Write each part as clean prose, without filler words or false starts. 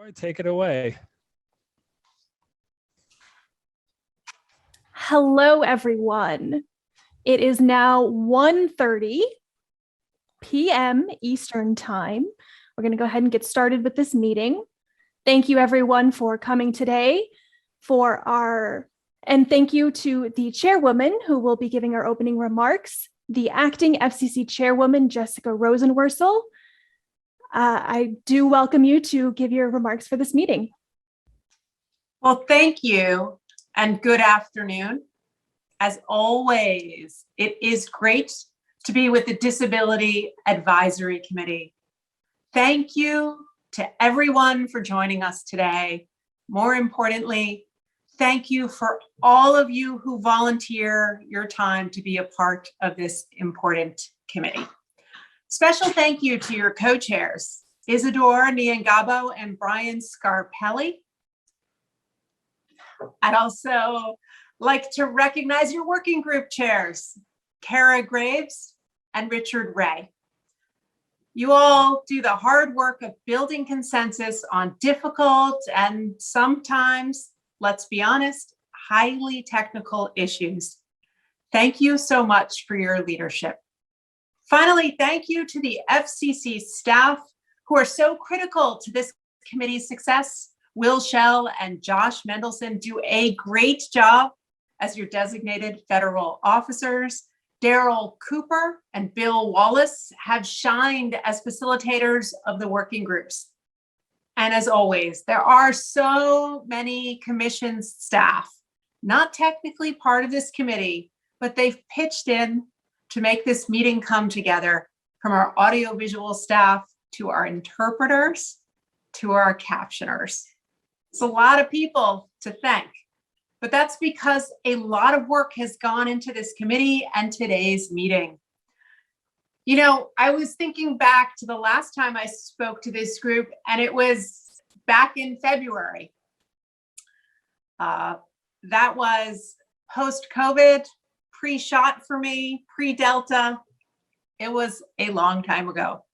Lori, take it away. Hello, everyone. It is now 1:30 p.m. Eastern Time. We're going to go ahead and get started with this meeting. Thank you, everyone, for coming today and thank you to the chairwoman who will be giving our opening remarks, the acting FCC chairwoman, Jessica Rosenworcel. I do welcome you to give your remarks for this meeting. Well, thank you and good afternoon. As always, it is great to be with the Disability Advisory Committee. Thank you to everyone for joining us today. More importantly, thank you for all of you who volunteer your time to be a part of this important committee. Special thank you to your co-chairs, Isidore Niangabo and Brian Scarpelli. I'd also like to recognize your working group chairs, Kara Graves and Richard Ray. You all do the hard work of building consensus on difficult and sometimes, let's be honest, highly technical issues. Thank you so much for your leadership. Finally, thank you to the FCC staff who are so critical to this committee's success. Will Schell and Josh Mendelson do a great job as your designated federal officers. Daryl Cooper and Bill Wallace have shined as facilitators of the working groups. And as always, there are so many commission staff, not technically part of this committee, but they've pitched in to make this meeting come together, from our audiovisual staff to our interpreters to our captioners. It's a lot of people to thank, but that's because a lot of work has gone into this committee and today's meeting. You know, I was thinking back to the last time I spoke to this group, and it was back in February. That was post-COVID, pre-shot for me, pre-Delta. It was a long time ago.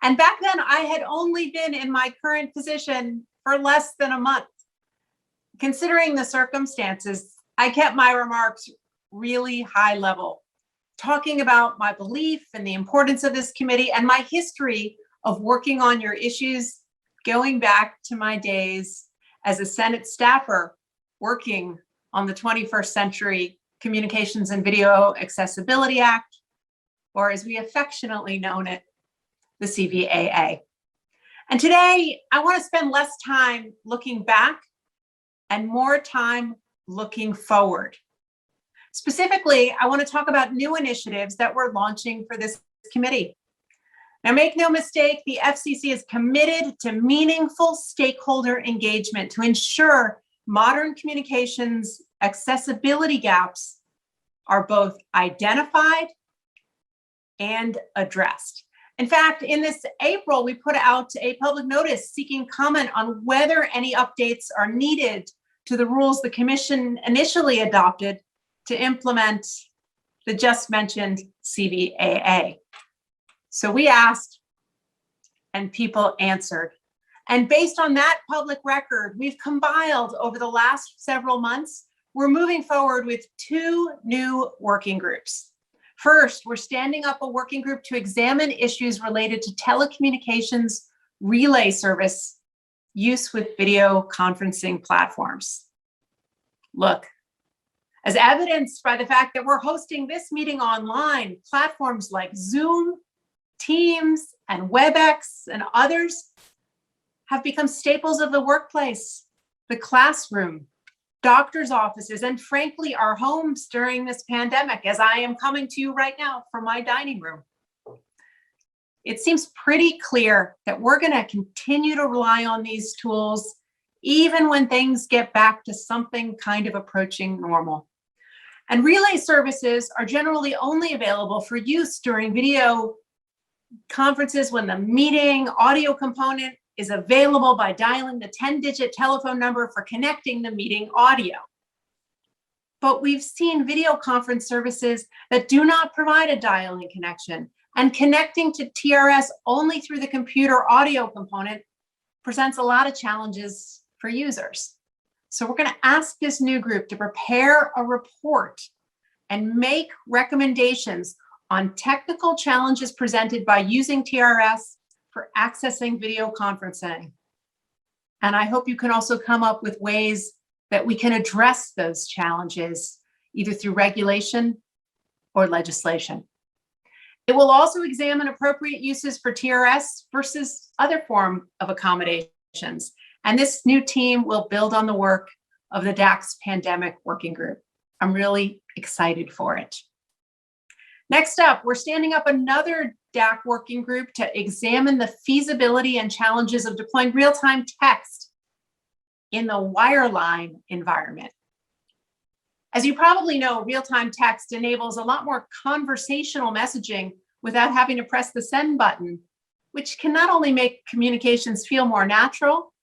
And back then I had only been in my current position for less than a month. Considering the circumstances, I kept my remarks really high level, talking about my belief in the importance of this committee and my history of working on your issues, going back to my days as a Senate staffer working on the 21st Century Communications and Video Accessibility Act, or as we affectionately know it, the CVAA. And today, I want to spend less time looking back and more time looking forward. Specifically, I want to talk about new initiatives that we're launching for this committee. Now, make no mistake, the FCC is committed to meaningful stakeholder engagement to ensure modern communications accessibility gaps are both identified and addressed. In fact, in this April, we put out a public notice seeking comment on whether any updates are needed to the rules the Commission initially adopted to implement the just mentioned CVAA. So we asked, and people answered. And based on that public record we've compiled over the last several months, we're moving forward with two new working groups. First, we're standing up a working group to examine issues related to telecommunications relay service use with video conferencing platforms. Look, as evidenced by the fact that we're hosting this meeting online, platforms like Zoom, Teams, and WebEx, and others have become staples of the workplace, the classroom, doctors' offices, and frankly, our homes during this pandemic, as I am coming to you right now from my dining room. It seems pretty clear that we're going to continue to rely on these tools, even when things get back to something kind of approaching normal. And relay services are generally only available for use during video conferences when the meeting audio component is available by dialing the 10-digit telephone number for connecting the meeting audio. But we've seen video conference services that do not provide a dial-in connection, and connecting to TRS only through the computer audio component presents a lot of challenges for users. So we're going to ask this new group to prepare a report and make recommendations on technical challenges presented by using TRS for accessing video conferencing. And I hope you can also come up with ways that we can address those challenges, either through regulation or legislation. It will also examine appropriate uses for TRS versus other form of accommodations. And this new team will build on the work of the DAC's Pandemic Working Group. I'm really excited for it. Next up, we're standing up another DAC working group to examine the feasibility and challenges of deploying real-time text in the wireline environment. As you probably know, real-time text enables a lot more conversational messaging without having to press the send button, which can not only make communications feel more natural,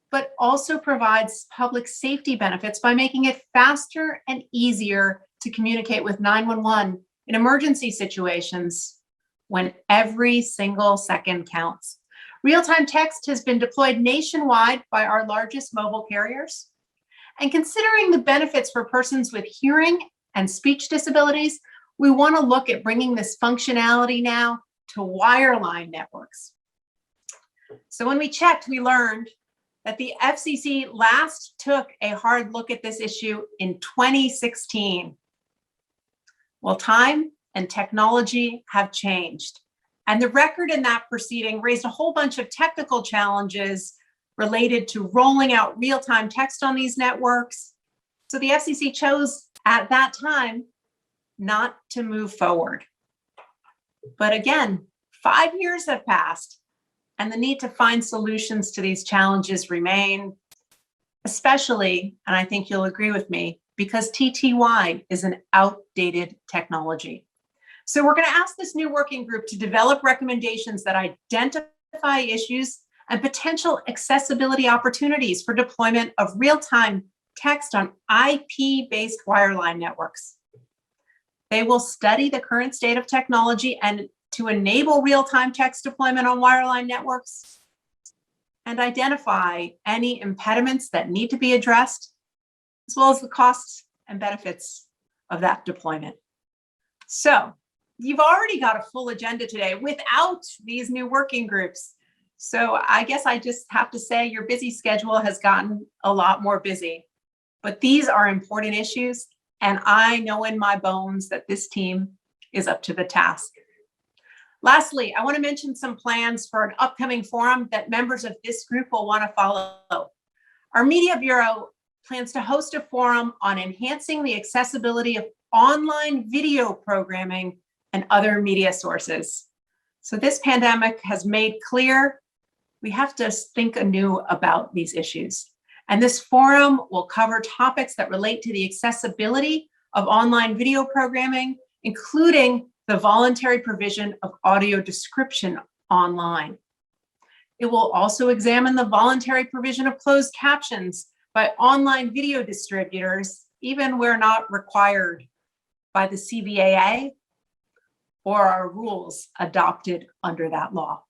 but also provides public safety benefits by making it faster and easier to communicate with 911 in emergency situations when every single second counts. Real-time text has been deployed nationwide by our largest mobile carriers. And considering the benefits for persons with hearing and speech disabilities, we want to look at bringing this functionality now to wireline networks. So when we checked, we learned that the FCC last took a hard look at this issue in 2016. Well, time and technology have changed. And the record in that proceeding raised a whole bunch of technical challenges related to rolling out real-time text on these networks. So the FCC chose at that time not to move forward. But again, 5 years have passed, and the need to find solutions to these challenges remain, especially, and I think you'll agree with me, because TTY is an outdated technology. So we're going to ask this new working group to develop recommendations that identify issues and potential accessibility opportunities for deployment of real-time text on IP-based wireline networks. They will study the current state of technology and to enable real-time text deployment on wireline networks and identify any impediments that need to be addressed, as well as the costs and benefits of that deployment. So you've already got a full agenda today without these new working groups. So I guess I just have to say your busy schedule has gotten a lot more busy, but these are important issues. And I know in my bones that this team is up to the task. Lastly, I want to mention some plans for an upcoming forum that members of this group will want to follow. Our Media Bureau plans to host a forum on enhancing the accessibility of online video programming and other media sources. So this pandemic has made clear we have to think anew about these issues. And this forum will cover topics that relate to the accessibility of online video programming, including the voluntary provision of audio description online. It will also examine the voluntary provision of closed captions by online video distributors, even where not required by the CVAA or our rules adopted under that law.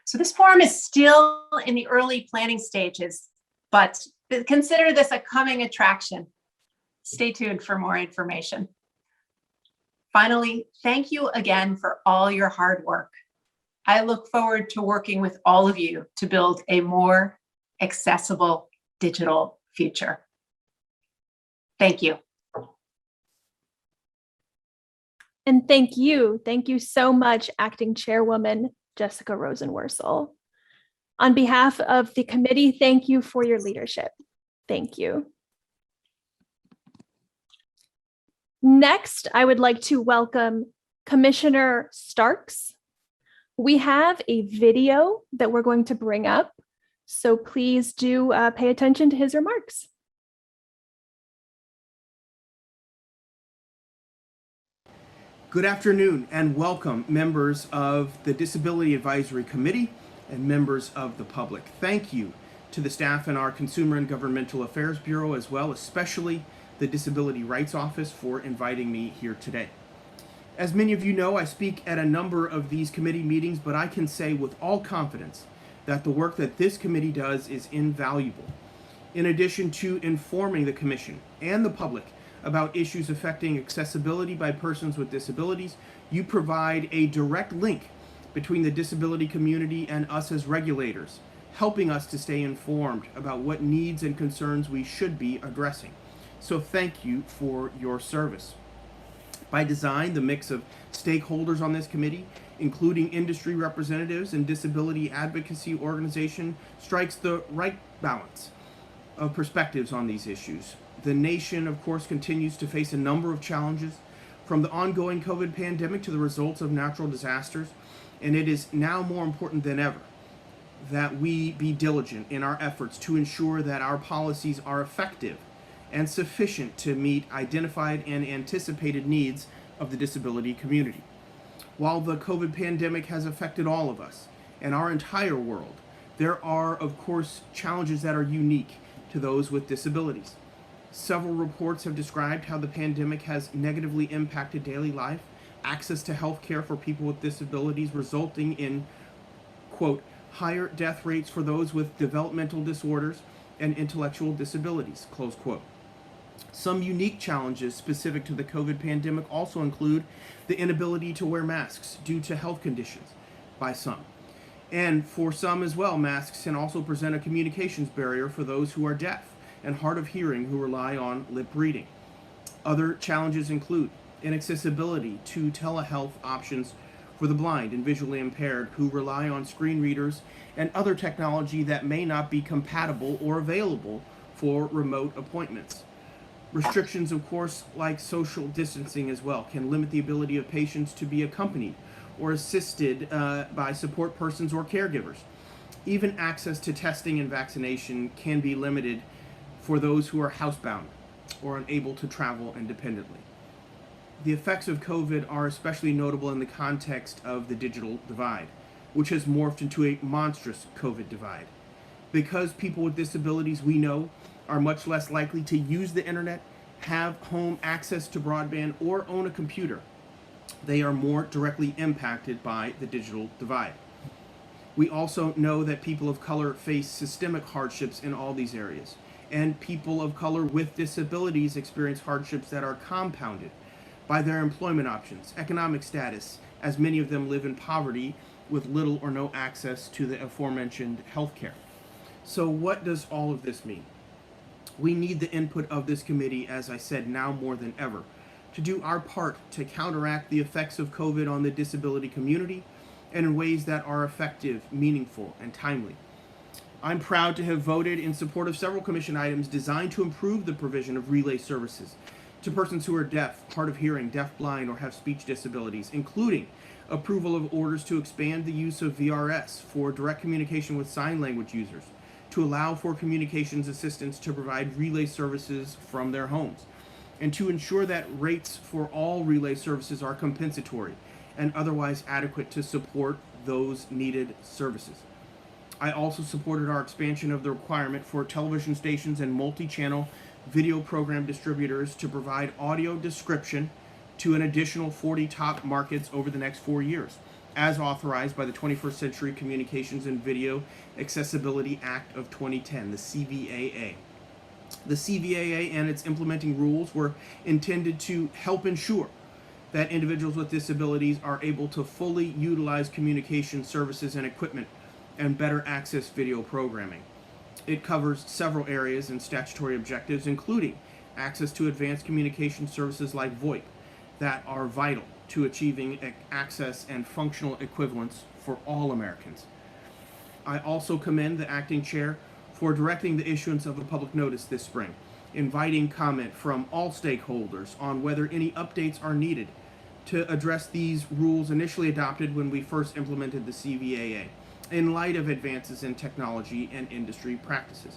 So this forum is still in the early planning stages, but consider this a coming attraction. Stay tuned for more information. Finally, thank you again for all your hard work. I look forward to working with all of you to build a more accessible digital future. Thank you. And thank you. Thank you so much, Acting Chairwoman Jessica Rosenworcel. On behalf of the committee, thank you for your leadership. Thank you. Next, I would like to welcome Commissioner Starks. We have a video that we're going to bring up, so please do pay attention to his remarks. Good afternoon and welcome, members of the Disability Advisory Committee and members of the public. Thank you to the staff in our Consumer and Governmental Affairs Bureau, as well, especially the Disability Rights Office, for inviting me here today. As many of you know, I speak at a number of these committee meetings, but I can say with all confidence that the work that this committee does is invaluable. In addition to informing the Commission and the public about issues affecting accessibility by persons with disabilities, you provide a direct link between the disability community and us as regulators, helping us to stay informed about what needs and concerns we should be addressing. So thank you for your service. By design, the mix of stakeholders on this committee, including industry representatives and disability advocacy organization, strikes the right balance of perspectives on these issues. The nation, of course, continues to face a number of challenges, from the ongoing COVID pandemic to the results of natural disasters, and it is now more important than ever that we be diligent in our efforts to ensure that our policies are effective and sufficient to meet identified and anticipated needs of the disability community. While the COVID pandemic has affected all of us and our entire world, there are, of course, challenges that are unique to those with disabilities. Several reports have described how the pandemic has negatively impacted daily life, access to health care for people with disabilities, resulting in, quote, higher death rates for those with developmental disorders and intellectual disabilities, close quote. Some unique challenges specific to the COVID pandemic also include the inability to wear masks due to health conditions by some. And for some as well, masks can also present a communications barrier for those who are deaf and hard of hearing who rely on lip reading. Other challenges include inaccessibility to telehealth options for the blind and visually impaired who rely on screen readers and other technology that may not be compatible or available for remote appointments. Restrictions, of course, like social distancing as well, can limit the ability of patients to be accompanied or assisted by support persons or caregivers. Even access to testing and vaccination can be limited for those who are housebound or unable to travel independently. The effects of COVID are especially notable in the context of the digital divide, which has morphed into a monstrous COVID divide. Because people with disabilities, we know, are much less likely to use the internet, have home access to broadband, or own a computer, they are more directly impacted by the digital divide. We also know that people of color face systemic hardships in all these areas, and people of color with disabilities experience hardships that are compounded by their employment options, economic status, as many of them live in poverty with little or no access to the aforementioned health care. So what does all of this mean? We need the input of this committee, as I said, now more than ever, to do our part to counteract the effects of COVID on the disability community and in ways that are effective, meaningful, and timely. I'm proud to have voted in support of several commission items designed to improve the provision of relay services to persons who are deaf, hard of hearing, deafblind, or have speech disabilities, including approval of orders to expand the use of VRS for direct communication with sign language users, to allow for communications assistants to provide relay services from their homes, and to ensure that rates for all relay services are compensatory and otherwise adequate to support those needed services. I also supported our expansion of the requirement for television stations and multi-channel video program distributors to provide audio description to an additional 40 top markets over the next 4 years, as authorized by the 21st Century Communications and Video Accessibility Act of 2010, the CVAA. The CVAA and its implementing rules were intended to help ensure that individuals with disabilities are able to fully utilize communication services and equipment and better access video programming. It covers several areas and statutory objectives, including access to advanced communication services like VoIP that are vital to achieving access and functional equivalence for all Americans. I also commend the acting chair for directing the issuance of a public notice this spring, inviting comment from all stakeholders on whether any updates are needed to address these rules initially adopted when we first implemented the CVAA, in light of advances in technology and industry practices.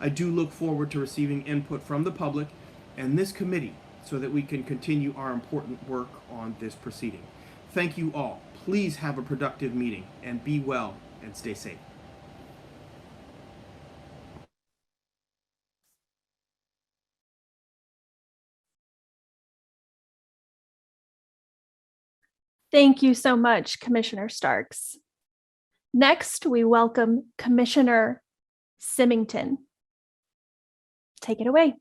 I do look forward to receiving input from the public and this committee so that we can continue our important work on this proceeding. Thank you all. Please have a productive meeting and be well and stay safe. Thank you so much, Commissioner Starks. Next, we welcome Commissioner Simmington. Take it away.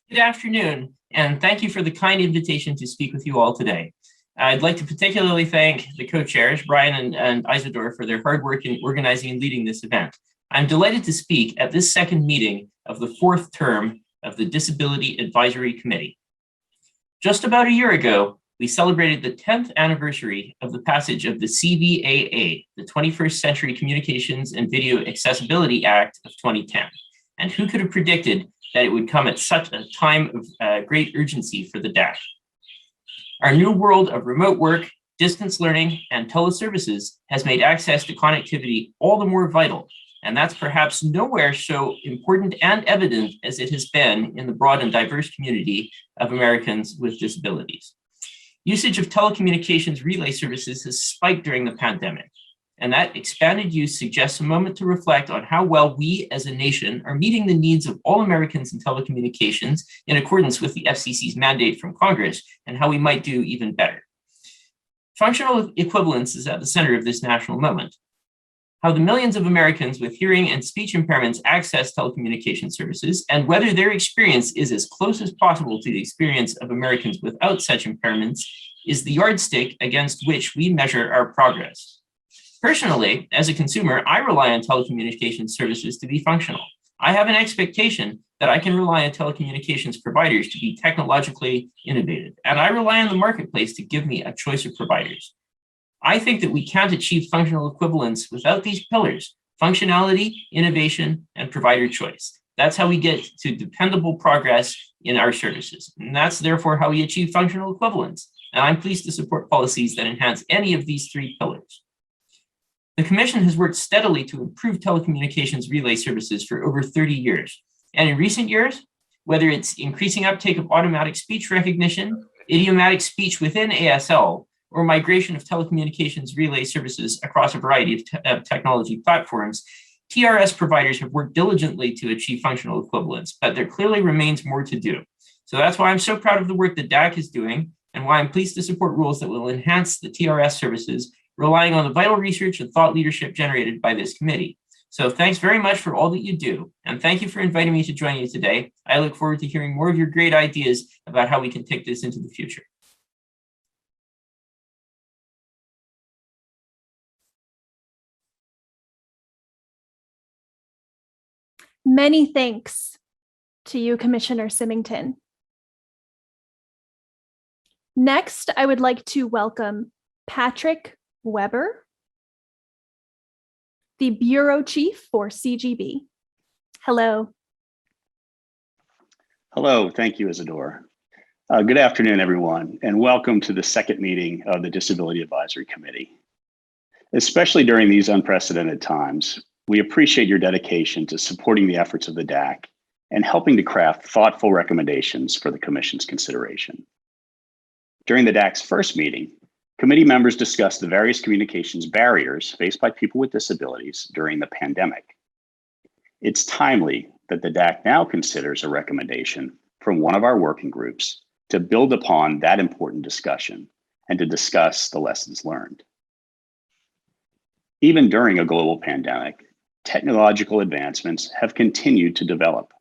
Good afternoon, and thank you for the kind invitation to speak with you all today. I'd like to particularly thank the co-chairs, Brian and Isidore, for their hard work in organizing and leading this event. I'm delighted to speak at this second meeting of the fourth term of the Disability Advisory Committee. Just about a year ago, we celebrated the 10th anniversary of the passage of the CVAA, the 21st Century Communications and Video Accessibility Act of 2010. And who could have predicted that it would come at such a time of great urgency for the DAC? Our new world of remote work, distance learning, and teleservices has made access to connectivity all the more vital. And that's perhaps nowhere so important and evident as it has been in the broad and diverse community of Americans with disabilities. Usage of telecommunications relay services has spiked during the pandemic, and that expanded use suggests a moment to reflect on how well we as a nation are meeting the needs of all Americans in telecommunications in accordance with the FCC's mandate from Congress, and how we might do even better. Functional equivalence is at the center of this national moment. How the millions of Americans with hearing and speech impairments access telecommunication services, and whether their experience is as close as possible to the experience of Americans without such impairments, is the yardstick against which we measure our progress. Personally, as a consumer, I rely on telecommunications services to be functional. I have an expectation that I can rely on telecommunications providers to be technologically innovative, and I rely on the marketplace to give me a choice of providers. I think that we can't achieve functional equivalence without these pillars: functionality, innovation, and provider choice. That's how we get to dependable progress in our services. And that's therefore how we achieve functional equivalence. And I'm pleased to support policies that enhance any of these three pillars. The Commission has worked steadily to improve telecommunications relay services for over 30 years. And in recent years, whether it's increasing uptake of automatic speech recognition, idiomatic speech within ASL, or migration of telecommunications relay services across a variety of technology platforms, TRS providers have worked diligently to achieve functional equivalence, but there clearly remains more to do. So that's why I'm so proud of the work that DAC is doing, and why I'm pleased to support rules that will enhance the TRS services, relying on the vital research and thought leadership generated by this committee. So thanks very much for all that you do, and thank you for inviting me to join you today. I look forward to hearing more of your great ideas about how we can take this into the future. Many thanks to you, Commissioner Simmington. Next, I would like to welcome Patrick Weber, the Bureau Chief for CGB. Hello. Hello, thank you, Isidore. Good afternoon, everyone, and welcome to the second meeting of the Disability Advisory Committee. Especially during these unprecedented times, we appreciate your dedication to supporting the efforts of the DAC and helping to craft thoughtful recommendations for the Commission's consideration. During the DAC's first meeting, committee members discussed the various communications barriers faced by people with disabilities during the pandemic. It's timely that the DAC now considers a recommendation from one of our working groups to build upon that important discussion and to discuss the lessons learned. Even during a global pandemic, technological advancements have continued to develop.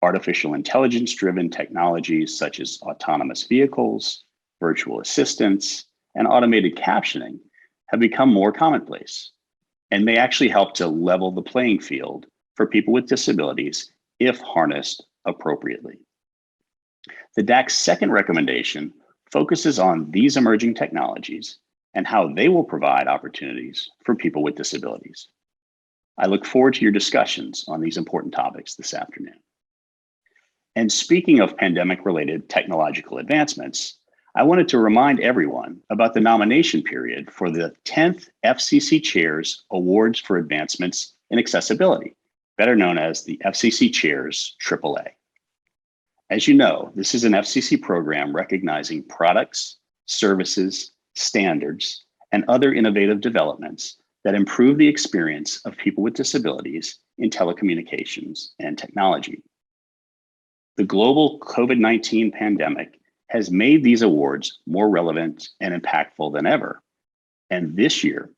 Artificial intelligence-driven technologies such as autonomous vehicles, virtual assistants, and automated captioning have become more commonplace and may actually help to level the playing field for people with disabilities if harnessed appropriately. The DAC's second recommendation focuses on these emerging technologies and how they will provide opportunities for people with disabilities. I look forward to your discussions on these important topics this afternoon. And speaking of pandemic-related technological advancements, I wanted to remind everyone about the nomination period for the 10th FCC Chairs Awards for Advancements in Accessibility, better known as the FCC Chairs AAA. As you know, this is an FCC program recognizing products, services, standards, and other innovative developments that improve the experience of people with disabilities in telecommunications and technology. The global COVID-19 pandemic has made these awards more relevant and impactful than ever. And this year,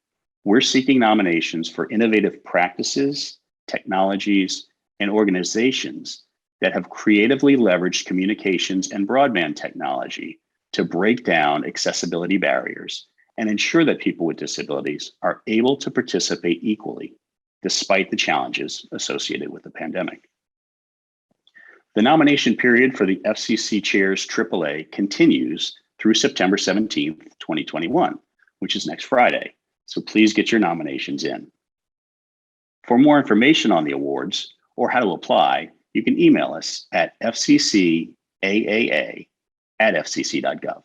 we're seeking nominations for innovative practices, technologies, and organizations that have creatively leveraged communications and broadband technology to break down accessibility barriers and ensure that people with disabilities are able to participate equally, despite the challenges associated with the pandemic. The nomination period for the FCC Chairs AAA continues through September 17th, 2021, which is next Friday. So please get your nominations in. For more information on the awards or how to apply, you can email us at fccaaa@fcc.gov.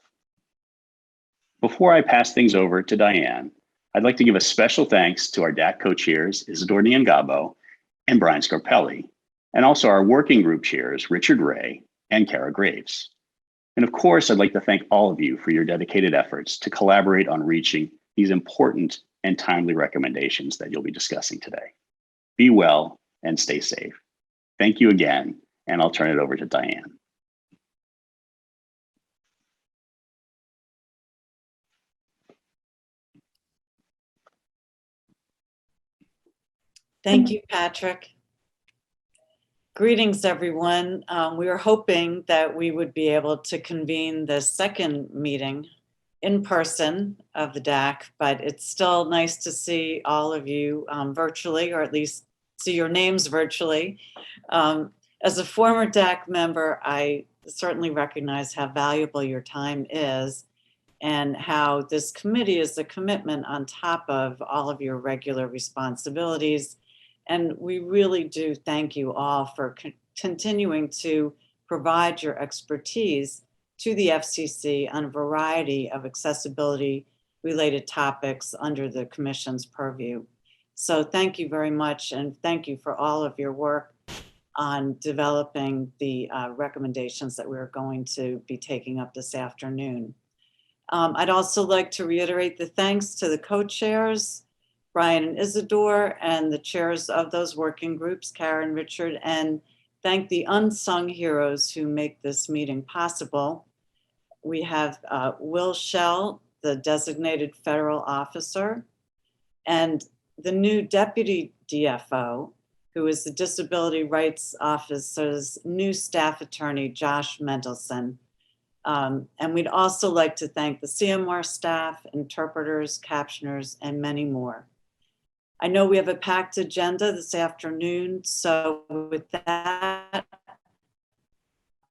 Before I pass things over to Diane, I'd like to give a special thanks to our DAC co-chairs, Isidore Niangabo and Brian Scarpelli, and also our working group chairs, Richard Ray and Kara Graves. And of course, I'd like to thank all of you for your dedicated efforts to collaborate on reaching these important and timely recommendations that you'll be discussing today. Be well and stay safe. Thank you again, and I'll turn it over to Diane. Thank you, Patrick. Greetings, everyone. We were hoping that we would be able to convene the second meeting in person of the DAC, but it's still nice to see all of you virtually, or at least see your names virtually. As a former DAC member, I certainly recognize how valuable your time is and how this committee is a commitment on top of all of your regular responsibilities. And we really do thank you all for continuing to provide your expertise to the FCC on a variety of accessibility related topics under the Commission's purview. So thank you very much, and thank you for all of your work on developing the recommendations that we're going to be taking up this afternoon. I'd also like to reiterate the thanks to the co-chairs, Brian and Isidore, and the chairs of those working groups, Kara and Richard, and thank the unsung heroes who make this meeting possible. We have Will Schell, the designated federal officer, and the new deputy DFO, who is the Disability Rights Office's new staff attorney, Josh Mendelson. And we'd also like to thank the CMR staff, interpreters, captioners, and many more. I know we have a packed agenda this afternoon, so with that,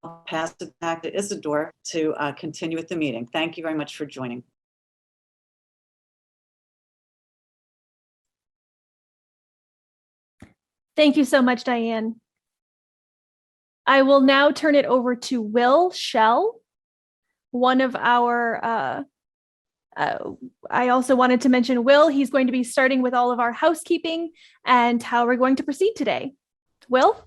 I'll pass it back to Isidore to continue with the meeting. Thank you very much for joining. Thank you so much, Diane. I will now turn it over to Will Schell, one of our, I also wanted to mention Will. He's going to be starting with all of our housekeeping and how we're going to proceed today. Will?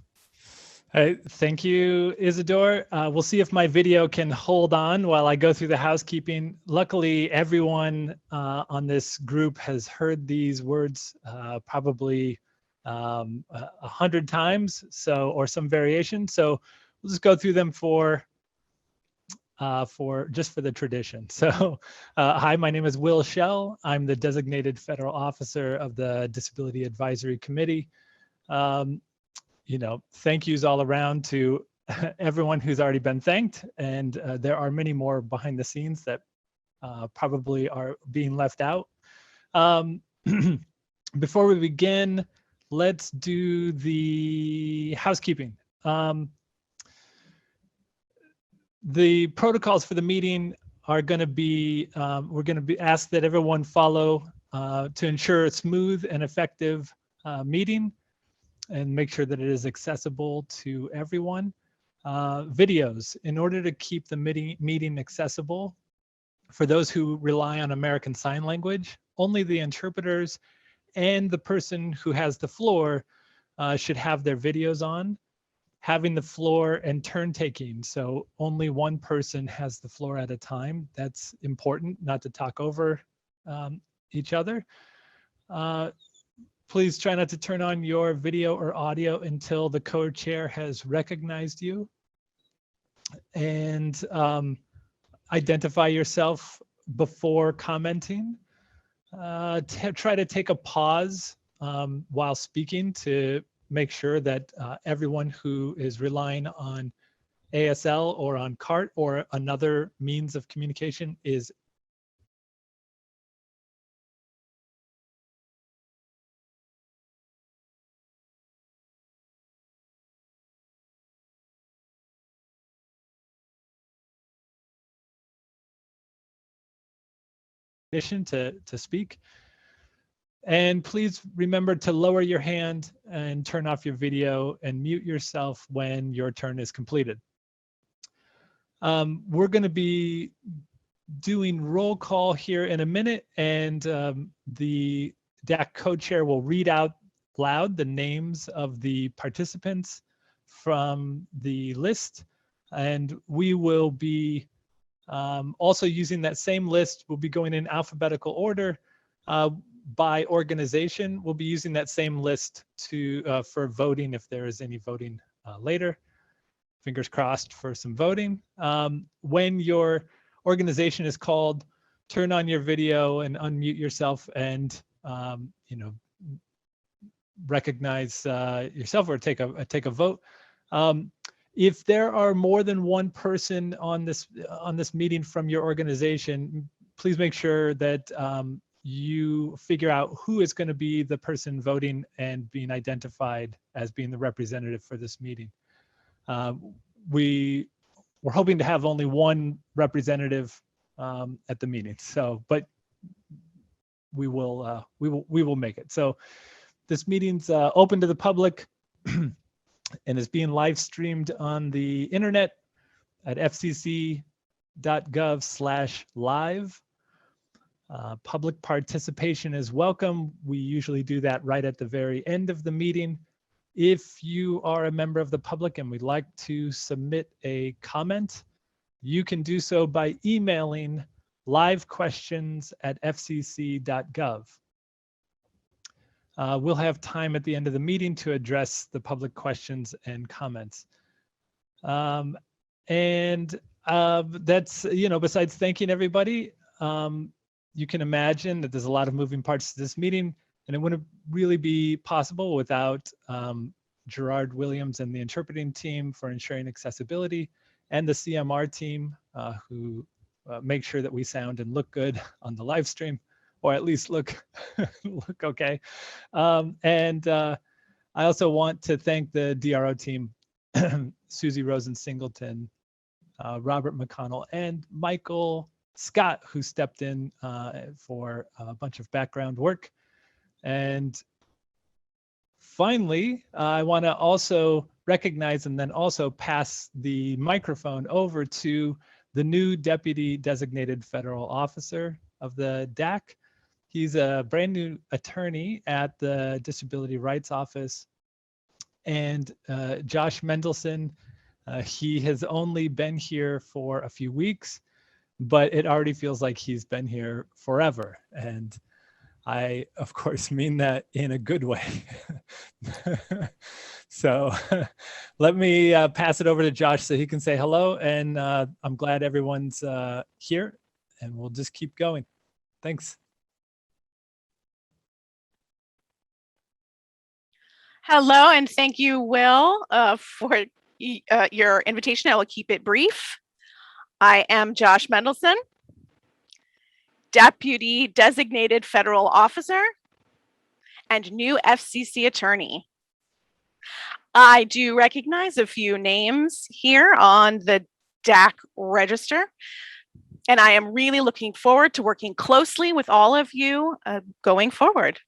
Thank you, Isidore. We'll see if my video can hold on while I go through the housekeeping. Luckily, everyone on this group has heard these words probably 100 times, or some variation. So we'll just go through them for the tradition. So hi, my name is Will Schell. I'm the designated federal officer of the Disability Advisory Committee. Thank yous all around to everyone who's already been thanked. And there are many more behind the scenes that probably are being left out. Before we begin, let's do the housekeeping. The protocols for the meeting are going to be, we're going to be asked that everyone follow to ensure a smooth and effective meeting and make sure that it is accessible to everyone. Videos, in order to keep the meeting accessible for those who rely on American Sign Language, only the interpreters and the person who has the floor should have their videos on. Having the floor and turn taking, so only one person has the floor at a time. That's important, not to talk over each other. Please try not to turn on your video or audio until the co-chair has recognized you. And identify yourself before commenting. try to take a pause while speaking to make sure that everyone who is relying on ASL or on CART or another means of communication is to speak. And please remember to lower your hand and turn off your video and mute yourself when your turn is completed. We're going to be doing roll call here in a minute, and the DAC co-chair will read out loud the names of the participants from the list, and we will be also using that same list. We'll be going in alphabetical order by organization. We'll be using that same list to for voting if there is any voting later. Fingers crossed for some voting. When your organization is called, turn on your video and unmute yourself, and recognize yourself or take a vote. If there are more than one person on this meeting from your organization, please make sure that you figure out who is going to be the person voting and being identified as being the representative for this meeting. We're hoping to have only one representative at the meeting, but we will make it. So this meeting's open to the public and is being live streamed on the internet at fcc.gov/live. Public participation is welcome. We usually do that right at the very end of the meeting. If you are a member of the public and would like to submit a comment, you can do so by emailing livequestions@fcc.gov. We'll have time at the end of the meeting to address the public questions and comments. That's, besides thanking everybody, you can imagine that there's a lot of moving parts to this meeting, and it wouldn't really be possible without Gerard Williams and the interpreting team for ensuring accessibility, and the CMR team who make sure that we sound and look good on the live stream, or at least look okay. I also want to thank the DRO team, Susie Rosen Singleton, Robert McConnell, and Michael Scott, who stepped in for a bunch of background work. And finally, I want to also recognize and then also pass the microphone over to the new Deputy Designated Federal Officer of the DAC. He's a brand new attorney at the Disability Rights Office. And Josh Mendelson, he has only been here for a few weeks, but it already feels like he's been here forever. And I, of course, mean that in a good way. So let me pass it over to Josh so he can say hello. And I'm glad everyone's here, and we'll just keep going. Thanks. Hello, and thank you, Will, for your invitation. I will keep it brief. I am Josh Mendelson, Deputy Designated Federal Officer and new FCC attorney. I do recognize a few names here on the DAC register, and I am really looking forward to working closely with all of you going forward.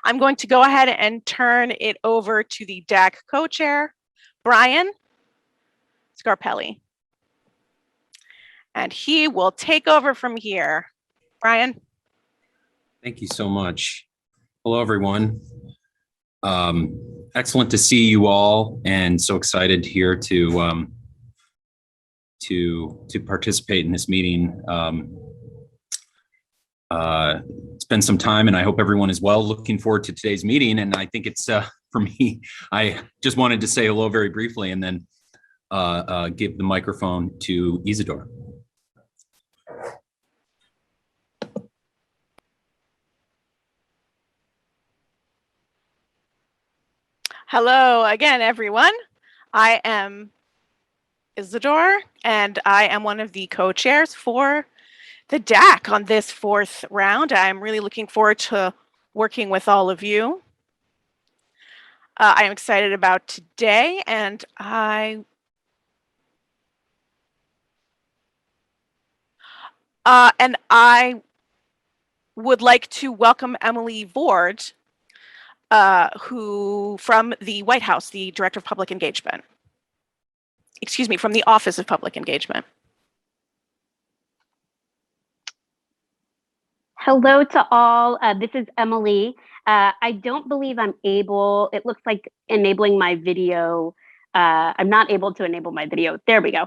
I'm going to go ahead and turn it over to the DAC co-chair, Brian Scarpelli. And he will take over from here. Brian. Thank you so much. Hello, everyone. Excellent to see you all, and so excited here to participate in this meeting. It's been some time, and I hope everyone is well. Looking forward to today's meeting, and I think it's for me. I just wanted to say hello very briefly, and then give the microphone to Isidore. Hello again, everyone. I am Isidore, and I am one of the co-chairs for the DAC on this fourth round. I'm really looking forward to working with all of you. I am excited about today, and I would like to welcome Emily Vord, who from the White House, the Director of Public Engagement. Excuse me, from the Office of Public Engagement. Hello to all. This is Emily. I don't believe I'm able, it looks like enabling my video. I'm not able to enable my video. There we go.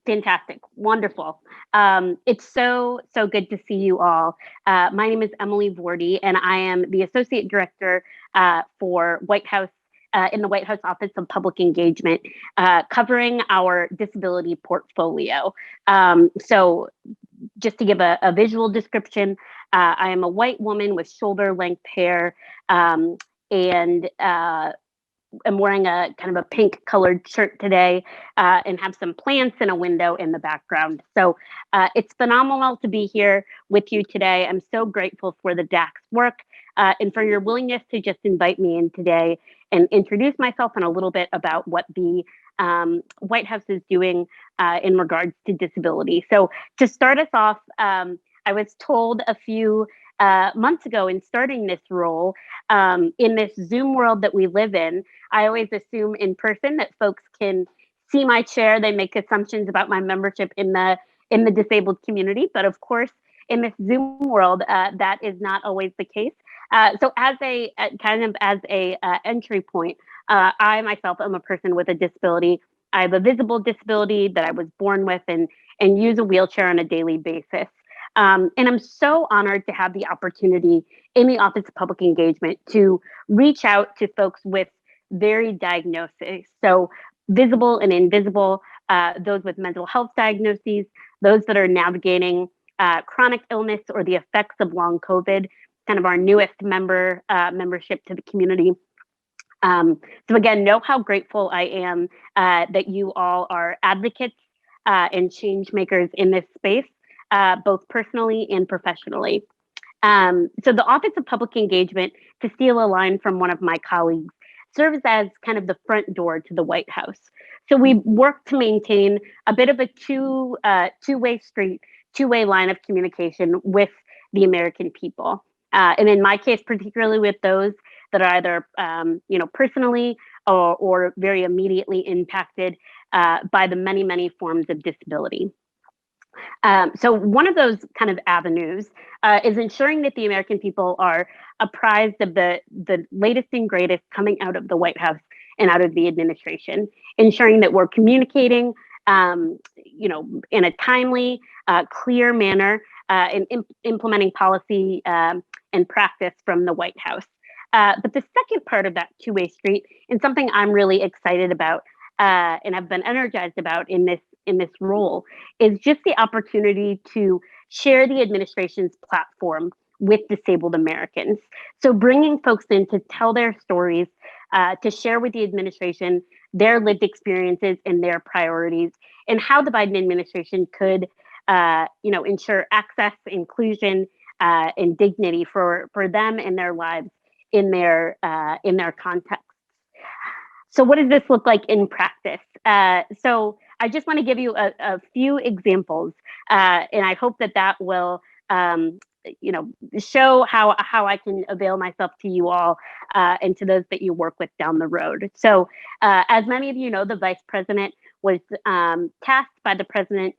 Fantastic. Wonderful. It's so good to see you all. My name is Emily Vordy, and I am the Associate Director for White House in the White House Office of Public Engagement, covering our disability portfolio. So just to give a visual description, I am a white woman with shoulder-length hair, and I'm wearing a kind of a pink colored shirt today, and have some plants and a window in the background. So it's phenomenal to be here with you today. I'm so grateful for the DAC's work and for your willingness to just invite me in today and introduce myself and a little bit about what the White House is doing in regards to disability. So to start us off, I was told a few months ago in starting this role, in this Zoom world that we live in, I always assume in person that folks can see my chair. They make assumptions about my membership in the disabled community, but of course, in this Zoom world, that is not always the case. So as a entry point, I myself am a person with a disability. I have a visible disability that I was born with and use a wheelchair on a daily basis. And I'm so honored to have the opportunity in the Office of Public Engagement to reach out to folks with varied diagnoses. So visible and invisible, those with mental health diagnoses, those that are navigating chronic illness or the effects of long COVID, kind of our newest membership to the community. So again, know how grateful I am that you all are advocates and change makers in this space, both personally and professionally. So the Office of Public Engagement, to steal a line from one of my colleagues, serves as kind of the front door to the White House. So we work to maintain a bit of a two-way street, two-way line of communication with the American people. And in my case, particularly with those that are either personally or very immediately impacted by the many forms of disability. So one of those kind of avenues is ensuring that the American people are apprised of the latest and greatest coming out of the White House and out of the administration, ensuring that we're communicating, in a timely, clear manner, and implementing policy and practice from the White House. But the second part of that two-way street, and something I'm really excited about and I've been energized about in this role, is just the opportunity to share the administration's platform with disabled Americans. So bringing folks in to tell their stories, to share with the administration their lived experiences and their priorities, and how the Biden administration could, ensure access, inclusion, and dignity for them and their lives in their context. So what does this look like in practice? So I just want to give you a few examples, and I hope that will, show how I can avail myself to you all and to those that you work with down the road. So as many of you know, the Vice President was tasked by the President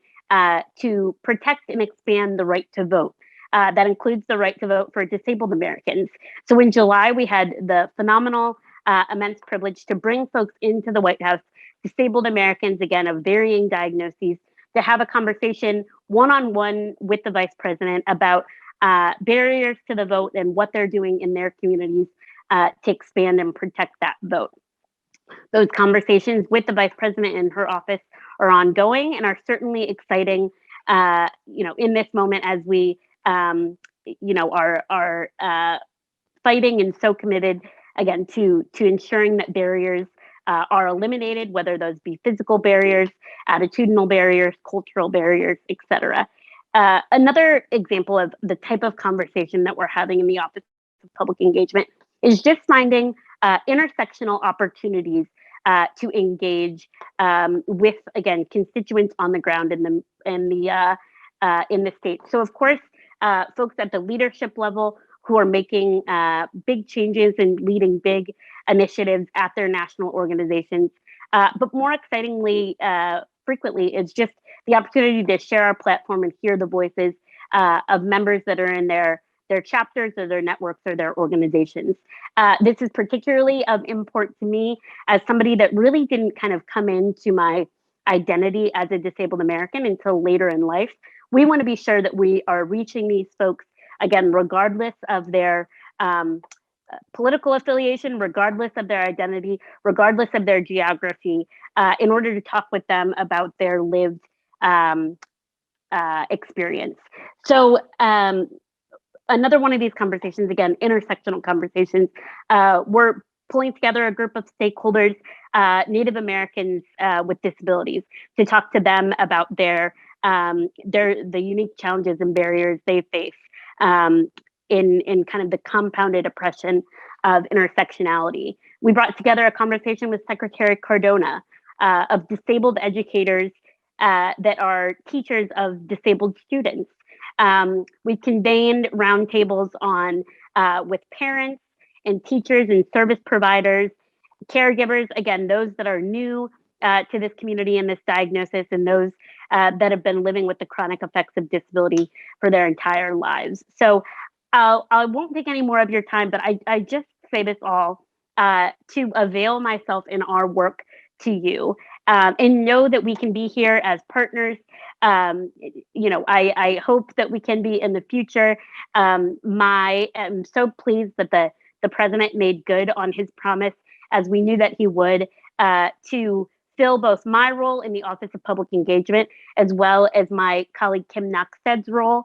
to protect and expand the right to vote. That includes the right to vote for disabled Americans. So in July, we had the phenomenal, immense privilege to bring folks into the White House, disabled Americans, again, of varying diagnoses, to have a conversation one-on-one with the Vice President about barriers to the vote and what they're doing in their communities to expand and protect that vote. Those conversations with the Vice President and her office are ongoing and are certainly exciting, in this moment as we, are fighting and so committed again, to ensuring that barriers are eliminated, whether those be physical barriers, attitudinal barriers, cultural barriers, et cetera. Another example of the type of conversation that we're having in the Office of Public Engagement is just finding intersectional opportunities to engage with, again, constituents on the ground in the state. So, of course, folks at the leadership level who are making big changes and leading big initiatives at their national organizations. But more excitingly, frequently, it's just the opportunity to share our platform and hear the voices of members that are in their chapters or their networks or their organizations. This is particularly of import to me as somebody that really didn't kind of come into my identity as a disabled American until later in life. We want to be sure that we are reaching these folks, again, regardless of their political affiliation, regardless of their identity, regardless of their geography, in order to talk with them about their lived experience. So another one of these conversations, again, intersectional conversations, we're pulling together a group of stakeholders, Native Americans with disabilities, to talk to them about the unique challenges and barriers they face in kind of the compounded oppression of intersectionality. We brought together a conversation with Secretary Cardona of disabled educators that are teachers of disabled students. We convened roundtables on with parents and teachers and service providers, caregivers, again, those that are new to this community and this diagnosis, and those that have been living with the chronic effects of disability for their entire lives. So I won't take any more of your time, but I just say this all to avail myself in our work to you and know that we can be here as partners. I hope that we can be in the future. I'm so pleased that the president made good on his promise, as we knew that he would, to fill both my role in the Office of Public Engagement, as well as my colleague Kim Knox-Stead's role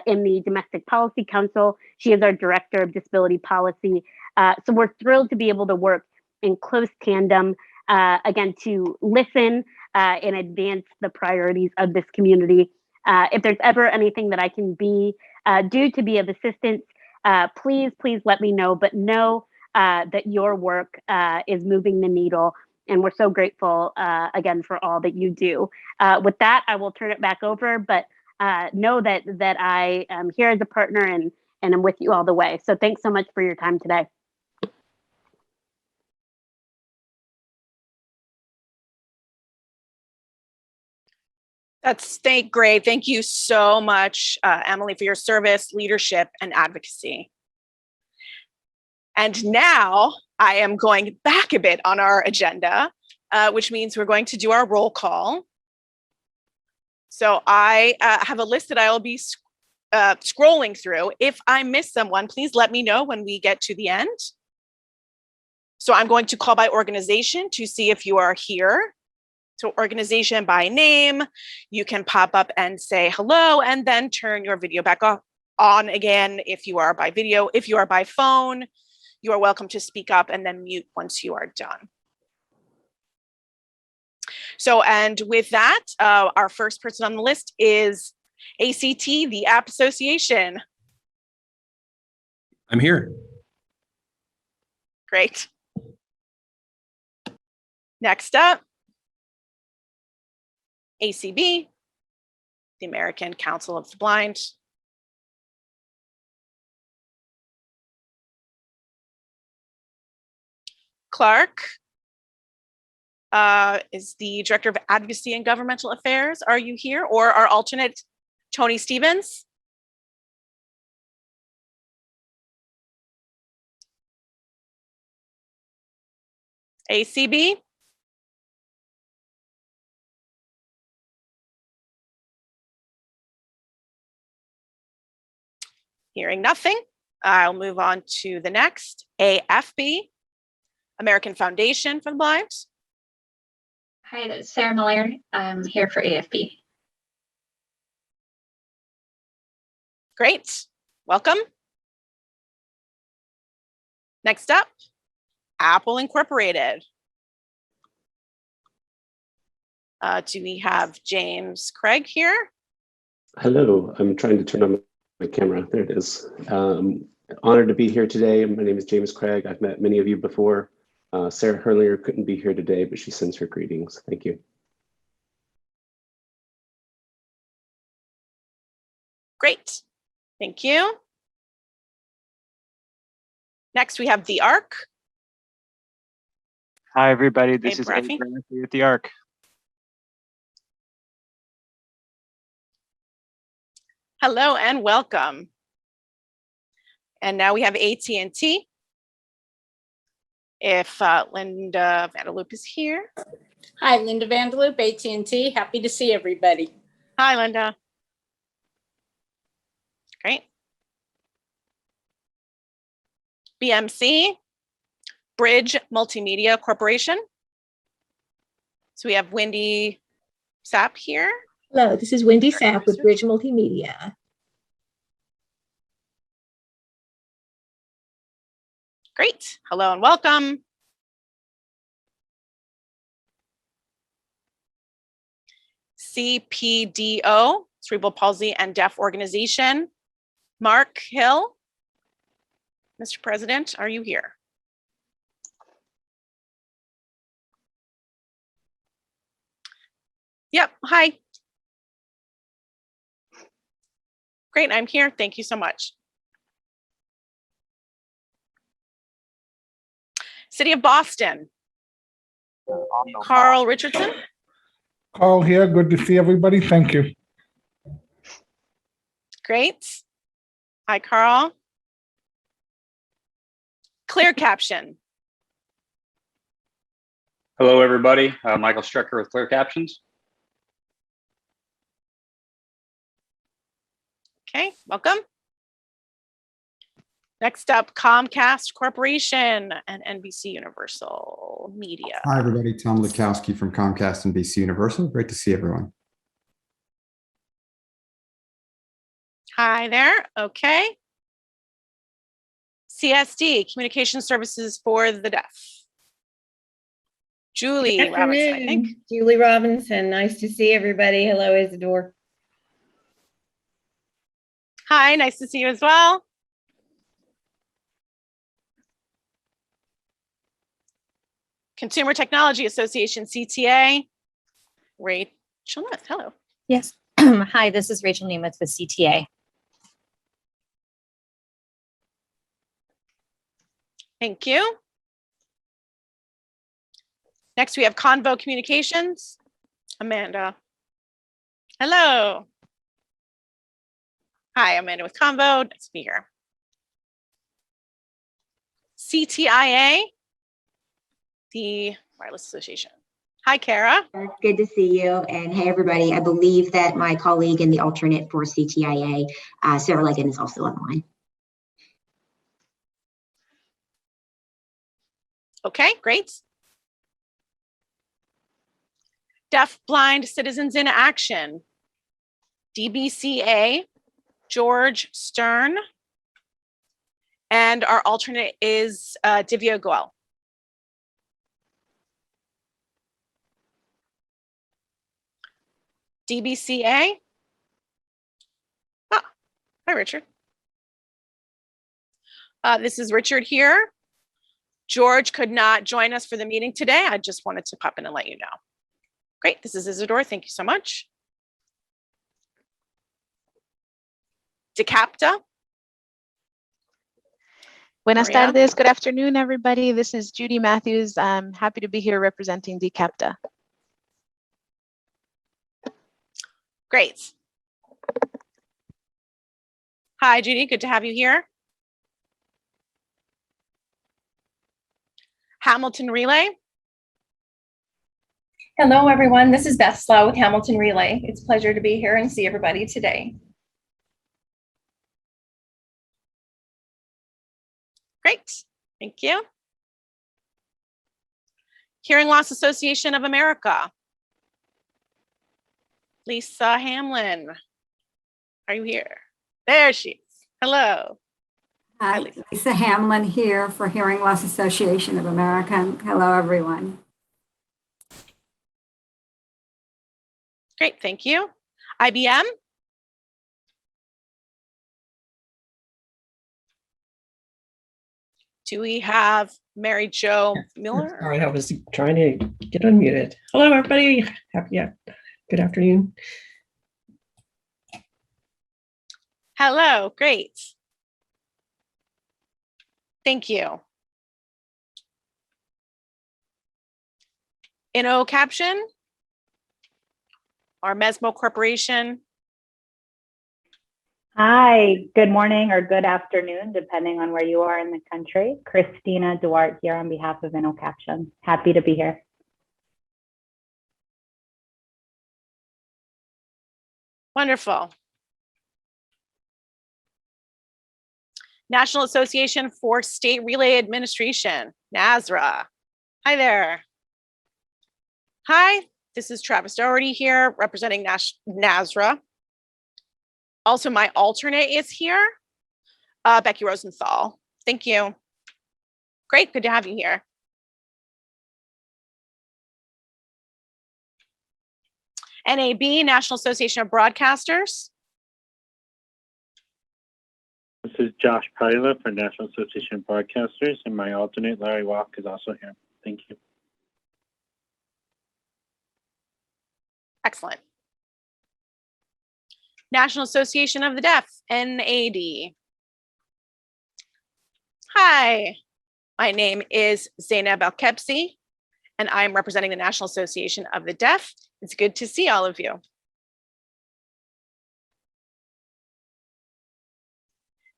in the Domestic Policy Council. She is our Director of Disability Policy. So we're thrilled to be able to work in close tandem, again, to listen and advance the priorities of this community. If there's ever anything that I can do to be of assistance, please let me know, but know that your work is moving the needle. And we're so grateful, again, for all that you do. With that, I will turn it back over, but know that I am here as a partner and I'm with you all the way. So thanks so much for your time today. That's great. Thank you so much, Emily, for your service, leadership, and advocacy. And now I am going back a bit on our agenda, which means we're going to do our roll call. So I have a list that I will be scrolling through. If I miss someone, please let me know when we get to the end. So I'm going to call by organization to see if you are here. So organization by name, you can pop up and say hello and then turn your video back on again if you are by video. If you are by phone, you are welcome to speak up and then mute once you are done. So, and with that, our first person on the list is ACT, the App Association. I'm here. Great. Next up, ACB, the American Council of the Blind. Clark is the Director of Advocacy and Governmental Affairs. Are you here? Or our alternate, Tony Stevens? ACB? Hearing nothing, I'll move on to the next, AFB, American Foundation for the Blind. Hi, that's Sarah Miller. I'm here for AFB. Great, welcome. Next up, Apple Incorporated. Do we have James Craig here? Hello, I'm trying to turn on my camera. There it is. Honored to be here today. My name is James Craig. I've met many of you before. Sarah Hurlier couldn't be here today, but she sends her greetings. Thank you. Great, thank you. Next, we have the ARC. Hi, everybody. This Hey, is Bradley. Eddie Bradley with the ARC. Hello and welcome. And now we have AT&T. If Linda Vanderloop is here. Hi, Linda Vanderloop, AT&T. Happy to see everybody. Hi, Linda. Great. BMC, Bridge Multimedia Corporation. So we have Wendy Sapp here. Hello, this is Wendy Sapp with Bridge Multimedia. Great. Hello and welcome. CPDO, Cerebral Palsy and Deaf Organization. Mark Hill. Mr. President, are you here? Yep, hi. Great, I'm here. Thank you so much. City of Boston. Carl Richardson. Carl here. Good to see everybody. Thank you. Great. Hi, Carl. Clear caption. Hello, everybody. Michael Strecker with Clear Captions. Okay, welcome. Next up, Comcast Corporation and NBC Universal Media. Hi, everybody. Tom Lukowski from Comcast and NBC Universal. Great to see everyone. Hi there. Okay. CSD, Communication Services for the Deaf. Julie Good Robinson, I afternoon. think. Julie Robinson. Nice to see everybody. Hello, Isadore. Hi, nice to see you as well. Consumer Technology Association, CTA. Rachel Nemeth, hello. Yes. Hi, this is Rachel Nemeth with CTA. Thank you. Next, we have Convo Communications. Amanda. Hello. Hi, Amanda with Convo. Nice to be here. CTIA, the Wireless Association. Hi, Kara. Good to see you. And hey, everybody. I believe that my colleague and the alternate for CTIA, Sarah Leggett, is also on the line. Okay, great. Deaf Blind Citizens in Action, DBCA, George Stern, and our alternate is Divya Goel. DBCA. Ah, hi, Richard. This is Richard here. George could not join us for the meeting today. I just wanted to pop in and let you know. Great, this is Isadore. Thank you so much. DeCapta. Buenas Maria. tardes. Good afternoon, everybody. This is Judy Matthews. I'm happy to be here representing DeCapta. Great. Hi, Judy. Good to have you here. Hamilton Relay. Hello, everyone. This is Beth Slough with Hamilton Relay. It's a pleasure to be here and see everybody today. Great. Thank you. Hearing Loss Association of America. Lisa Hamlin. Are you here? There she is. Hello. Lisa Hamlin here for Hearing Loss Association of America. Hello, everyone. Great, thank you. IBM? Do we have Mary Jo Miller? Sorry, I was trying to get unmuted. Hello, everybody. Good afternoon. Hello, great. Thank you. Inno Caption? Our Mesmo Corporation? Hi, good morning or good afternoon, depending on where you are in the country. Christina Duarte here on behalf of InnoCaption. Happy to be here. Wonderful. National Association for State Relay Administration, NASRA. Hi there. Hi, this is Travis Doherty here representing NASRA. Also, my alternate is here, Becky Rosenthal. Thank you. Great, good to have you here. NAB, National Association of Broadcasters. This is Josh Pila for National Association of Broadcasters, and my alternate, Larry Walk, is also here. Thank you. Excellent. National Association of the Deaf, NAD. Hi, my name is Zainab Al-Kebsi, and I'm representing the National Association of the Deaf. It's good to see all of you.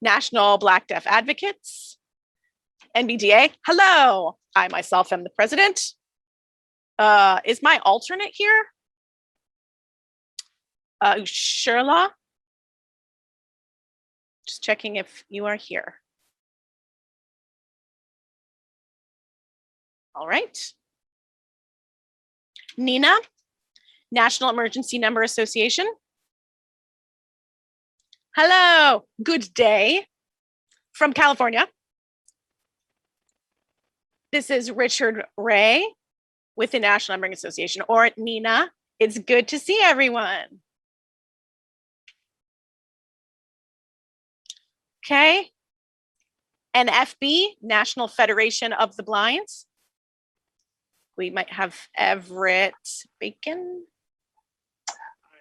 National Black Deaf Advocates, NBDA. Hello, I myself am the president. Is my alternate here? Sherla? Just checking if you are here. All right. Nina, National Emergency Number Association. Hello, good day from California. This is Richard Ray with the National Numbering Association, or Nina. It's good to see everyone. Okay. NFB, National Federation of the Blind. We might have Everett Bacon. Hi,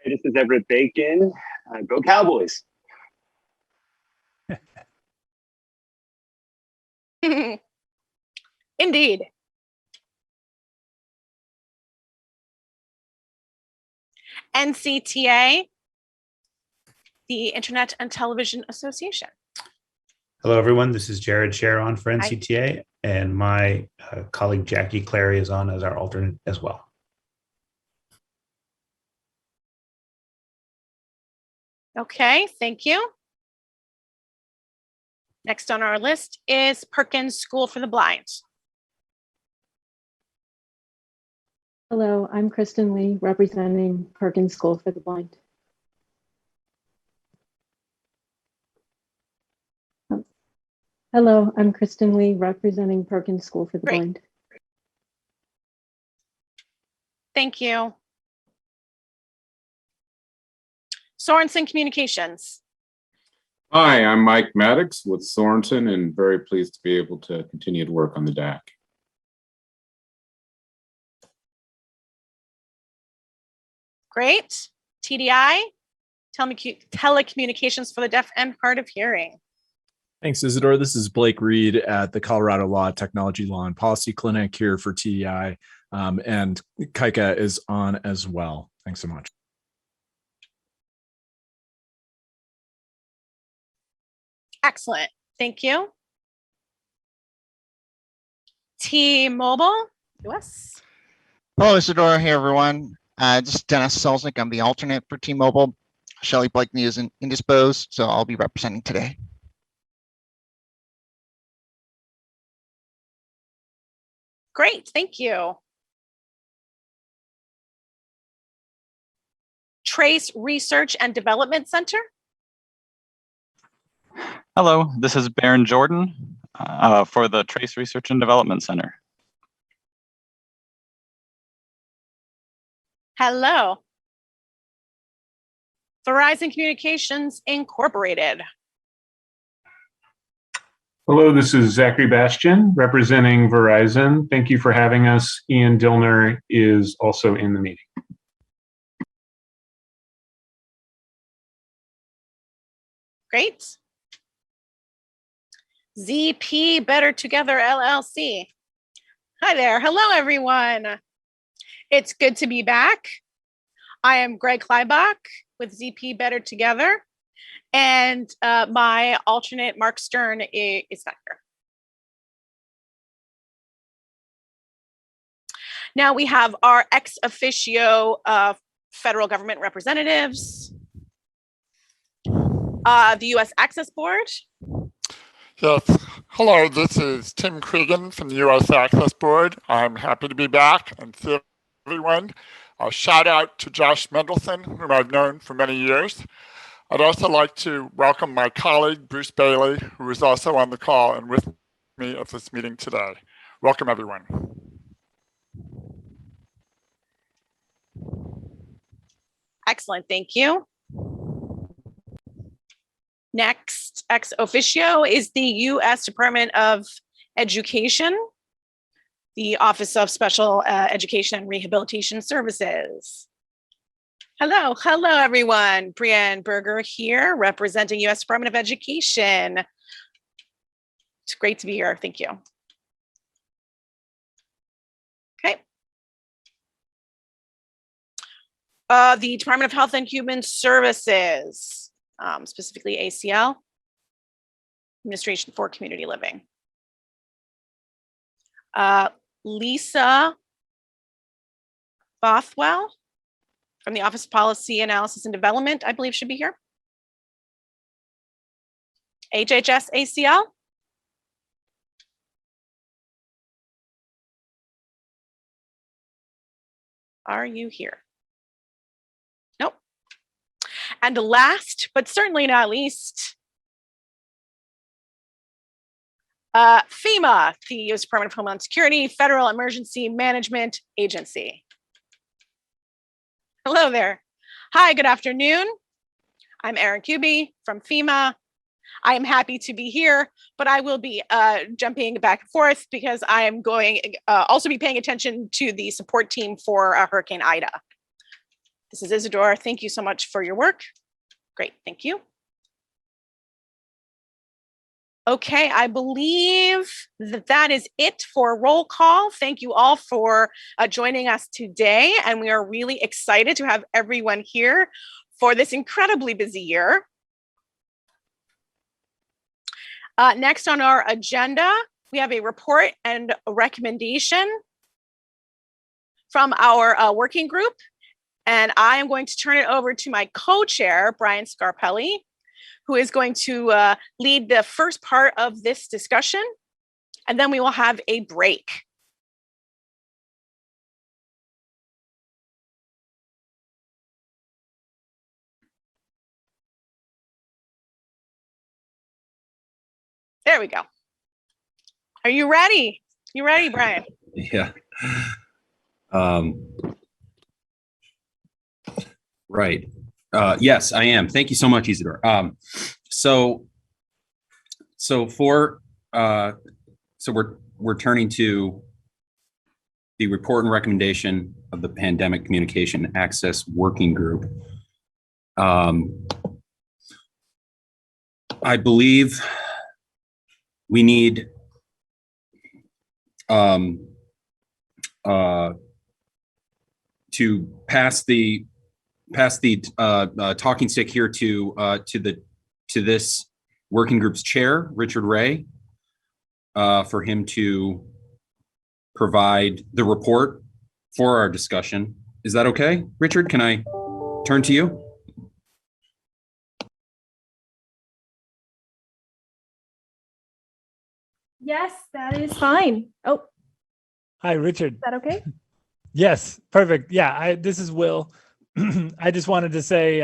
this is Everett Bacon. Go Cowboys. Indeed. NCTA, the Internet and Television Association. Hello, everyone. This is Jared Sharon for NCTA, and my colleague Jackie Clary is on as our alternate as well. Okay, thank you. Next on our list is Perkins School for the Blind. Hello, I'm Kristen Lee, representing Perkins School for the Blind. Hello, I'm Kristen Lee, representing Perkins School for the Blind. Thank you. Sorensen Communications. Hi, I'm Mike Maddox with Sorensen and very pleased to be able to continue to work on the DAC. Great. TDI, Telecommunications for the Deaf and Hard of Hearing. Thanks, Isidore. This is Blake Reed at the Colorado Law, Technology Law and Policy Clinic here for TDI, and Kaika is on as well. Thanks so much. Excellent. Thank you. T-Mobile US. Hello, Isidore. Hey, everyone. This is Dennis Selznick. I'm the alternate for T-Mobile. Shelly Blakeney is indisposed, so I'll be representing today. Great, thank you. Trace Research and Development Center. Hello, this is Baron Jordan for the Trace Research and Development Center. Hello. Verizon Communications Incorporated. Hello, this is Zachary Bastian representing Verizon. Thank you for having us. Ian Dillner is also in the meeting. Great. ZP Better Together LLC. Hi there. Hello, everyone. It's good to be back. I am Greg Kleibach with ZP Better Together, and my alternate, Mark Stern, is not here. Now we have our ex officio federal government representatives, the U.S. Access Board. Yes. Hello, this is Tim Cregan from the U.S. Access Board. I'm happy to be back and see everyone. A shout out to Josh Mendelson, whom I've known for many years. I'd also like to welcome my colleague, Bruce Bailey, who is also on the call and with me at this meeting today. Welcome, everyone. Excellent, thank you. Next ex officio is the U.S. Department of Education, the Office of Special Education and Rehabilitation Services. Hello, everyone. Brianne Berger here, representing U.S. Department of Education. It's great to be here, thank you. Okay. The Department of Health and Human Services, specifically ACL, Administration for Community Living. Lisa Bothwell from the Office of Policy Analysis and Development, I believe should be here. HHS ACL. Are you here? Nope. And last, but certainly not least, FEMA, the U.S. Department of Homeland Security, Federal Emergency Management Agency. Hello there. Hi, good afternoon. I'm Erin Kuby from FEMA. I am happy to be here, but I will be jumping back and forth because I am going also be paying attention to the support team for Hurricane Ida. This is Isidore. Thank you so much for your work. Great, thank you. Okay, I believe that is it for roll call. Thank you all for joining us today. And we are really excited to have everyone here for this incredibly busy year. Next on our agenda, we have a report and a recommendation from our working group. And I am going to turn it over to my co-chair, Brian Scarpelli, who is going to lead the first part of this discussion, and then we will have a break. There we go. Are you ready? You ready, Brian? Yeah. Right. Yes, I am. Thank you so much, Isidore. So we're turning to the report and recommendation of the Pandemic Communication Access Working Group. I believe we need to pass the talking stick here to this working group's chair, Richard Ray, for him to provide the report for our discussion. Is that okay, Richard? Can I turn to you? Yes, that is fine. Oh, Hi, Richard. is that okay? Yes, perfect. Yeah, this is Will. I just wanted to say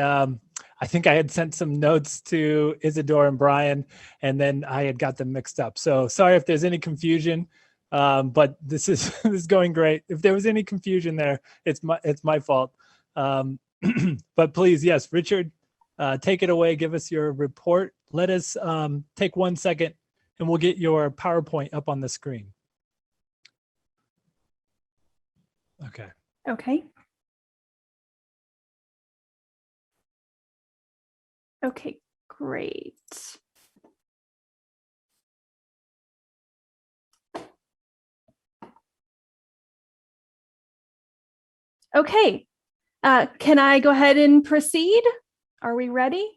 I think I had sent some notes to Isidore and Brian, and then I had got them mixed up. So sorry if there's any confusion, but this is this is going great. If there was any confusion there, it's my fault. But please, yes, Richard, take it away. Give us your report. Let us take 1 second, and we'll get your PowerPoint up on the screen. Okay. Okay. Okay, great. Okay, can I go ahead and proceed? Are we ready?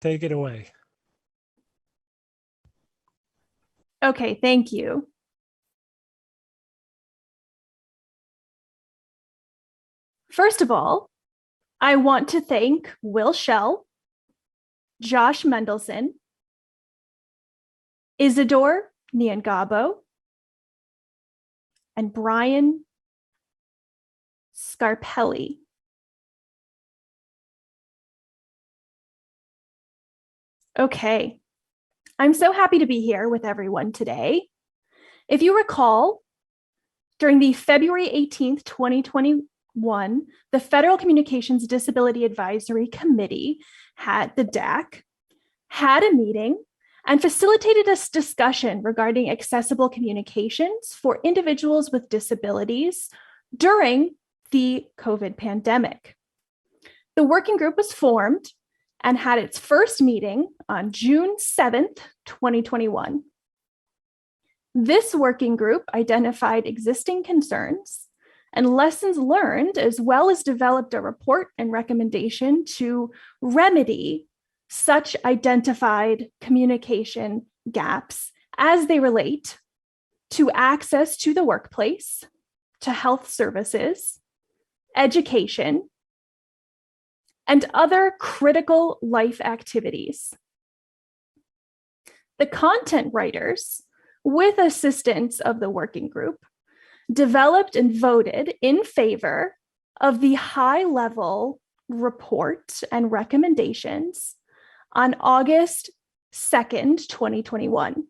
Take it away. Okay, thank you. First of all, I want to thank Will Schell, Josh Mendelson, Isidore Niangabo, and Brian Scarpelli. Okay, I'm so happy to be here with everyone today. If you recall, during the February 18th, 2021, the Federal Communications Disability Advisory Committee the DAC, had a meeting and facilitated a discussion regarding accessible communications for individuals with disabilities during the COVID pandemic. The working group was formed and had its first meeting on June 7th, 2021. This working group identified existing concerns and lessons learned, as well as developed a report and recommendation to remedy such identified communication gaps as they relate to access to the workplace, to health services, education, and other critical life activities. The content writers, with assistance of the working group, developed and voted in favor of the high-level report and recommendations on August 2nd, 2021.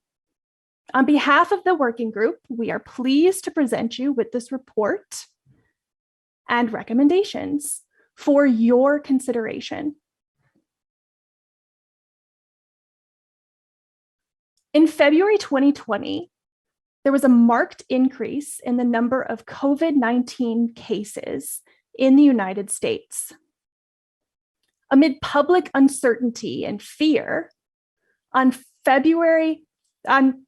On behalf of the working group, we are pleased to present you with this report and recommendations for your consideration. In February 2020, there was a marked increase in the number of COVID-19 cases in the United States. Amid public uncertainty and fear, on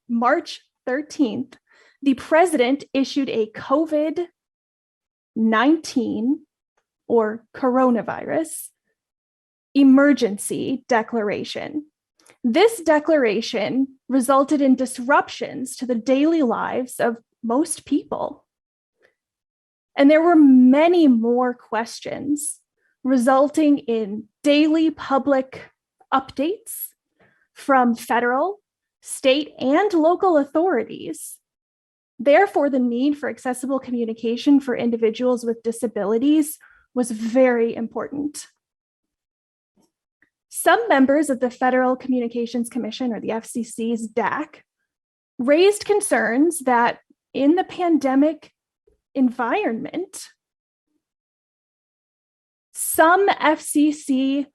March 13th, the president issued a COVID-19 or coronavirus emergency declaration. This declaration resulted in disruptions to the daily lives of most people. And there were many more questions, resulting in daily public updates from federal, state, and local authorities. Therefore, the need for accessible communication for individuals with disabilities was very important. Some members of the Federal Communications Commission, or the FCC's DAC, raised concerns that in the pandemic environment, some FCC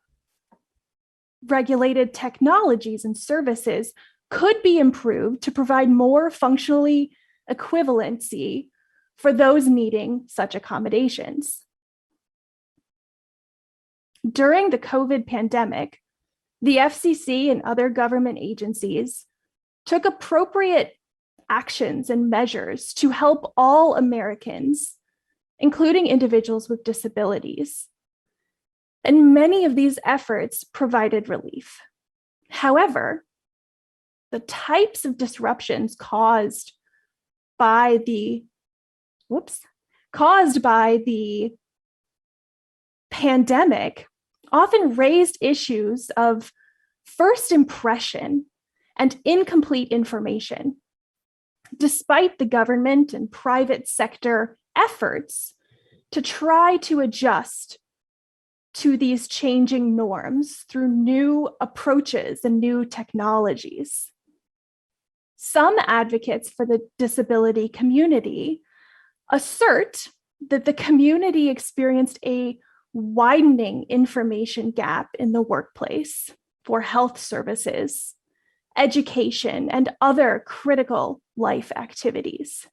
regulated technologies and services could be improved to provide more functionally equivalency for those needing such accommodations. During the COVID pandemic, the FCC and other government agencies took appropriate actions and measures to help all Americans, including individuals with disabilities. And many of these efforts provided relief. However, the types of disruptions caused by the pandemic often raised issues of first impression and incomplete information. Despite the government and private sector efforts to try to adjust to these changing norms through new approaches and new technologies. Some advocates for the disability community assert that the community experienced a widening information gap in the workplace for health services, education, and other critical life activities.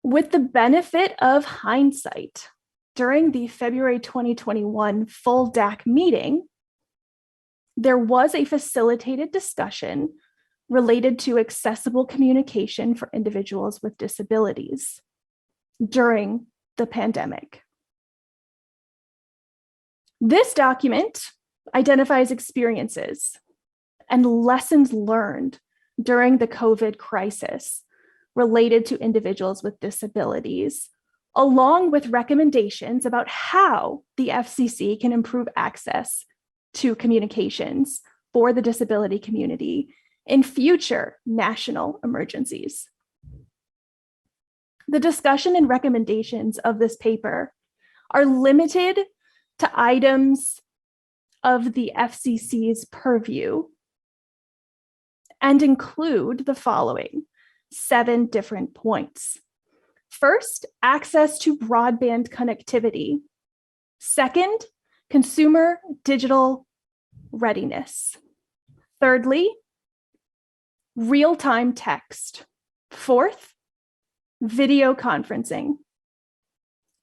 With the benefit of hindsight, during the February 2021 full DAC meeting, there was a facilitated discussion related to accessible communication for individuals with disabilities during the pandemic. This document identifies experiences and lessons learned during the COVID crisis related to individuals with disabilities, along with recommendations about how the FCC can improve access to communications for the disability community in future national emergencies. The discussion and recommendations of this paper are limited to items of the FCC's purview and include the following 7 different points. First, access to broadband connectivity. Second, consumer digital readiness. Thirdly, real-time text. Fourth, video conferencing.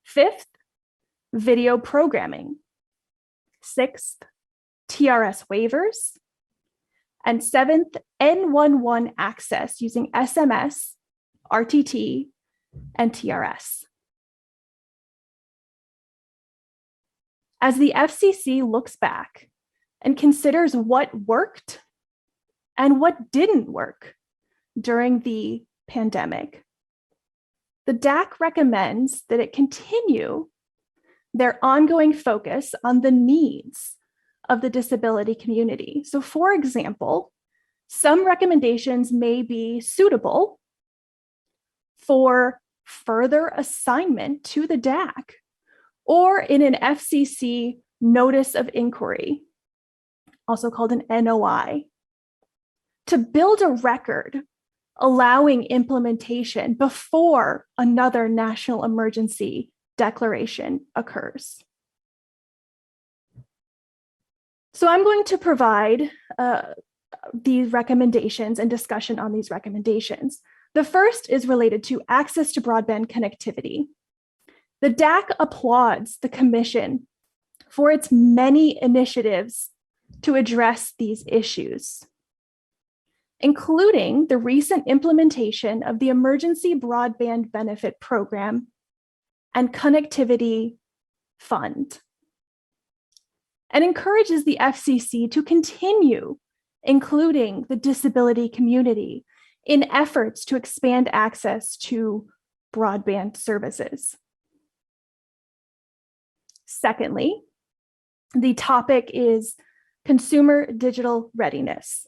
Fifth, video programming. Sixth, TRS waivers. And seventh, N11 access using SMS, RTT, and TRS. As the FCC looks back and considers what worked and what didn't work during the pandemic, the DAC recommends that it continue their ongoing focus on the needs of the disability community. So for example, some recommendations may be suitable for further assignment to the DAC or in an FCC notice of inquiry, also called an NOI, to build a record allowing implementation before another national emergency declaration occurs. So I'm going to provide these recommendations and discussion on these recommendations. The first is related to access to broadband connectivity. The DAC applauds the Commission for its many initiatives to address these issues, including the recent implementation of the Emergency Broadband Benefit Program and Connectivity Fund, and encourages the FCC to continue including the disability community in efforts to expand access to broadband services. Secondly, the topic is consumer digital readiness.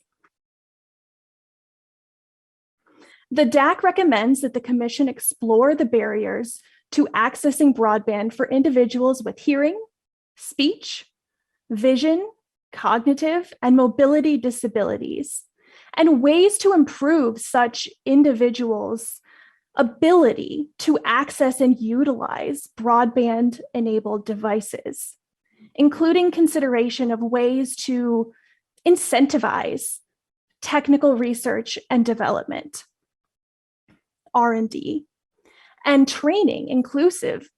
The DAC recommends that the Commission explore the barriers to accessing broadband for individuals with hearing, speech, vision, cognitive, and mobility disabilities, and ways to improve such individuals' ability to access and utilize broadband-enabled devices, including consideration of ways to incentivize technical research and development, R&D, and training inclusive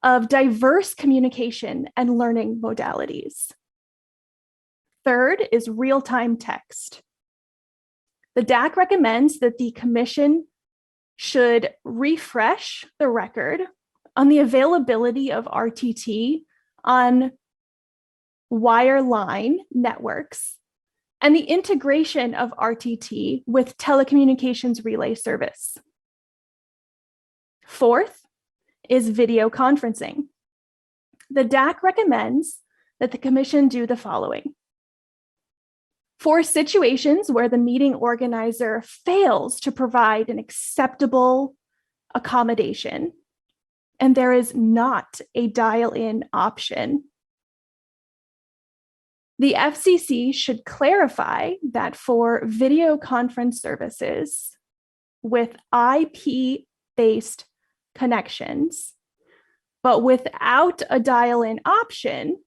of diverse communication and learning modalities. Third is real-time text. The DAC recommends that the Commission should refresh the record on the availability of RTT on wireline networks and the integration of RTT with telecommunications relay service. Fourth is video conferencing. The DAC recommends that the Commission do the following. For situations where the meeting organizer fails to provide an acceptable accommodation, and there is not a dial-in option. The FCC should clarify that for video conference services with IP-based connections, but without a dial-in option,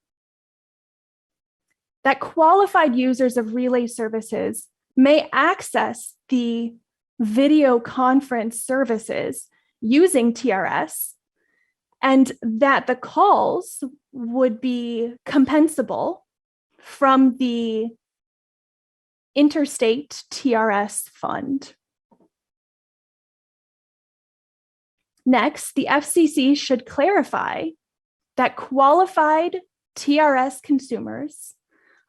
that qualified users of relay services may access the video conference services using TRS, and that the calls would be compensable from the Interstate TRS Fund. Next, the FCC should clarify that qualified TRS consumers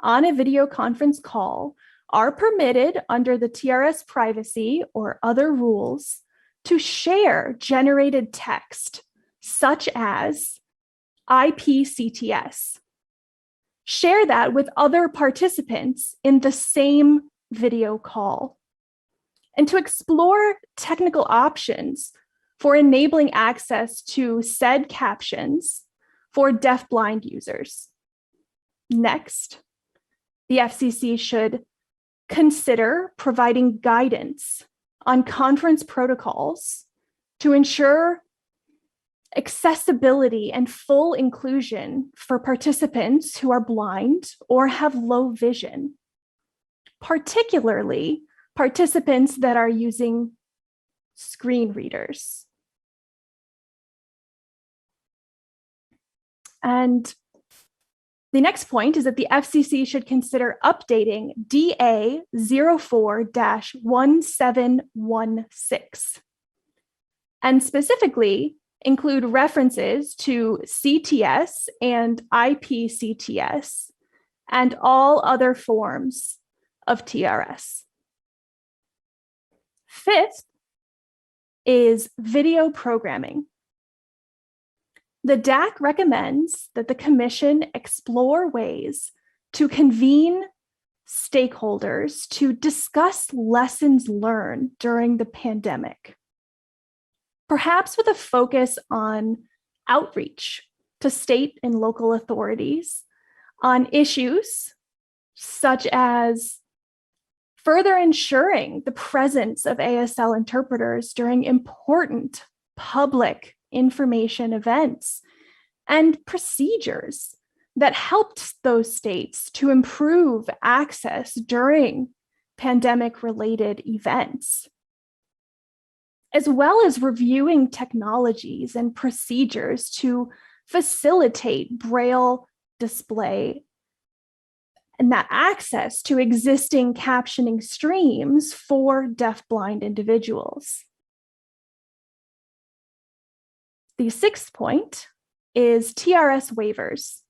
on a video conference call are permitted under the TRS privacy or other rules to share generated text, such as IP-CTS. Share that with other participants in the same video call, and to explore technical options for enabling access to said captions for deafblind users. Next, the FCC should consider providing guidance on conference protocols to ensure accessibility and full inclusion for participants who are blind or have low vision, particularly participants that are using screen readers. And the next point is that the FCC should consider updating DA 04-1716, and specifically include references to CTS and IP-CTS and all other forms of TRS. Fifth is video programming. The DAC recommends that the Commission explore ways to convene stakeholders to discuss lessons learned during the pandemic, perhaps with a focus on outreach to state and local authorities on issues such as further ensuring the presence of ASL interpreters during important public information events and procedures that helped those states to improve access during pandemic-related events, as well as reviewing technologies and procedures to facilitate Braille display and that access to existing captioning streams for deafblind individuals. The sixth point is TRS waivers.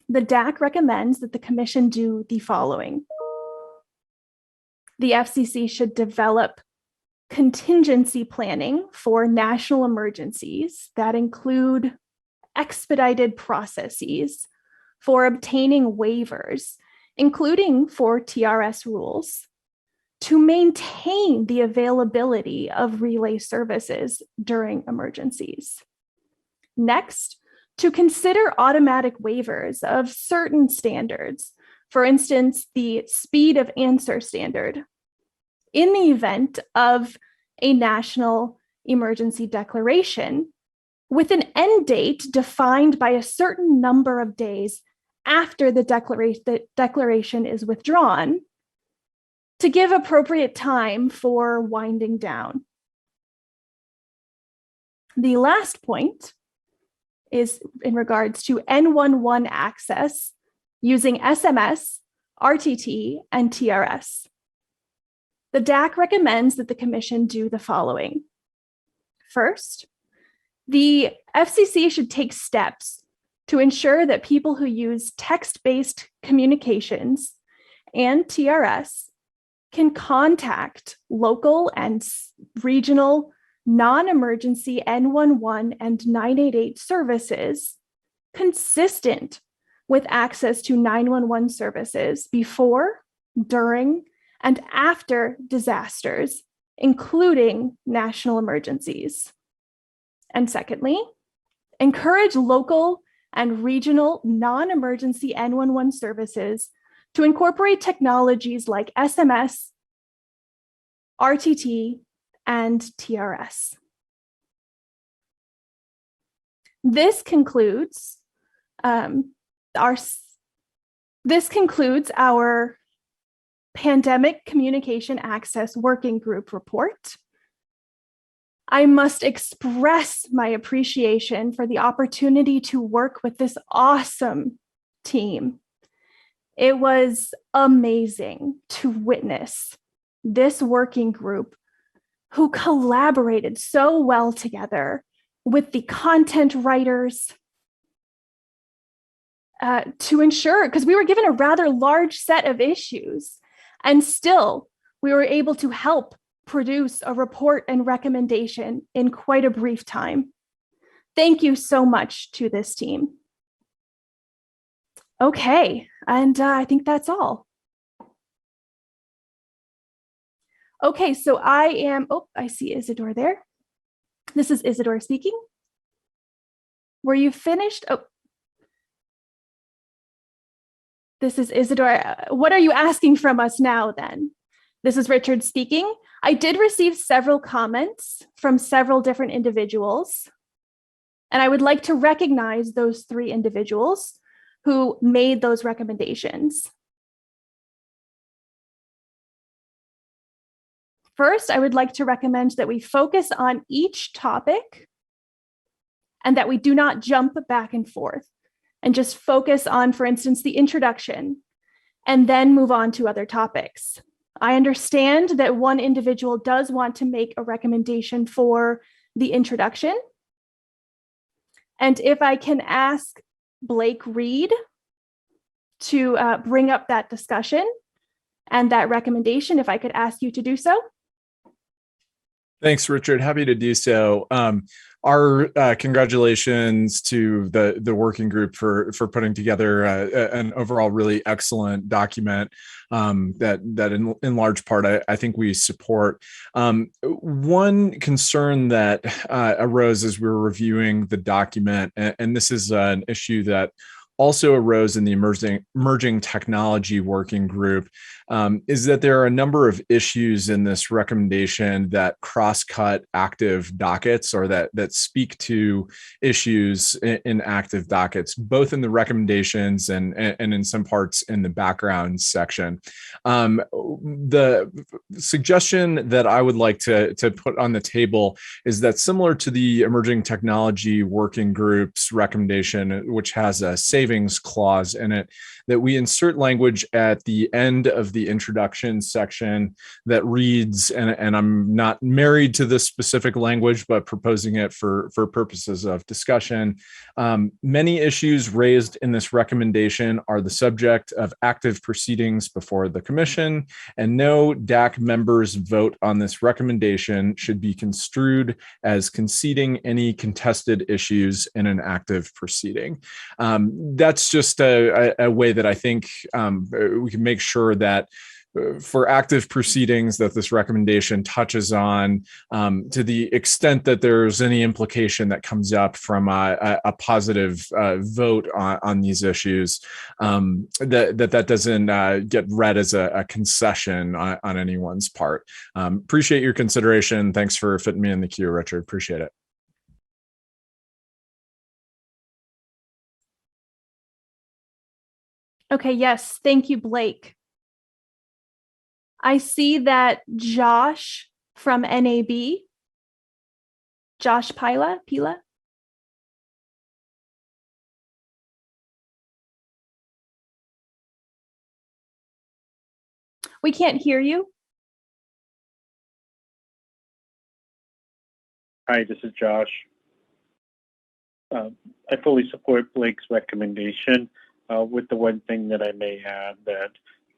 The DAC recommends that the Commission do the following. The FCC should develop contingency planning for national emergencies that include expedited processes for obtaining waivers, including for TRS rules, to maintain the availability of relay services during emergencies. Next, to consider automatic waivers of certain standards, for instance, the speed of answer standard, in the event of a national emergency declaration with an end date defined by a certain number of days after the declaration is withdrawn, to give appropriate time for winding down. The last point is in regards to N11 access using SMS, RTT, and TRS. The DAC recommends that the Commission do the following. First, the FCC should take steps to ensure that people who use text-based communications and TRS can contact local and regional non-emergency N11 and 988 services consistent with access to 911 services before, during, and after disasters, including national emergencies. And secondly, encourage local and regional non-emergency N11 services to incorporate technologies like SMS, RTT, and TRS. This concludes our Pandemic Communication Access Working Group report. I must express my appreciation for the opportunity to work with this awesome team. It was amazing to witness this working group who collaborated so well together with the content writers to ensure, because we were given a rather large set of issues, and still we were able to help produce a report and recommendation in quite a brief time. Thank you so much to this team. Okay, and I think that's all. Okay, so I see Isidore there. This is Isidore speaking. Were you finished? Oh, this is Isidore. What are you asking from us now then? This is Richard speaking. I did receive several comments from several different individuals, and I would like to recognize those 3 individuals who made those recommendations. First, I would like to recommend that we focus on each topic and that we do not jump back and forth and just focus on, for instance, the introduction and then move on to other topics. I understand that one individual does want to make a recommendation for the introduction. And if I can ask Blake Reed to bring up that discussion and that recommendation, if I could ask you to do so. Thanks, Richard. Happy to do so. Our congratulations to the working group for putting together an overall really excellent document that in large part I think we support. One concern that arose as we were reviewing the document, and this is an issue that also arose in the emerging technology working group, is that there are a number of issues in this recommendation that cross-cut active dockets, or that speak to issues in active dockets, both in the recommendations and in some parts in the background section. The suggestion that I would like to put on the table is that, similar to the emerging technology working group's recommendation, which has a savings clause in it, that we insert language at the end of the introduction section that reads, and I'm not married to this specific language, but proposing it for purposes of discussion. Many issues raised in this recommendation are the subject of active proceedings before the commission, and no DAC members' vote on this recommendation should be construed as conceding any contested issues in an active proceeding. That's just a way that I think we can make sure that for active proceedings that this recommendation touches on, to the extent that there's any implication that comes up from a positive vote on these issues, that doesn't get read as a concession on anyone's part. Appreciate your consideration. Thanks for fitting me in the queue, Richard. Appreciate it. Okay, yes, thank you, Blake. I see that Josh from NAB, Josh Pila. We can't hear you. Hi, this is Josh. I fully support Blake's recommendation, with the one thing that I may add, that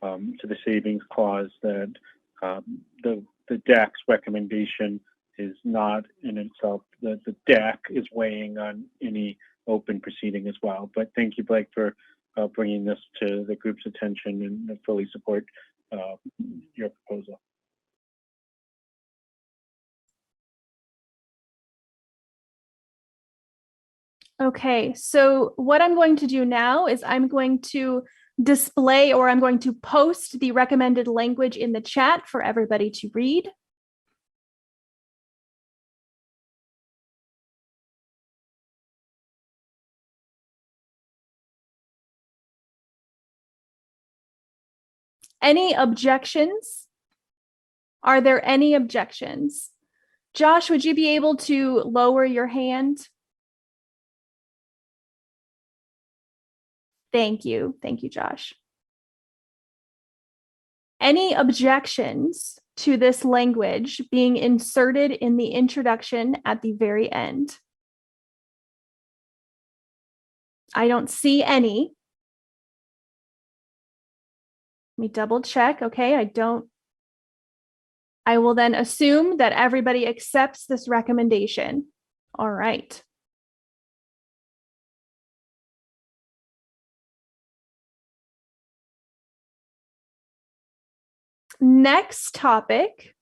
to the savings clause, that the DAC's recommendation is not in itself, the DAC is weighing on any open proceeding as well. But thank you, Blake, for bringing this to the group's attention, and I fully support your proposal. Okay, so what I'm going to do now is I'm going to display, or I'm going to post the recommended language in the chat for everybody to read. Any objections? Are there any objections? Josh, would you be able to lower your hand? Thank you. Thank you, Josh. Any objections to this language being inserted in the introduction at the very end? I don't see any. Let me double check. Okay, I will then assume that everybody accepts this recommendation. All right. Next topic.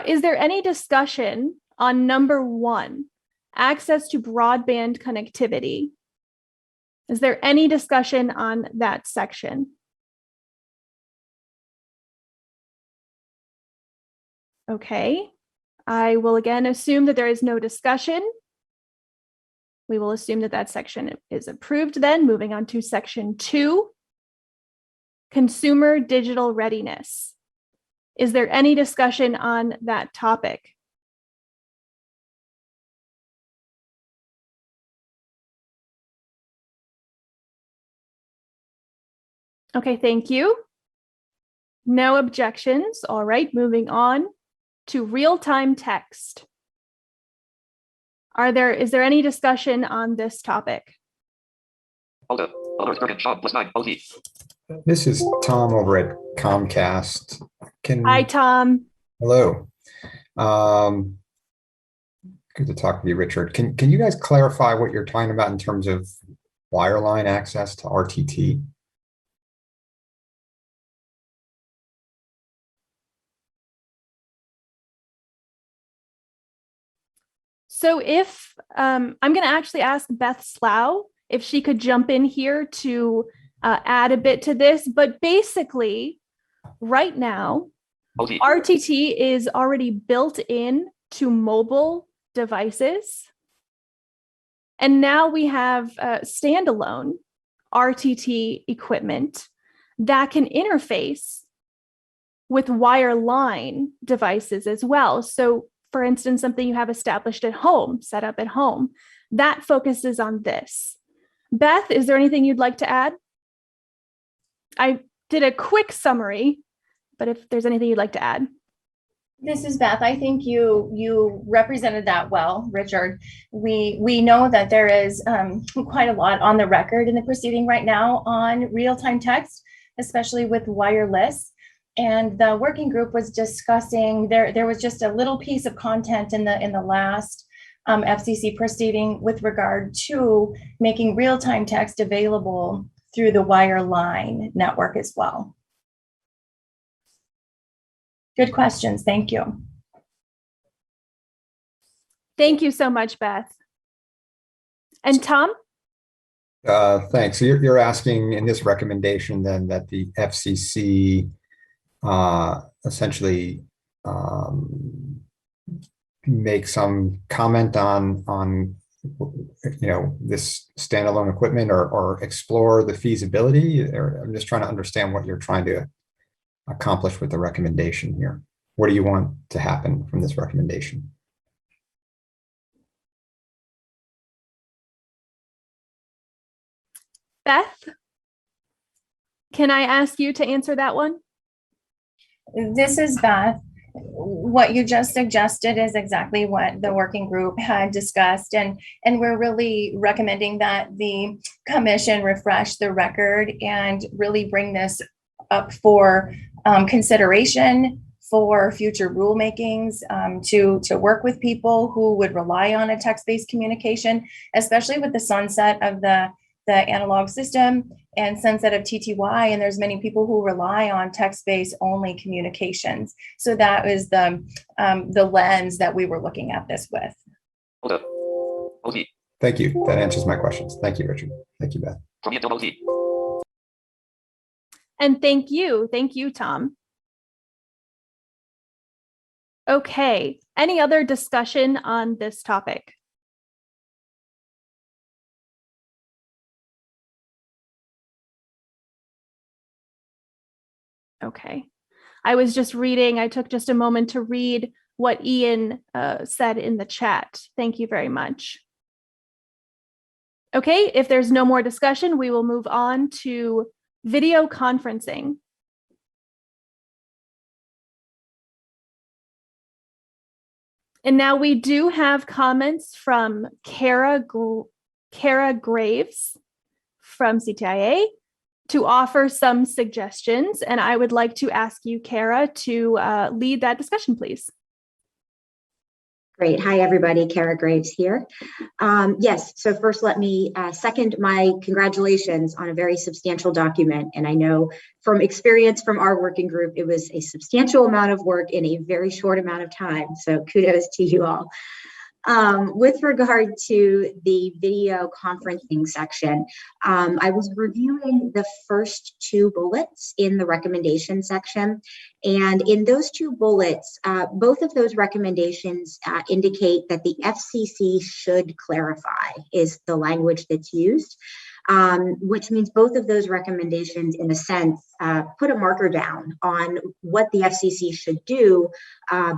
Is there any discussion on number 1, access to broadband connectivity? Is there any discussion on that section? Okay, I will again assume that there is no discussion. We will assume that that section is approved then. Moving on to section 2, consumer digital readiness. Is there any discussion on that topic? Okay, thank you. No objections. All right, moving on to real-time text. Is there any discussion on this topic? This is Tom over at Comcast. Hi, Tom. Hello. Good to talk with you, Richard. Can you guys clarify what you're talking about in terms of wireline access to RTT? So if I'm going to actually ask Beth Slough if she could jump in here to add a bit to this, but basically right now, RTT is already built in to mobile devices. And now we have standalone RTT equipment that can interface with wireline devices as well. So for instance, something you have established at home, set up at home, that focuses on this. Beth, is there anything you'd like to add? I did a quick summary, but if there's anything you'd like to add. This is Beth. I think you represented that well, Richard. We know that there is quite a lot on the record in the proceeding right now on real-time text, especially with wireless. And the working group was discussing, there was just a little piece of content in the last FCC proceeding with regard to making real-time text available through the wireline network as well. Good questions. Thank you. Thank you so much, Beth. And Tom? Thanks. So you're asking in this recommendation then that the FCC essentially make some comment on this standalone equipment or explore the feasibility. I'm just trying to understand what you're trying to accomplish with the recommendation here. What do you want to happen from this recommendation? Beth, can I ask you to answer that one? This is Beth. What you just suggested is exactly what the working group had discussed, and we're really recommending that the commission refresh the record and really bring this up for consideration for future rulemakings, to work with people who would rely on a text-based communication, especially with the sunset of the the analog system and sunset of TTY. And there's many people who rely on text-based only communications. So that is the lens that we were looking at this with. Thank you. That answers my questions. Thank you, Richard. Thank you, Beth. And thank you, Tom. Okay, any other discussion on this topic? Okay, I was just reading, I took just a moment to read what Ian said in the chat. Thank you very much. Okay, if there's no more discussion, we will move on to video conferencing. And now we do have comments from Kara Graves from CTIA to offer some suggestions. And I would like to ask you, Kara, to lead that discussion, please. Great. Hi, everybody. Kara Graves here. Yes, so first let me second my congratulations on a very substantial document. And I know from experience from our working group, it was a substantial amount of work in a very short amount of time. So kudos to you all. With regard to the video conferencing section, I was reviewing the first two bullets in the recommendation section. And in those two bullets, both of those recommendations indicate that the FCC should clarify is the language that's used. Which means both of those recommendations, in a sense, put a marker down on what the FCC should do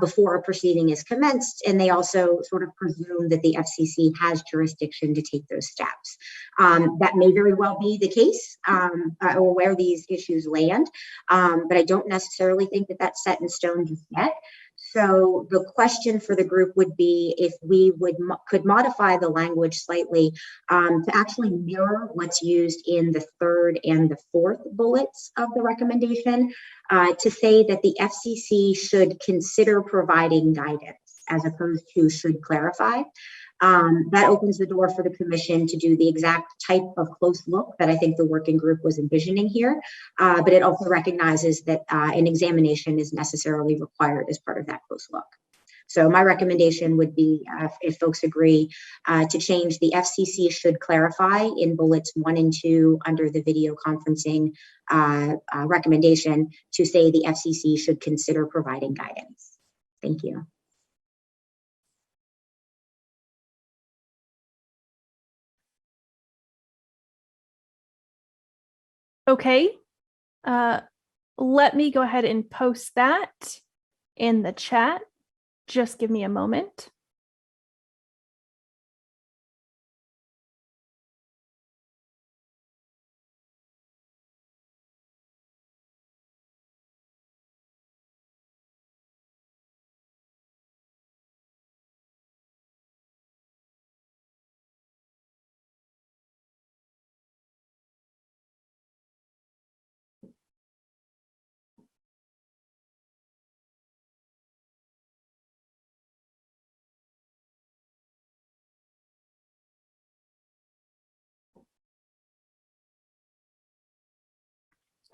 before a proceeding is commenced. And they also sort of presume that the FCC has jurisdiction to take those steps. That may very well be the case or where these issues land, but I don't necessarily think that that's set in stone just yet. So the question for the group would be if we could modify the language slightly to actually mirror what's used in the third and the fourth bullets of the recommendation to say that the FCC should consider providing guidance as opposed to should clarify. That opens the door for the commission to do the exact type of close look that I think the working group was envisioning here, but it also recognizes that an examination is necessarily required as part of that close look. So my recommendation would be, if folks agree, to change the FCC should clarify in bullets 1 and 2 under the video conferencing recommendation to say the FCC should consider providing guidance. Thank you. Okay, let me go ahead and post that in the chat. Just give me a moment.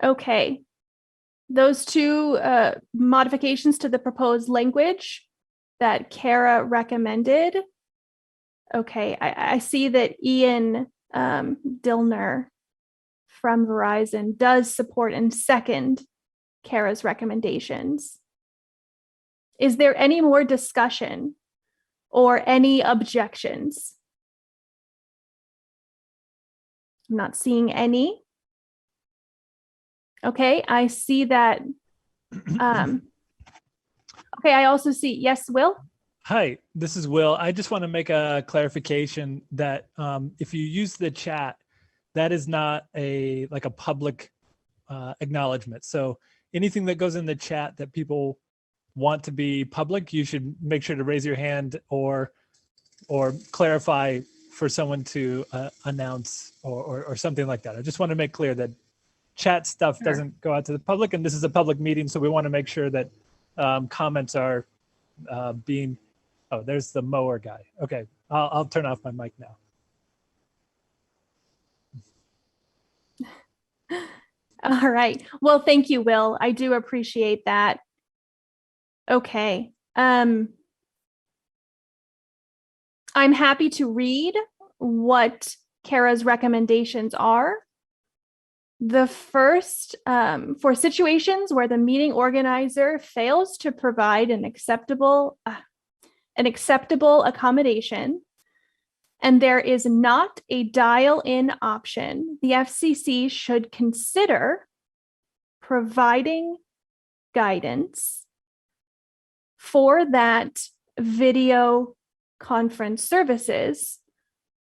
Okay, those two modifications to the proposed language that Kara recommended. Okay, I see that Ian Dillner from Verizon does support and second Kara's recommendations. Is there any more discussion or any objections? I'm not seeing any. Okay, I see that. Okay, I also see, yes, Will? Hi, this is Will. I just want to make a clarification that if you use the chat, that is not like a public acknowledgement. So anything that goes in the chat that people want to be public, you should make sure to raise your hand or clarify for someone to announce or something like that. I just want to make clear that chat stuff doesn't go out to the public, and this is a public meeting, so we want to make sure that comments are being. Oh, there's the mower guy. Okay, I'll turn off my mic now. All right. Well, thank you, Will. I do appreciate that. Okay. I'm happy to read what Kara's recommendations are. The first, for situations where the meeting organizer fails to provide an acceptable accommodation, and there is not a dial-in option, the FCC should consider providing guidance for that video conference services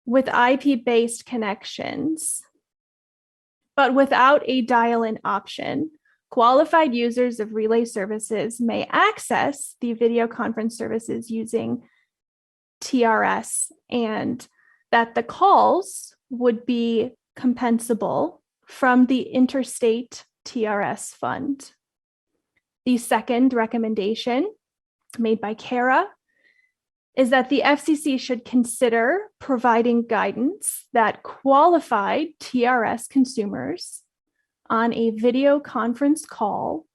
with IP-based connections, but without a dial-in option. Qualified users of relay services may access the video conference services using TRS, and that the calls would be compensable from the Interstate TRS Fund. The second recommendation made by Kara is that the FCC should consider providing guidance that qualified TRS consumers on a video conference call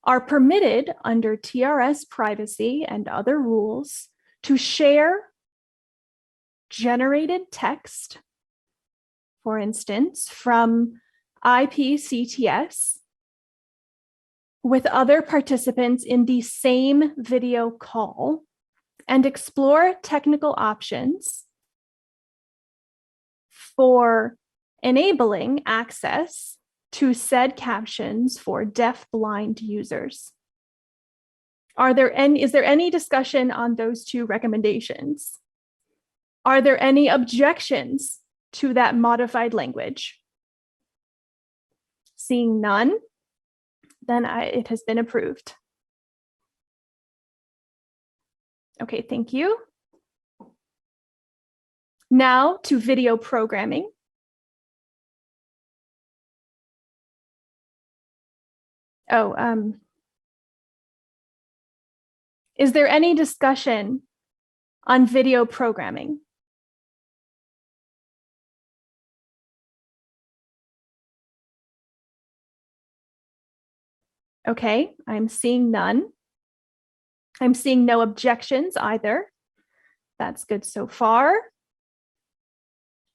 are permitted under TRS privacy and other rules to share generated text, for instance, from IPCTS with other participants in the same video call and explore technical options for enabling access to said captions for deaf-blind users. Is there any discussion on those two recommendations? Are there any objections to that modified language? Seeing none, then it has been approved. Okay, thank you. Now to video programming. Is there any discussion on video programming? Okay, I'm seeing none. I'm seeing no objections either. That's good so far.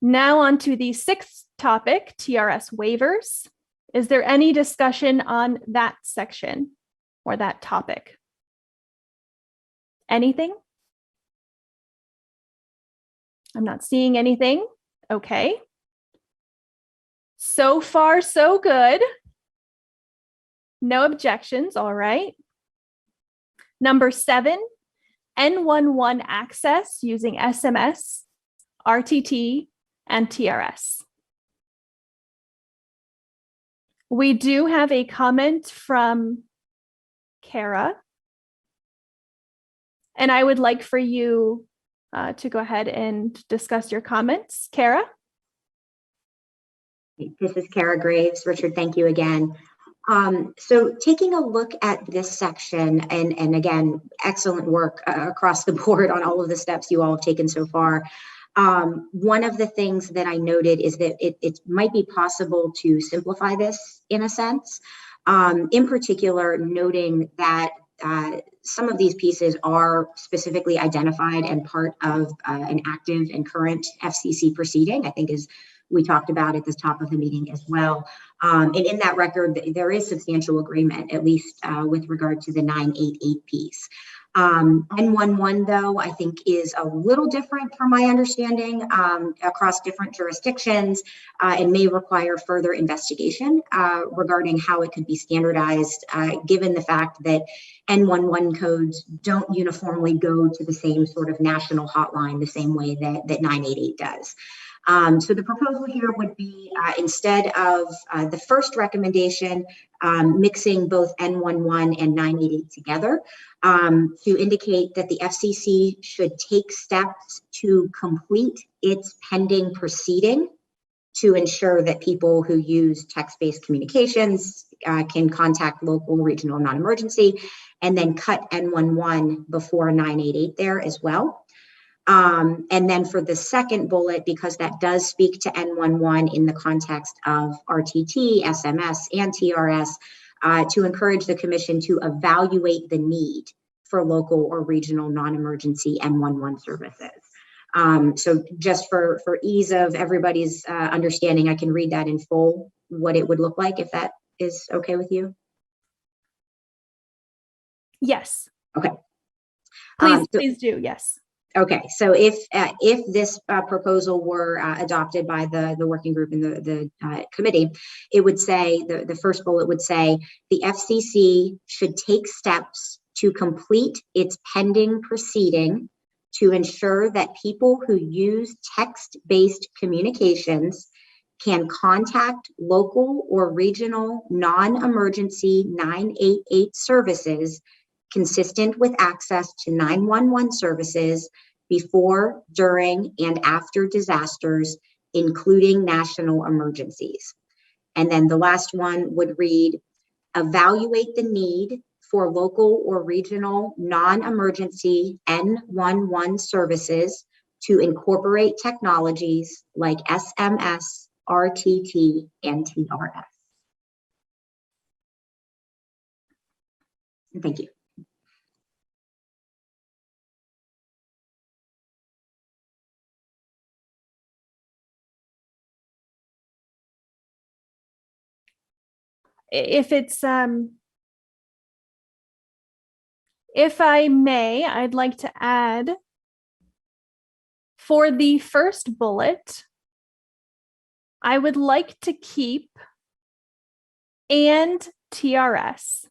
Now on to the sixth topic, TRS waivers. Is there any discussion on that section or that topic? Anything? I'm not seeing anything. Okay. So far, so good. No objections. All right. Number 7, N11 access using SMS, RTT, and TRS. We do have a comment from Kara, and I would like for you to go ahead and discuss your comments. Kara? This is Kara Graves. Richard, thank you again. So taking a look at this section, and again, excellent work across the board on all of the steps you all have taken so far. One of the things that I noted is that it might be possible to simplify this in a sense, in particular noting that some of these pieces are specifically identified and part of an active and current FCC proceeding, I think is we talked about at the top of the meeting as well. And in that record, there is substantial agreement, at least with regard to the 988 piece. N11, though, I think is a little different from my understanding across different jurisdictions and may require further investigation regarding how it could be standardized, given the fact that N11 codes don't uniformly go to the same sort of national hotline the same way that 988 does. So the proposal here would be instead of the first recommendation, mixing both N11 and 988 together to indicate that the FCC should take steps to complete its pending proceeding to ensure that people who use text-based communications can contact local, regional, non-emergency, and then cut N11 before 988 there as well. And then for the second bullet, because that does speak to N11 in the context of RTT, SMS, and TRS, to encourage the commission to evaluate the need for local or regional non-emergency N11 services. So just for ease of everybody's understanding, I can read that in full, what it would look like, if that is okay with you. Yes. Okay. Please do. Yes. Okay. So if this proposal were adopted by the working group and the committee, it would say, the first bullet would say, the FCC should take steps to complete its pending proceeding to ensure that people who use text-based communications can contact local or regional non-emergency 988 services consistent with access to 911 services before, during, and after disasters, including national emergencies. And then the last one would read, evaluate the need for local or regional non-emergency N11 services to incorporate technologies like SMS, RTT, and TRS. Thank you. If it's if I may, I'd like to add for the first bullet, I would like to keep and TRS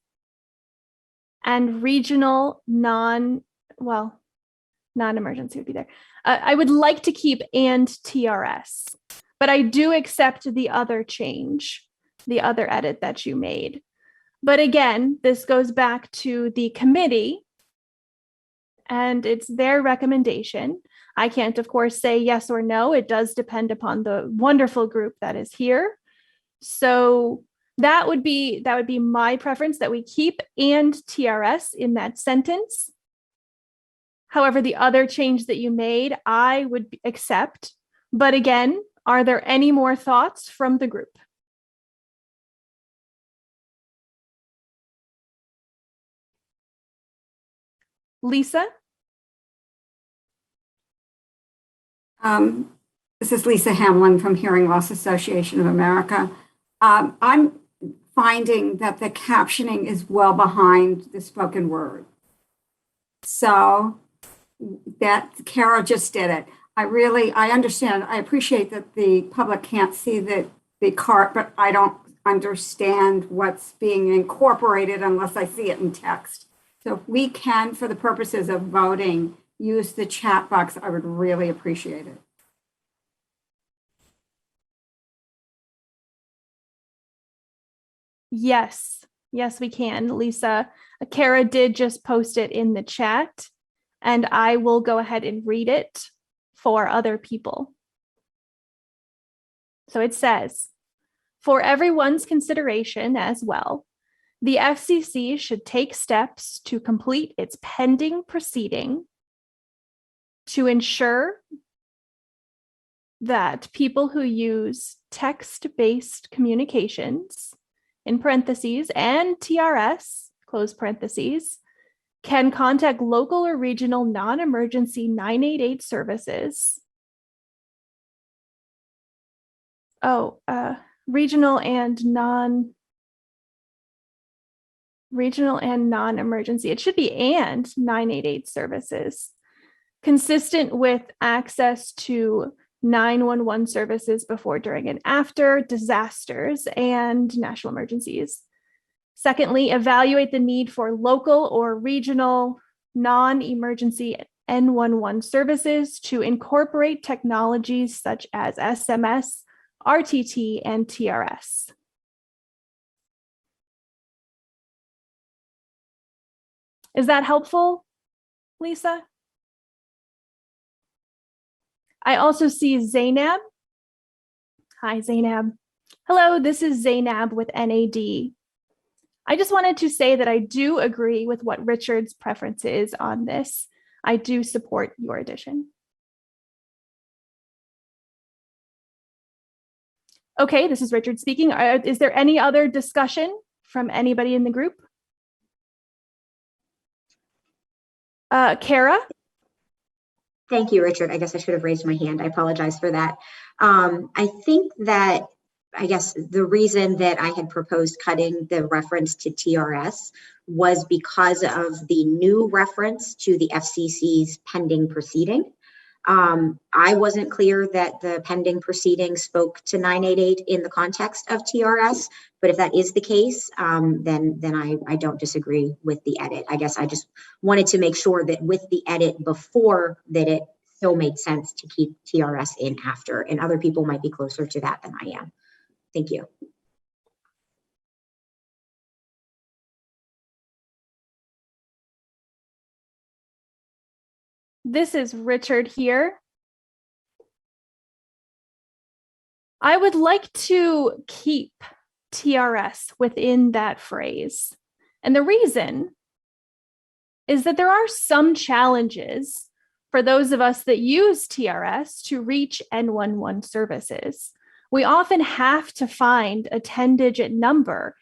and regional non-emergency would be there. I would like to keep and TRS, but I do accept the other change, the other edit that you made. But again, this goes back to the committee and it's their recommendation. I can't, of course, say yes or no. It does depend upon the wonderful group that is here. So that would be my preference, that we keep and TRS in that sentence. However, the other change that you made, I would accept. But again, are there any more thoughts from the group? Lisa? This is Lisa Hamlin from Hearing Loss Association of America. I'm finding that the captioning is well behind the spoken word. So that Kara just did it. I understand, I appreciate that the public can't see the cart, but I don't understand what's being incorporated unless I see it in text. So if we can, for the purposes of voting, use the chat box, I would really appreciate it. Yes, we can, Lisa. Kara did just post it in the chat, and I will go ahead and read it for other people. So it says, for everyone's consideration as well, the FCC should take steps to complete its pending proceeding to ensure that people who use text-based communications, in parentheses, and TRS, close parentheses, can contact local or regional non-emergency 988 services. Regional and non-emergency. It should be and 988 services, consistent with access to 911 services before, during, and after disasters and national emergencies. Secondly, evaluate the need for local or regional non-emergency N11 services to incorporate technologies such as SMS, RTT, and TRS. Is that helpful, Lisa? I also see Zainab. Hi, Zainab. Hello, this is Zainab with NAD. I just wanted to say that I do agree with what Richard's preference is on this. I do support your addition. Okay, this is Richard speaking. Is there any other discussion from anybody in the group? Kara? Thank you, Richard. I guess I should have raised my hand. I apologize for that. I think that, I guess the reason that I had proposed cutting the reference to TRS was because of the new reference to the FCC's pending proceeding. I wasn't clear that the pending proceeding spoke to 988 in the context of TRS, but if that is the case, then I don't disagree with the edit. I guess I just wanted to make sure that with the edit before that it still made sense to keep TRS in after, and other people might be closer to that than I am. Thank you. This is Richard here. I would like to keep TRS within that phrase. And the reason is that there are some challenges for those of us that use TRS to reach N11 services. We often have to find a 10-digit number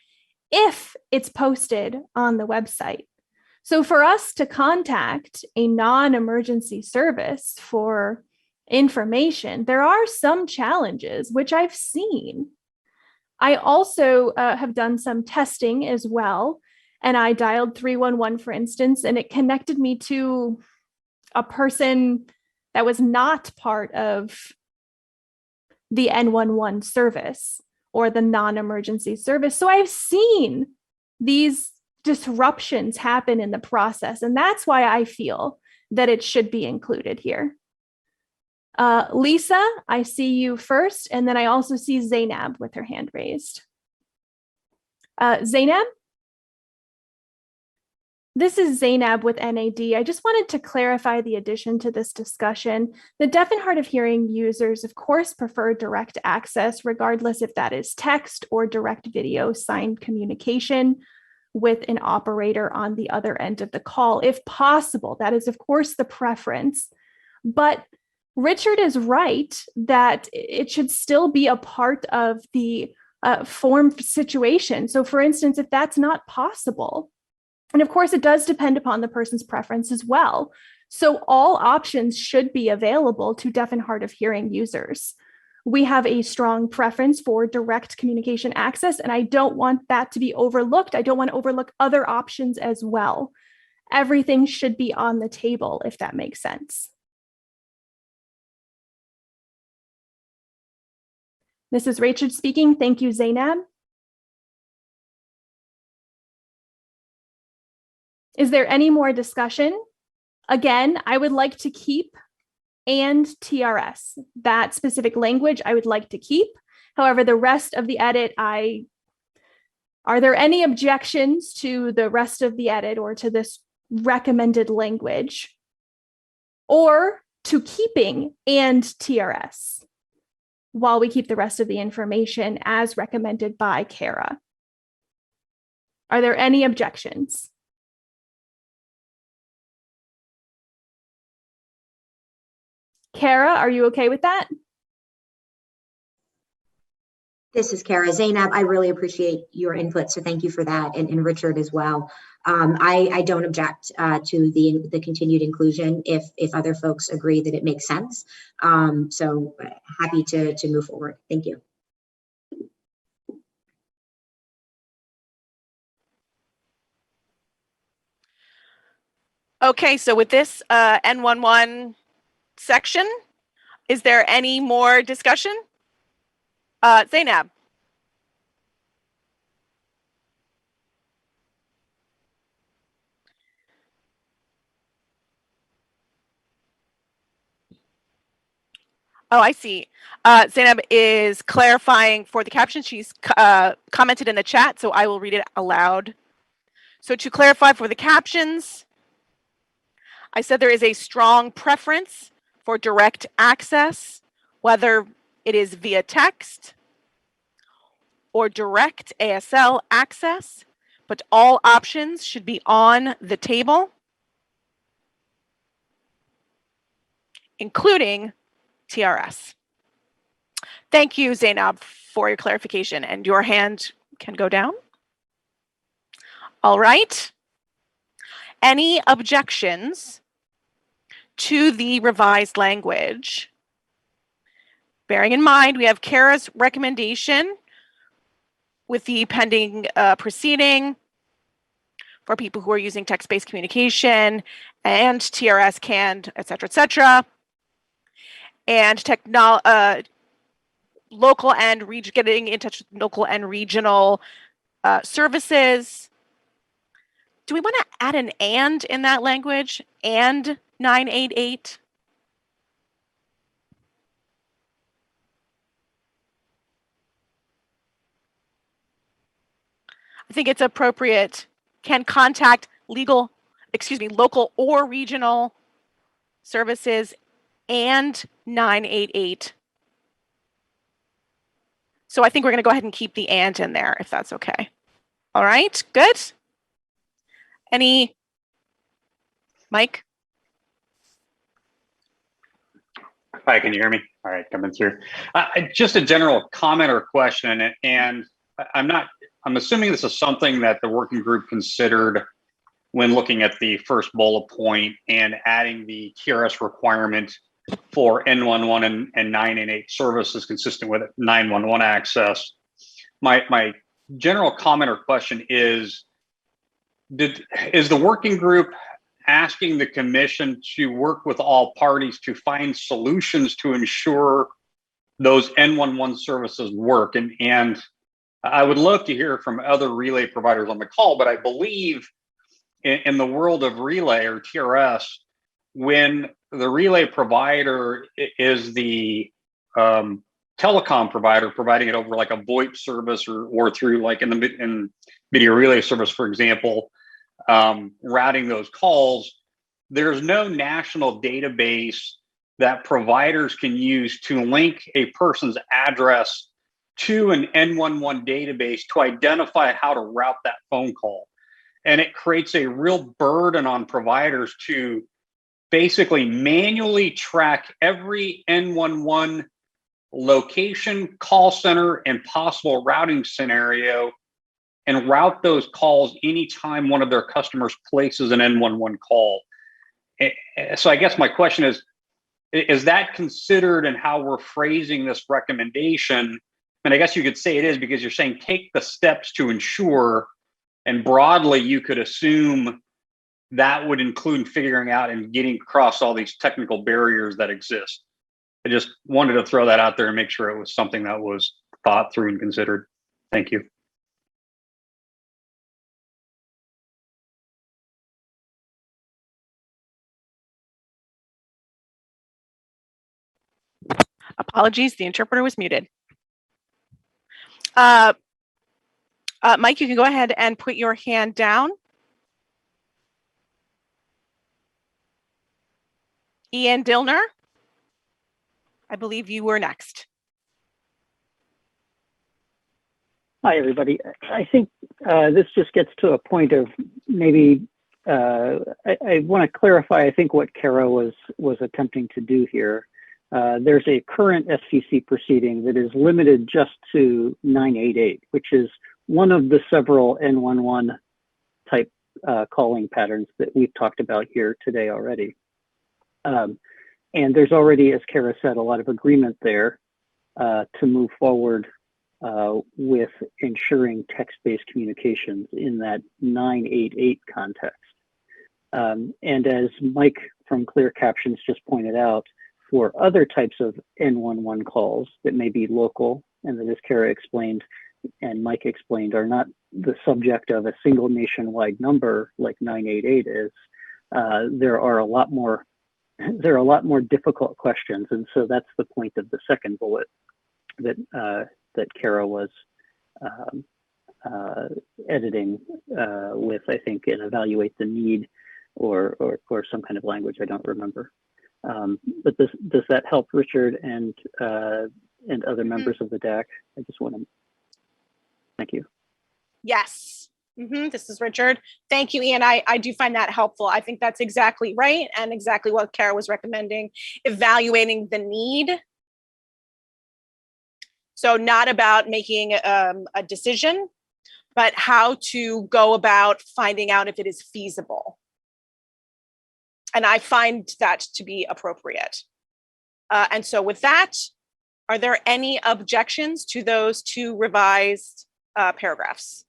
if it's posted on the website. So for us to contact a non-emergency service for information, there are some challenges, which I've seen. I also have done some testing as well, and I dialed 311, for instance, and it connected me to a person that was not part of the N11 service or the non-emergency service. So I've seen these disruptions happen in the process, and that's why I feel that it should be included here. Lisa, I see you first, and then I also see Zainab with her hand raised. Zainab? This is Zainab with NAD. I just wanted to clarify the addition to this discussion. The deaf and hard of hearing users, of course, prefer direct access, regardless if that is text or direct video signed communication with an operator on the other end of the call, if possible. That is, of course, the preference. But Richard is right that it should still be a part of the form situation. So for instance, if that's not possible, and of course, it does depend upon the person's preference as well. So all options should be available to deaf and hard of hearing users. We have a strong preference for direct communication access, and I don't want that to be overlooked. I don't want to overlook other options as well. Everything should be on the table, if that makes sense. This is Richard speaking. Thank you, Zainab. Is there any more discussion? Again, I would like to keep and TRS. That specific language I would like to keep. However, the rest of the edit, are there any objections to the rest of the edit or to this recommended language? Or to keeping and TRS while we keep the rest of the information as recommended by Kara? Are there any objections? Kara, are you okay with that? This is Kara. Zainab, I really appreciate your input, so thank you for that, and Richard as well. I don't object to the continued inclusion if other folks agree that it makes sense. So happy to move forward. Thank you. Okay, so with this N11 section, is there any more discussion? Zainab. Oh, I see. Zainab is clarifying for the caption. She's commented in the chat, so I will read it aloud. So to clarify for the captions, I said there is a strong preference for direct access, whether it is via text or direct ASL access, but all options should be on the table, including TRS. Thank you, Zainab, for your clarification, and your hand can go down. All right. Any objections to the revised language? Bearing in mind, we have Kara's recommendation with the pending proceeding for people who are using text-based communication and TRS canned, et cetera, and local and getting in touch with local and regional services. Do we want to add an and in that language? And 988? I think it's appropriate. Can contact local or regional services and 988. So I think we're going to go ahead and keep the and in there if that's okay. All right, good. Mike? Hi, can you hear me? All right, coming through. Just a general comment or question, and I'm assuming this is something that the working group considered when looking at the first bullet point and adding the TRS requirement for N11 and 988 services consistent with 911 access. My general comment or question is the working group asking the commission to work with all parties to find solutions to ensure those N11 services work? And I would love to hear from other relay providers on the call, but I believe in the world of relay or TRS, when the relay provider is the telecom provider providing it over like a VoIP service or through like in video relay service, for example, routing those calls, there's no national database that providers can use to link a person's address to an N11 database to identify how to route that phone call. And it creates a real burden on providers to basically manually track every N11 location, call center, and possible routing scenario and route those calls anytime one of their customers places an N11 call. So I guess my question is that considered in how we're phrasing this recommendation? And I guess you could say it is, because you're saying take the steps to ensure, and broadly you could assume that would include figuring out and getting across all these technical barriers that exist. I just wanted to throw that out there and make sure it was something that was thought through and considered. Thank you. Apologies, the interpreter was muted. Mike, you can go ahead and put your hand down. Ian Dillner, I believe you were next. Hi, everybody. I think this just gets to a point of maybe I want to clarify, I think, what Kara was attempting to do here. There's a current FCC proceeding that is limited just to 988, which is one of the several N11 type calling patterns that we've talked about here today already. And there's already, as Kara said, a lot of agreement there to move forward with ensuring text-based communications in that 988 context. And as Mike from Clear Captions just pointed out, for other types of N11 calls that may be local, and that, as Kara explained and Mike explained, are not the subject of a single nationwide number like 988 is, there are a lot more difficult questions. And so that's the point of the second bullet that that Kara was editing with, I think, and evaluate the need or some kind of language, I don't remember. But does that help, Richard and other members of the DAC? I just want to thank you. Yes. This is Richard. Thank you, Ian. I do find that helpful. I think that's exactly right and exactly what Kara was recommending, evaluating the need So not about making a decision, but how to go about finding out if it is feasible. And I find that to be appropriate. And so with that, are there any objections to those two revised paragraphs?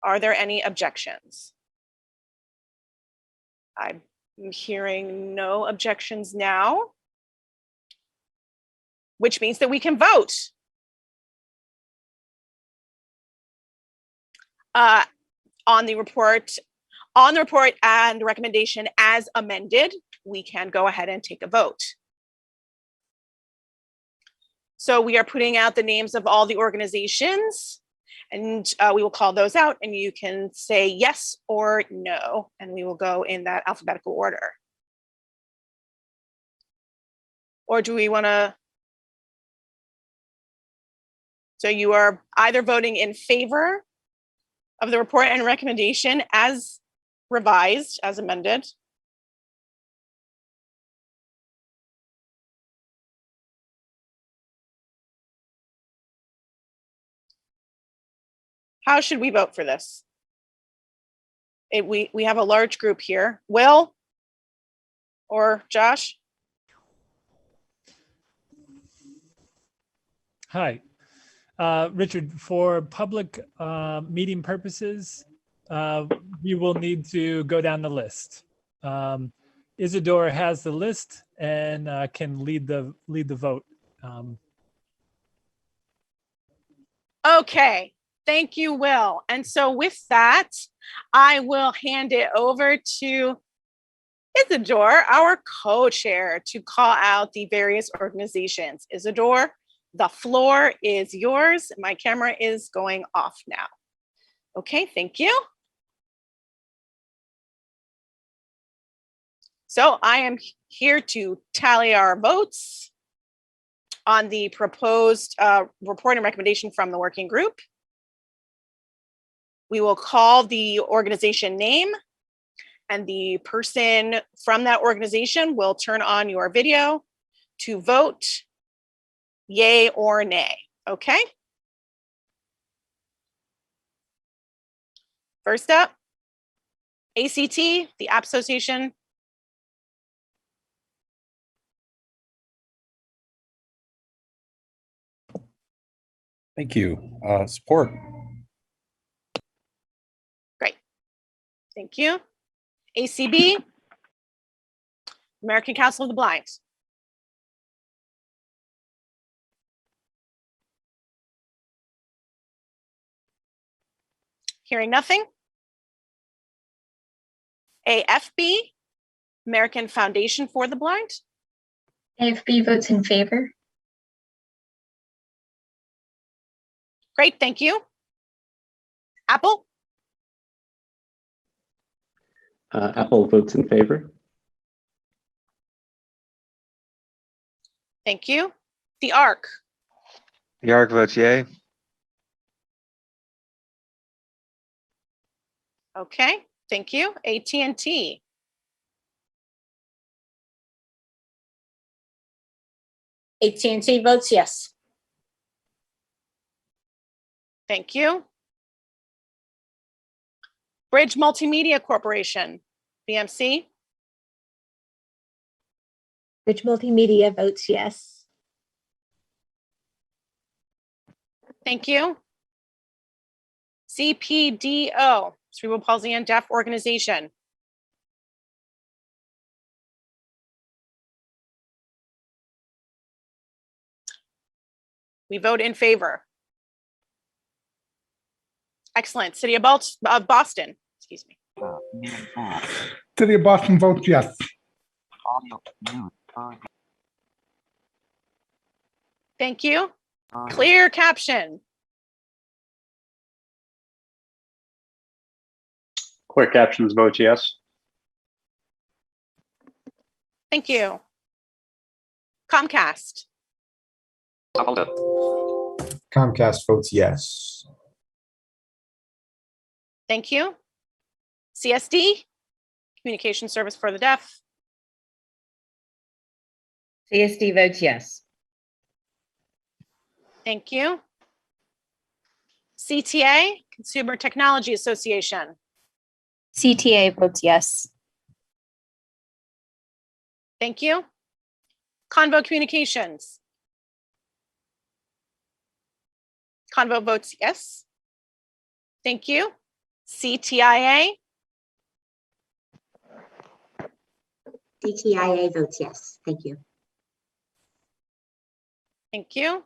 Are there any objections? I'm hearing no objections now, which means that we can vote. On the report and recommendation as amended, we can go ahead and take a vote. So we are putting out the names of all the organizations, and we will call those out, and you can say yes or no, and we will go in that alphabetical order. Or do we want to? So you are either voting in favor of the report and recommendation as revised, as amended. How should we vote for this? We have a large group here. Will or Josh? Hi. Richard, for public meeting purposes, we will need to go down the list. Isidore has the list and can lead the vote. Okay, thank you, Will. And so with that, I will hand it over to Isidore, our co-chair, to call out the various organizations. Isidore, the floor is yours. My camera is going off now. Okay, thank you. So I am here to tally our votes on the proposed report and recommendation from the working group. We will call the organization name, and the person from that organization will turn on your video to vote yay or nay, okay? First up, ACT, the App Association. Thank you. Support. Great, thank you. ACB, American Council of the Blind. Hearing nothing. AFB, American Foundation for the Blind. AFB votes in favor. Great, thank you. Apple. Apple votes in favor. Thank you. The ARC. The ARC votes yay. Okay, thank you. AT&T. AT&T votes yes. Thank you. Bridge Multimedia Corporation, BMC. Bridge Multimedia votes yes. Thank you. CPDO, Cerebral Palsy and Deaf Organization. We vote in favor. Excellent. City of Boston, excuse me. City of Boston votes yes. Thank you. Clear caption. Clear captions votes yes. Thank you. Comcast. Comcast votes yes. Thank you. CSD, Communication Service for the Deaf. CSD votes yes. Thank you. CTA, Consumer Technology Association. CTA votes yes. Thank you. Convo Communications. Convo votes yes. Thank you. CTIA. CTIA votes yes. Thank you. Thank you.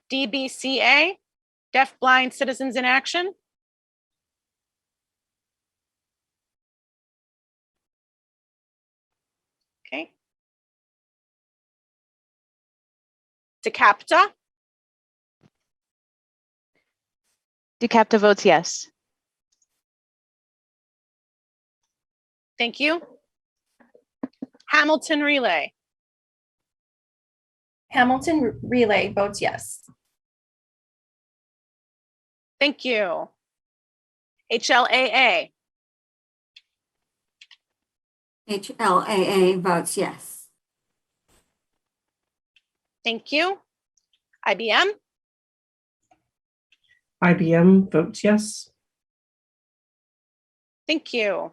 DBCA, Deaf Blind Citizens in Action. Okay. DeCapta. DeCapta votes yes. Thank you. Hamilton Relay. Hamilton Relay votes yes. Thank you. HLAA. HLAA votes yes. Thank you. IBM. IBM votes yes. Thank you.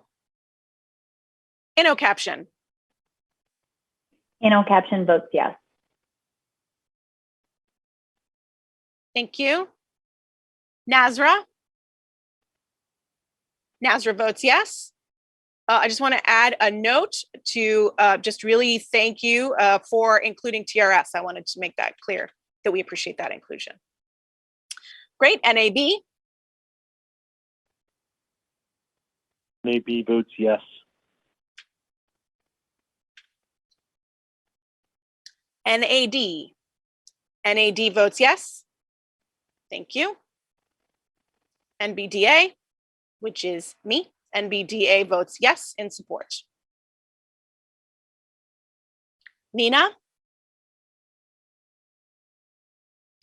InnoCaption. InnoCaption votes yes. Thank you. Nazra. Nazra votes yes. I just want to add a note to just really thank you for including TRS. I wanted to make that clear that we appreciate that inclusion. Great. NAB. NAB votes yes. NAD. NAD votes yes. Thank you. NBDA, which is me. NBDA votes yes in support. Nina?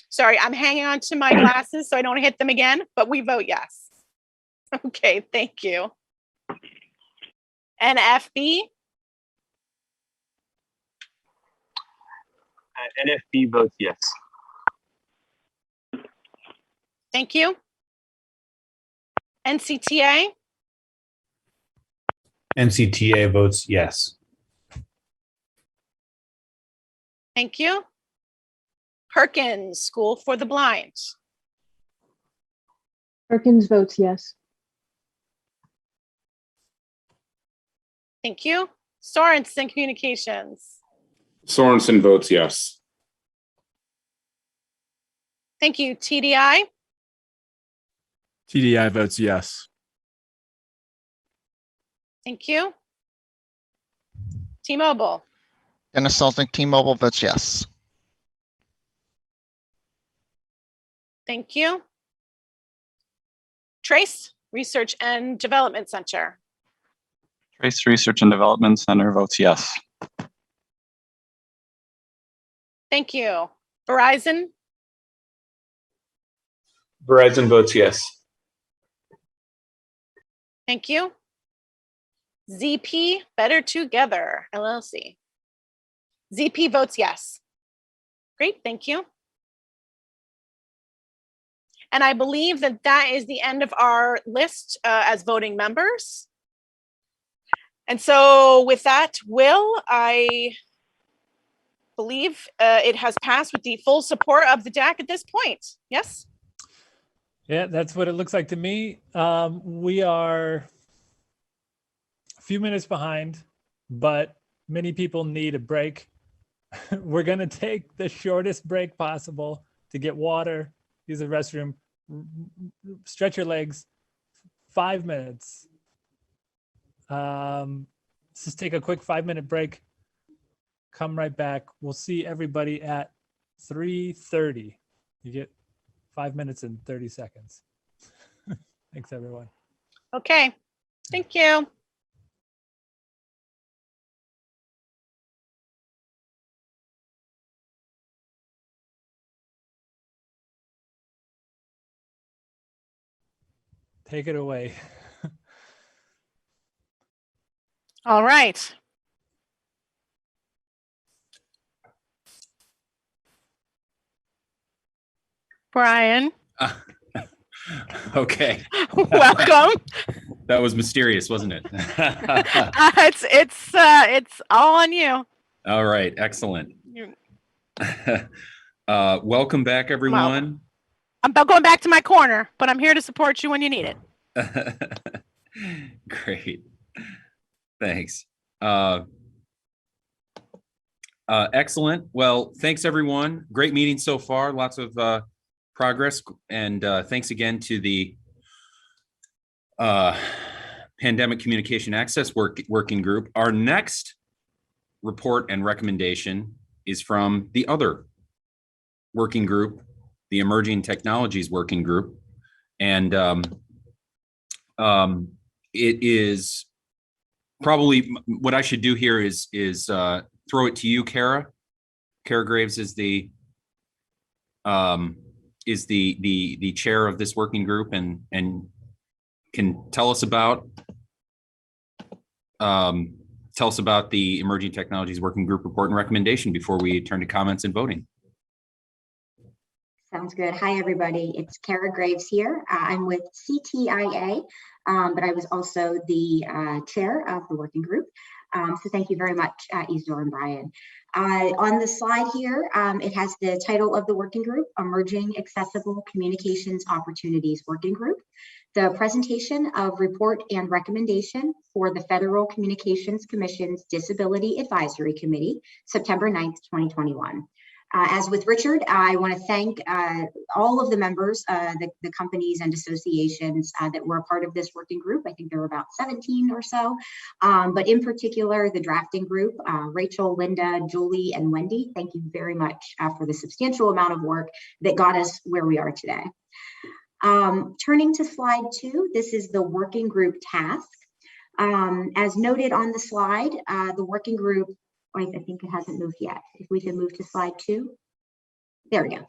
Sorry, I'm hanging on to my glasses so I don't hit them again, but we vote yes. Okay, thank you. NFB? NFB votes yes. Thank you. NCTA? NCTA votes yes. Thank you. Perkins, School for the Blind. Perkins votes yes. Thank you. Sorensen Communications. Sorensen votes yes. Thank you. TDI? TDI votes yes. Thank you. T-Mobile? Dennis Salting, T-Mobile votes yes. Thank you. Trace Research and Development Center. Trace Research and Development Center votes yes. Thank you. Verizon? Verizon votes yes. Thank you. ZP Better Together, LLC. ZP votes yes. Great, thank you. And I believe that that is the end of our list as voting members. And so with that, Will, I believe it has passed with the full support of the DAC at this point. Yes? Yeah, that's what it looks like to me. We are a few minutes behind, but many people need a break. We're going to take the shortest break possible to get water, use the restroom, stretch your legs. 5 minutes. Let's just take a quick 5-minute break. Come right back. We'll see everybody at 3:30. You get 5 minutes and 30 seconds. Thanks, everyone. Okay, thank you. Take it away. All right. Brian. Okay. Welcome. That was mysterious, wasn't it? It's all on you. All right, excellent. Welcome back, everyone. I'm going back to my corner, but I'm here to support you when you need it. Great. Thanks. Excellent. Well, thanks everyone. Great meeting so far. Lots of progress, and thanks again to the Pandemic Communication Access Working Group. Our next report and recommendation is from the other working group, the Emerging Technologies Working Group, and it is probably what I should do here is throw it to you, Kara. Kara Graves is the chair of this working group and can tell us about the Emerging Technologies Working Group report and recommendation before we turn to comments and voting. Sounds good. Hi, everybody. It's Kara Graves here. I'm with CTIA, but I was also the chair of the working group. So thank you very much, Isidore and Brian. On the slide here, it has the title of the working group, Emerging Accessible Communications Opportunities Working Group. The presentation of report and recommendation for the Federal Communications Commission's Disability Advisory Committee, September 9th, 2021. As with Richard, I want to thank all of the members, the companies and associations that were a part of this working group. I think there were about 17 or so, but in particular, the drafting group, Rachel, Linda, Julie, and Wendy. Thank you very much for the substantial amount of work that got us where we are today. Turning to slide 2, this is the working group task. As noted on the slide, the working group, I think it hasn't moved yet. If we can move to slide 2. There we go.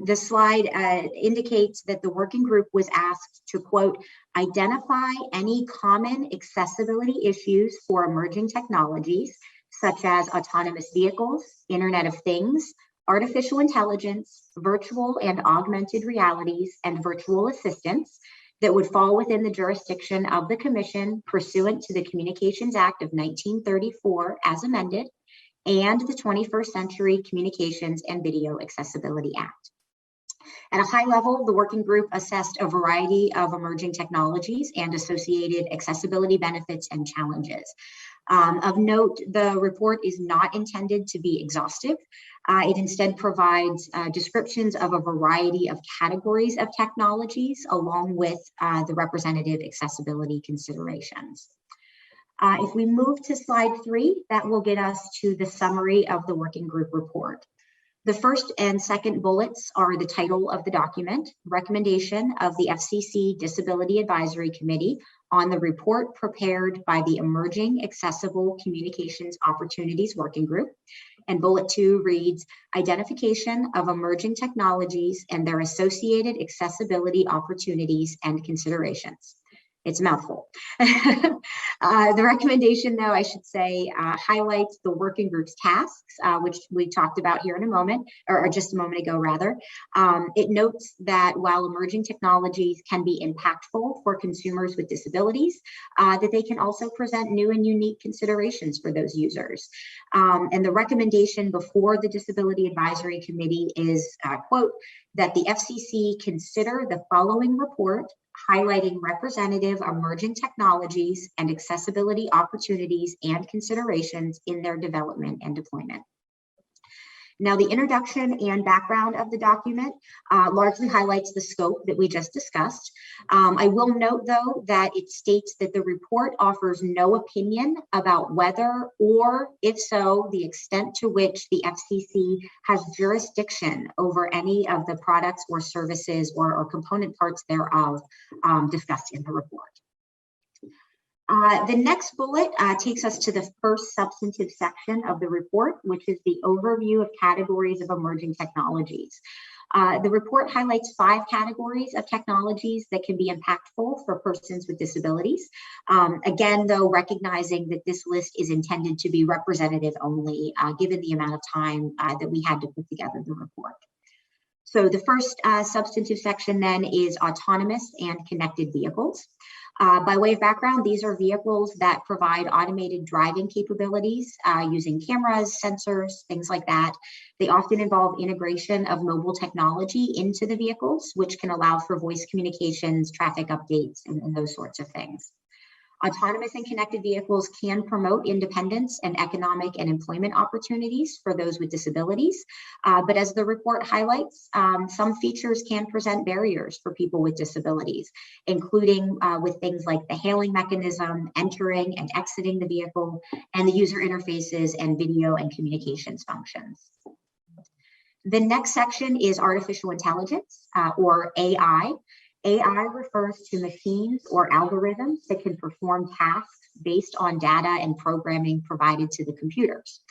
The slide indicates that the working group was asked to, quote, identify any common accessibility issues for emerging technologies, such as autonomous vehicles, Internet of Things, artificial intelligence, virtual and augmented realities, and virtual assistants that would fall within the jurisdiction of the Commission pursuant to the Communications Act of 1934 as amended, and the 21st Century Communications and Video Accessibility Act. At a high level, the working group assessed a variety of emerging technologies and associated accessibility benefits and challenges. Of note, the report is not intended to be exhaustive. It instead provides descriptions of a variety of categories of technologies along with the representative accessibility considerations. If we move to slide 3, that will get us to the summary of the working group report. The first and second bullets are the title of the document, recommendation of the FCC Disability Advisory Committee on the report prepared by the Emerging Accessible Communications Opportunities Working Group. And bullet 2 reads, identification of emerging technologies and their associated accessibility opportunities and considerations. It's a mouthful. The recommendation, though, I should say, highlights the working group's tasks, which we talked about here in a moment, or just a moment ago, rather. It notes that while emerging technologies can be impactful for consumers with disabilities, that they can also present new and unique considerations for those users. And the recommendation before the Disability Advisory Committee is, quote, that the FCC consider the following report highlighting representative emerging technologies and accessibility opportunities and considerations in their development and deployment. Now, the introduction and background of the document largely highlights the scope that we just discussed. I will note, though, that it states that the report offers no opinion about whether or, if so, the extent to which the FCC has jurisdiction over any of the products or services or component parts thereof discussed in the report. The next bullet takes us to the first substantive section of the report, which is the overview of categories of emerging technologies. The report highlights 5 categories of technologies that can be impactful for persons with disabilities. Again, though, recognizing that this list is intended to be representative only, given the amount of time that we had to put together the report. So the first substantive section then is autonomous and connected vehicles. By way of background, these are vehicles that provide automated driving capabilities using cameras, sensors, things like that. They often involve integration of mobile technology into the vehicles, which can allow for voice communications, traffic updates, and those sorts of things. Autonomous and connected vehicles can promote independence and economic and employment opportunities for those with disabilities. But as the report highlights, some features can present barriers for people with disabilities, including with things like the hailing mechanism, entering and exiting the vehicle, and the user interfaces and video and communications functions. The next section is artificial intelligence, or AI. AI refers to machines or algorithms that can perform tasks based on data and programming provided to the computers.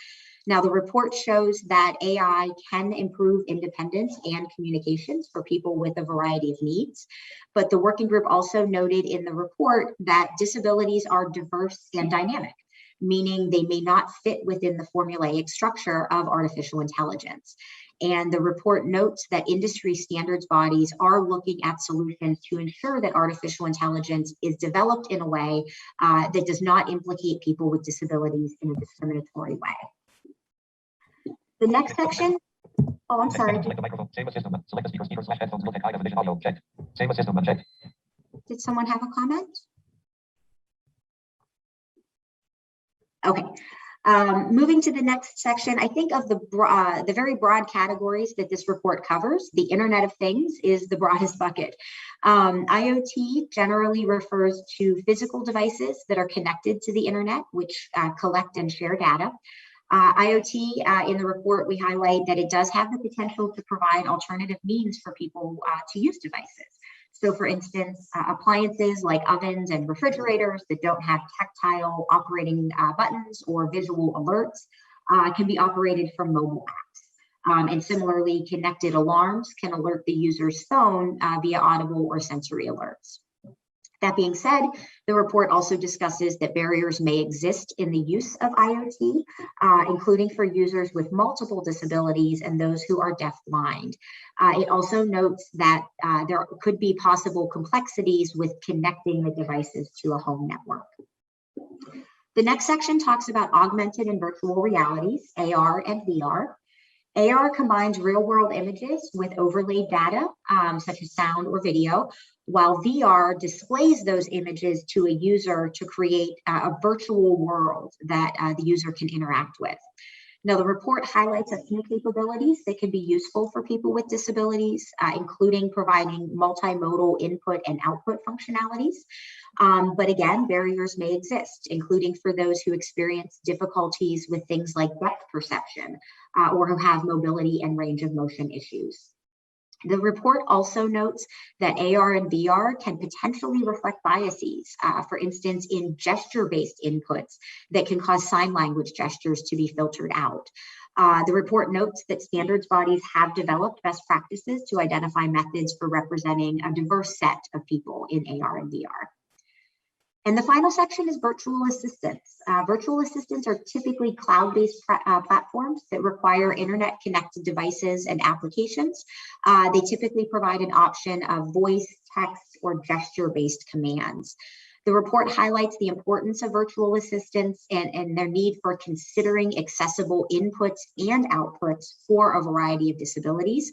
Now, the report shows that AI can improve independence and communications for people with a variety of needs. But the working group also noted in the report that disabilities are diverse and dynamic, meaning they may not fit within the formulaic structure of artificial intelligence. And the report notes that industry standards bodies are looking at solutions to ensure that artificial intelligence is developed in a way that does not implicate people with disabilities in a discriminatory way. The next section, oh, I'm sorry. Did someone have a comment? Okay. Moving to the next section, I think of the very broad categories that this report covers. The Internet of Things is the broadest bucket. IoT generally refers to physical devices that are connected to the internet, which collect and share data. IoT, in the report, we highlight that it does have the potential to provide alternative means for people to use devices. So for instance, appliances like ovens and refrigerators that don't have tactile operating buttons or visual alerts can be operated from mobile apps. And similarly, connected alarms can alert the user's phone via audible or sensory alerts. That being said, the report also discusses that barriers may exist in the use of IoT, including for users with multiple disabilities and those who are deafblind. It also notes that there could be possible complexities with connecting the devices to a home network. The next section talks about augmented and virtual realities, AR and VR. AR combines real-world images with overlaid data, such as sound or video, while VR displays those images to a user to create a virtual world that the user can interact with. Now, the report highlights a few capabilities that can be useful for people with disabilities, including providing multimodal input and output functionalities. But again, barriers may exist, including for those who experience difficulties with things like depth perception or who have mobility and range of motion issues. The report also notes that AR and VR can potentially reflect biases, for instance, in gesture-based inputs that can cause sign language gestures to be filtered out. The report notes that standards bodies have developed best practices to identify methods for representing a diverse set of people in AR and VR. And the final section is virtual assistants. Virtual assistants are typically cloud-based platforms that require internet-connected devices and applications. They typically provide an option of voice, text, or gesture-based commands. The report highlights the importance of virtual assistants and their need for considering accessible inputs and outputs for a variety of disabilities,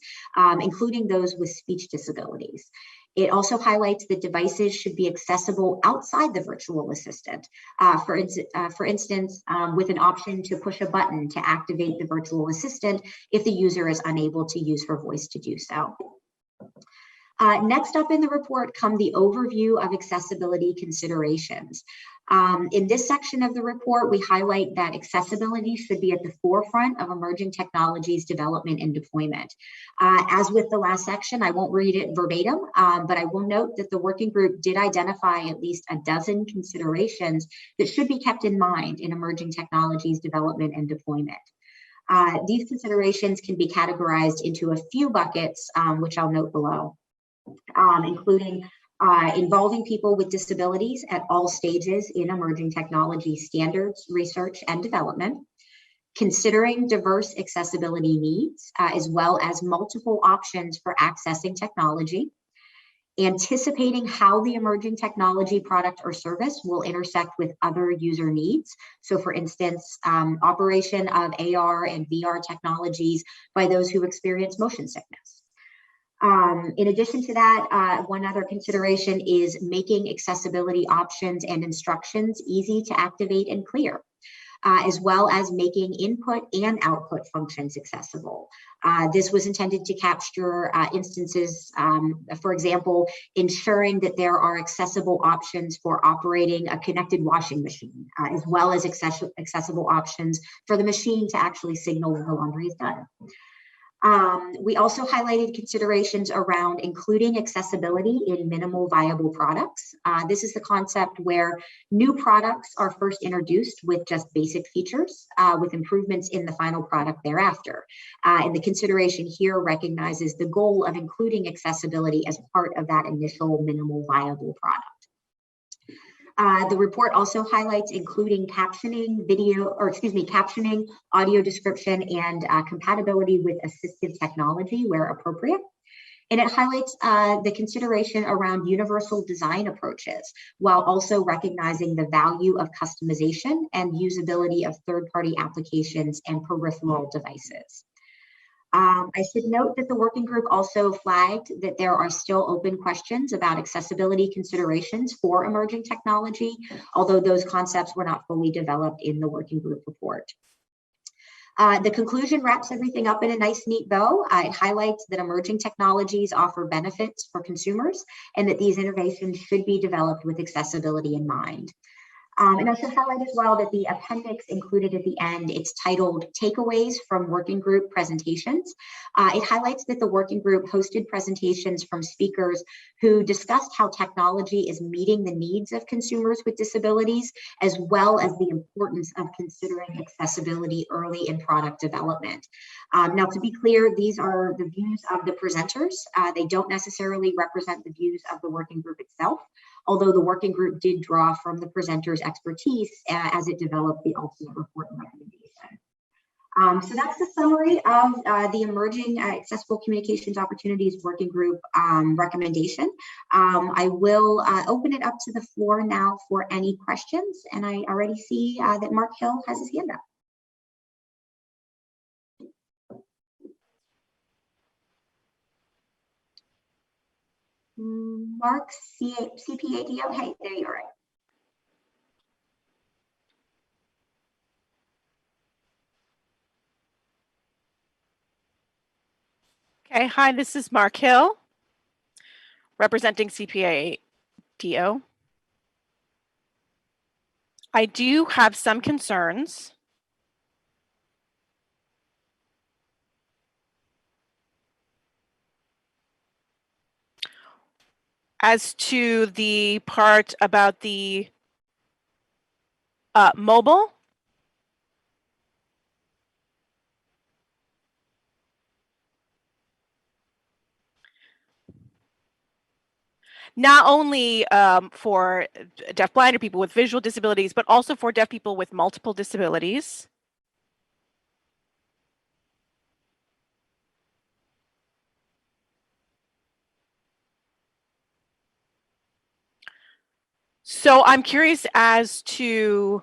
including those with speech disabilities. It also highlights that devices should be accessible outside the virtual assistant. For instance, with an option to push a button to activate the virtual assistant if the user is unable to use her voice to do so. Next up in the report come the overview of accessibility considerations. In this section of the report, we highlight that accessibility should be at the forefront of emerging technologies development and deployment. As with the last section, I won't read it verbatim, but I will note that the working group did identify at least a dozen considerations that should be kept in mind in emerging technologies development and deployment. These considerations can be categorized into a few buckets, which I'll note below, including involving people with disabilities at all stages in emerging technology standards, research, and development, considering diverse accessibility needs, as well as multiple options for accessing technology, anticipating how the emerging technology product or service will intersect with other user needs. So for instance, operation of AR and VR technologies by those who experience motion sickness. In addition to that, one other consideration is making accessibility options and instructions easy to activate and clear, as well as making input and output functions accessible. This was intended to capture instances, for example, ensuring that there are accessible options for operating a connected washing machine, as well as accessible options for the machine to actually signal when the laundry is done. We also highlighted considerations around including accessibility in minimal viable products. This is the concept where new products are first introduced with just basic features, with improvements in the final product thereafter. And the consideration here recognizes the goal of including accessibility as part of that initial minimal viable product. The report also highlights including captioning, captioning, audio description, and compatibility with assistive technology where appropriate. And it highlights the consideration around universal design approaches, while also recognizing the value of customization and usability of third-party applications and peripheral devices. I should note that the working group also flagged that there are still open questions about accessibility considerations for emerging technology, although those concepts were not fully developed in the working group report. The conclusion wraps everything up in a nice, neat bow. It highlights that emerging technologies offer benefits for consumers and that these innovations should be developed with accessibility in mind. And I should highlight as well that the appendix included at the end, it's titled Takeaways from Working Group Presentations. It highlights that the working group hosted presentations from speakers who discussed how technology is meeting the needs of consumers with disabilities, as well as the importance of considering accessibility early in product development. Now, to be clear, these are the views of the presenters. They don't necessarily represent the views of the working group itself, although the working group did draw from the presenters' expertise as it developed the ultimate report and recommendation. So that's the summary of the Emerging Accessible Communications Opportunities Working Group recommendation. I will open it up to the floor now for any questions, and I already see that Mark Hill has his hand up. Mark CPADO, hey, there you are. Okay, hi, this is Mark Hill, representing CPADO. I do have some concerns. As to the part about the mobile, not only for deafblind or people with visual disabilities, but also for deaf people with multiple disabilities. So I'm curious as to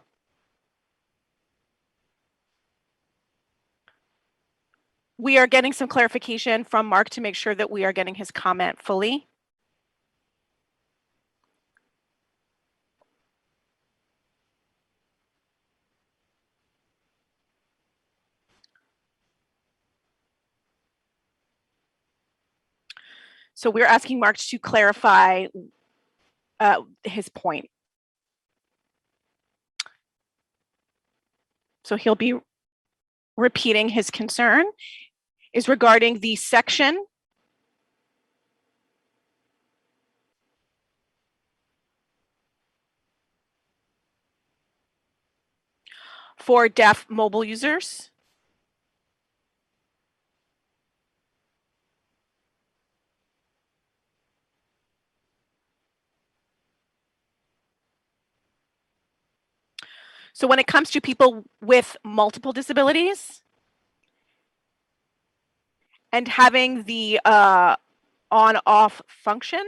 we are getting some clarification from Mark to make sure that we are getting his comment fully. So we're asking Mark to clarify his point. So he'll be repeating his concern is regarding the section for deaf mobile users. So when it comes to people with multiple disabilities and having the on-off function,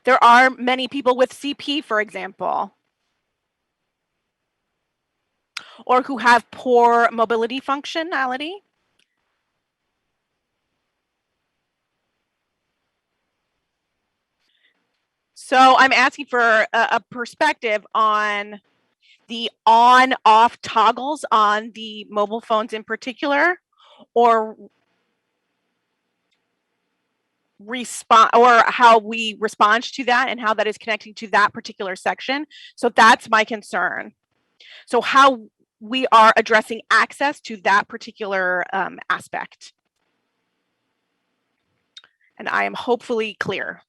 there are many people with CP, for example, or who have poor mobility functionality. So I'm asking for a perspective on the on-off toggles on the mobile phones in particular, or how we respond to that and how that is connecting to that particular section. So that's my concern. So how we are addressing access to that particular aspect. And I am hopefully clear.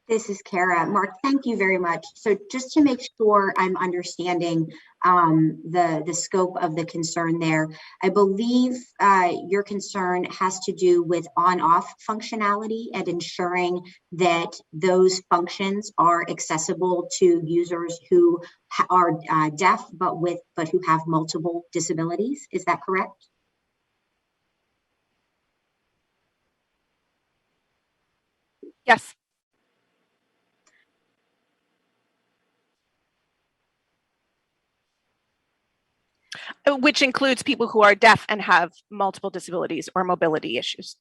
This is Kara. Mark, thank you very much. So just to make sure I'm understanding the scope of the concern there, I believe your concern has to do with on-off functionality and ensuring that those functions are accessible to users who are deaf but who have multiple disabilities. Is that correct? Yes. Which includes people who are deaf and have multiple disabilities or mobility issues.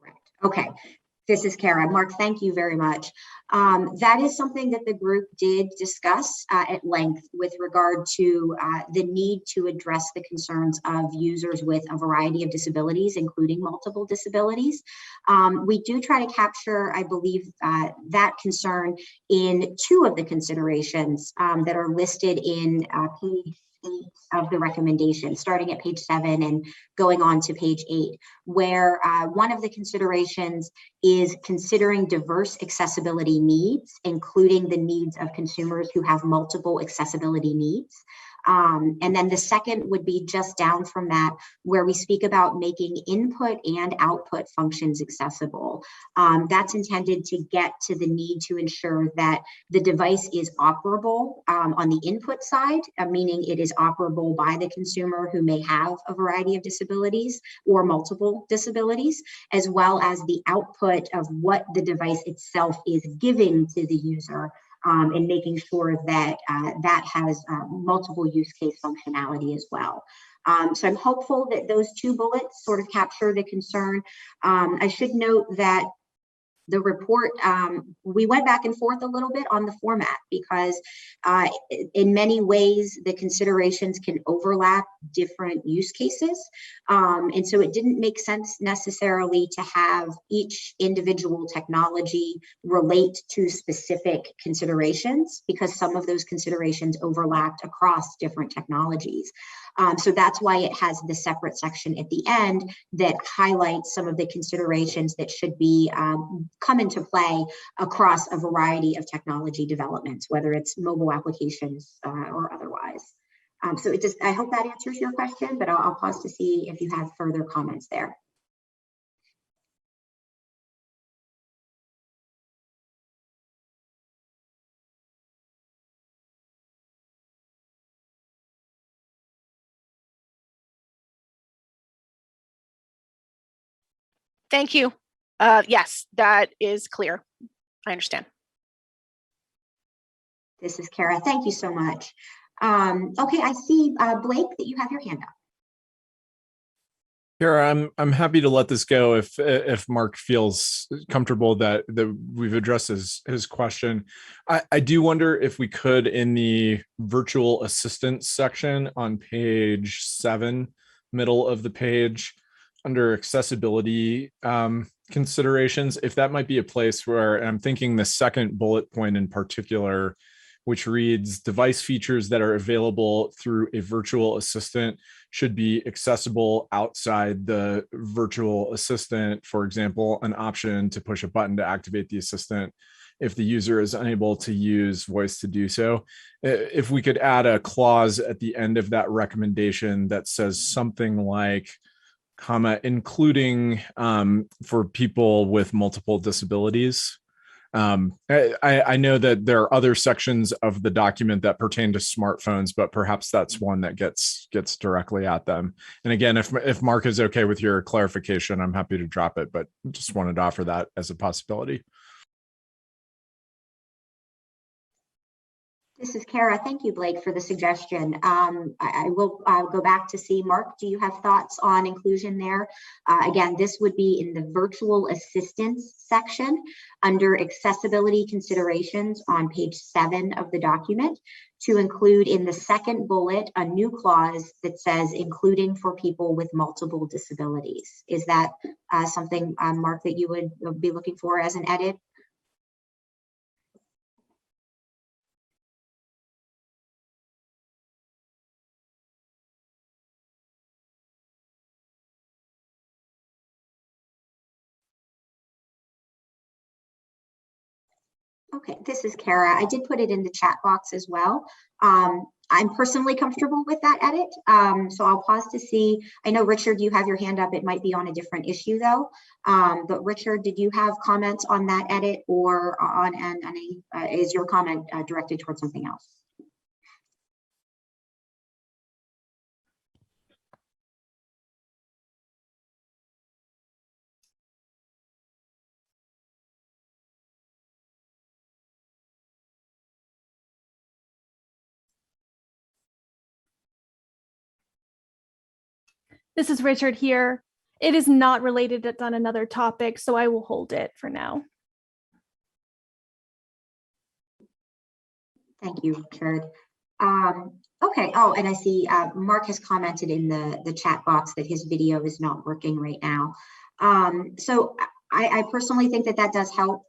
Correct. Okay. This is Kara. Mark, thank you very much. That is something that the group did discuss at length with regard to the need to address the concerns of users with a variety of disabilities, including multiple disabilities. We do try to capture, I believe, that concern in two of the considerations that are listed in page 8 of the recommendation, starting at page 7 and going on to page 8, where one of the considerations is considering diverse accessibility needs, including the needs of consumers who have multiple accessibility needs. And then the second would be just down from that, where we speak about making input and output functions accessible. That's intended to get to the need to ensure that the device is operable on the input side, meaning it is operable by the consumer who may have a variety of disabilities or multiple disabilities, as well as the output of what the device itself is giving to the user. And making sure that that has multiple use case functionality as well. So I'm hopeful that those two bullets sort of capture the concern. I should note that the report, we went back and forth a little bit on the format because in many ways, the considerations can overlap different use cases. And so it didn't make sense necessarily to have each individual technology relate to specific considerations because some of those considerations overlapped across different technologies. So that's why it has the separate section at the end that highlights some of the considerations that should be come into play across a variety of technology developments, whether it's mobile applications or otherwise. So it just, I hope that answers your question, but I'll pause to see if you have further comments there. Thank you. Yes, that is clear. I understand. This is Kara. Thank you so much. Okay, I see, Blake, that you have your hand up. Kara, I'm happy to let this go if Mark feels comfortable that we've addressed his question. I do wonder if we could, in the virtual assistant section on page 7, middle of the page, under accessibility considerations, if that might be a place where, and I'm thinking the second bullet point in particular, which reads, device features that are available through a virtual assistant should be accessible outside the virtual assistant. For example, an option to push a button to activate the assistant if the user is unable to use voice to do so. If we could add a clause at the end of that recommendation that says something like, comma, including for people with multiple disabilities. I know that there are other sections of the document that pertain to smartphones, but perhaps that's one that gets directly at them. And again, if Mark is okay with your clarification, I'm happy to drop it, but just wanted to offer that as a possibility. This is Kara. Thank you, Blake, for the suggestion. I will go back to see Mark. Do you have thoughts on inclusion there? Again, this would be in the virtual assistance section under accessibility considerations on page 7 of the document, to include in the second bullet a new clause that says including for people with multiple disabilities. Is that something, Mark, that you would be looking for as an edit? Okay, this is Kara. I did put it in the chat box as well. I'm personally comfortable with that edit. So I'll pause to see. I know, Richard, you have your hand up. It might be on a different issue though. But Richard, did you have comments on that edit, or on any, is your comment directed towards something else? This is Richard here. It is not related. It's on another topic, so I will hold it for now. Thank you, Richard. Okay. Oh, and I see Mark has commented in the chat box that his video is not working right now. So I personally think that does help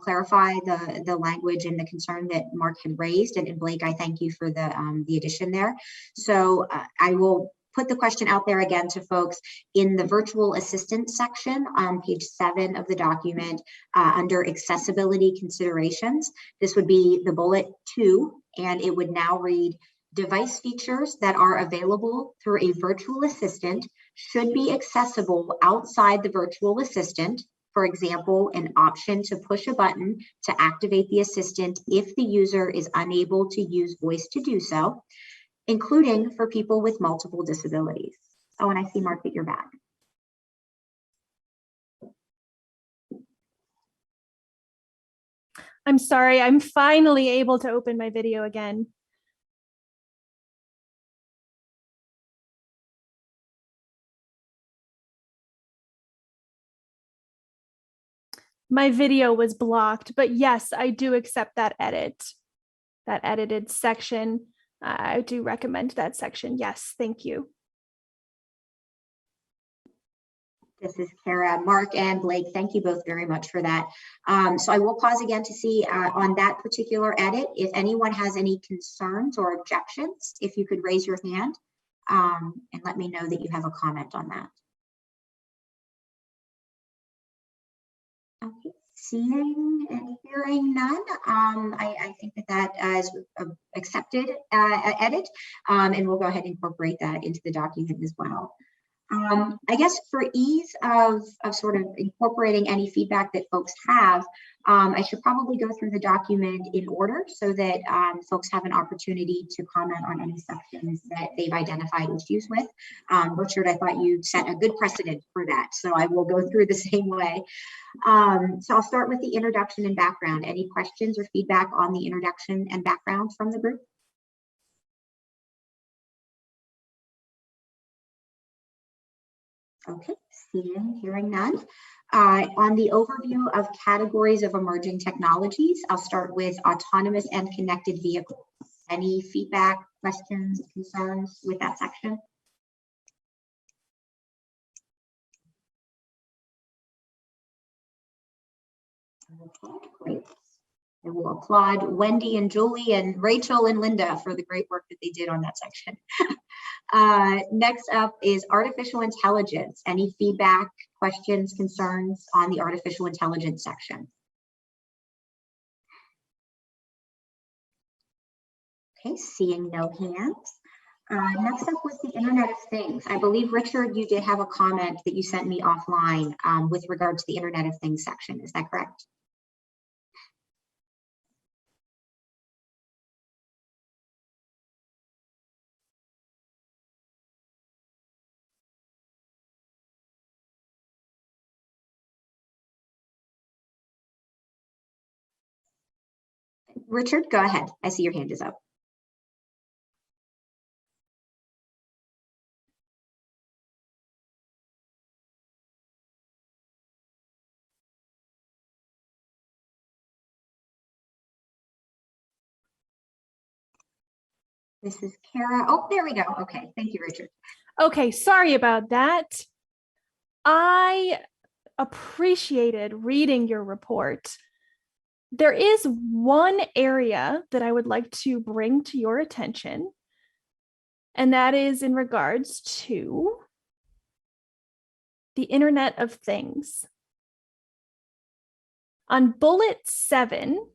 clarify the language and the concern that Mark had raised. And Blake, I thank you for the addition there. So I will put the question out there again to folks in the virtual assistant section on page 7 of the document under accessibility considerations. This would be the bullet 2, and it would now read, device features that are available through a virtual assistant should be accessible outside the virtual assistant. For example, an option to push a button to activate the assistant if the user is unable to use voice to do so, including for people with multiple disabilities. Oh, and I see, Mark, that you're back. I'm sorry, I'm finally able to open my video again. My video was blocked, but yes, I do accept that edit, that edited section. I do recommend that section. Yes, thank you. This is Kara. Mark and Blake, thank you both very much for that. So I will pause again to see on that particular edit, if anyone has any concerns or objections, if you could raise your hand and let me know that you have a comment on that. Okay, seeing and hearing none, I think that is accepted edit, and we'll go ahead and incorporate that into the document as well. I guess for ease of sort of incorporating any feedback that folks have, I should probably go through the document in order so that folks have an opportunity to comment on any sections that they've identified issues with. Richard, I thought you set a good precedent for that, so I will go through the same way. So I'll start with the introduction and background. Any questions or feedback on the introduction and background from the group? Okay, seeing, hearing none. On the overview of categories of emerging technologies, I'll start with autonomous and connected vehicles. Any feedback, questions, concerns with that section? Okay, great. I will applaud Wendy and Julie and Rachel and Linda for the great work that they did on that section. Next up is artificial intelligence. Any feedback, questions, concerns on the artificial intelligence section? Okay, seeing no hands. Next up was the Internet of Things. I believe, Richard, you did have a comment that you sent me offline with regard to the Internet of Things section. Is that correct? Richard, go ahead. I see your hand is up. This is Kara. Oh, there we go. Okay. Thank you, Richard. Okay, sorry about that. I appreciated reading your report. There is one area that I would like to bring to your attention, and that is in regards to the Internet of Things. On bullet 7,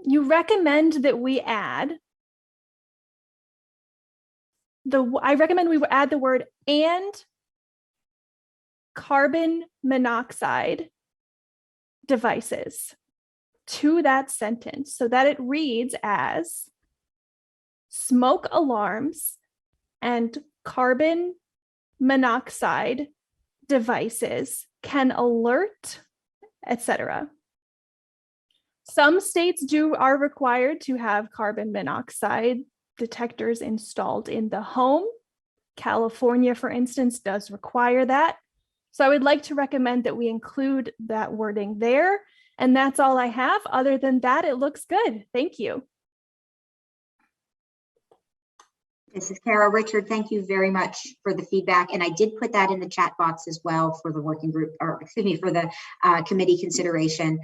you recommend that we add I recommend we add the word "and carbon monoxide devices" to that sentence so that it reads as smoke alarms and carbon monoxide devices can alert, etc. Some states are required to have carbon monoxide detectors installed in the home. California, for instance, does require that. So I would like to recommend that we include that wording there. And that's all I have. Other than that, it looks good. Thank you. This is Kara. Richard, thank you very much for the feedback. And I did put that in the chat box as well for the working group, or excuse me, for the committee consideration.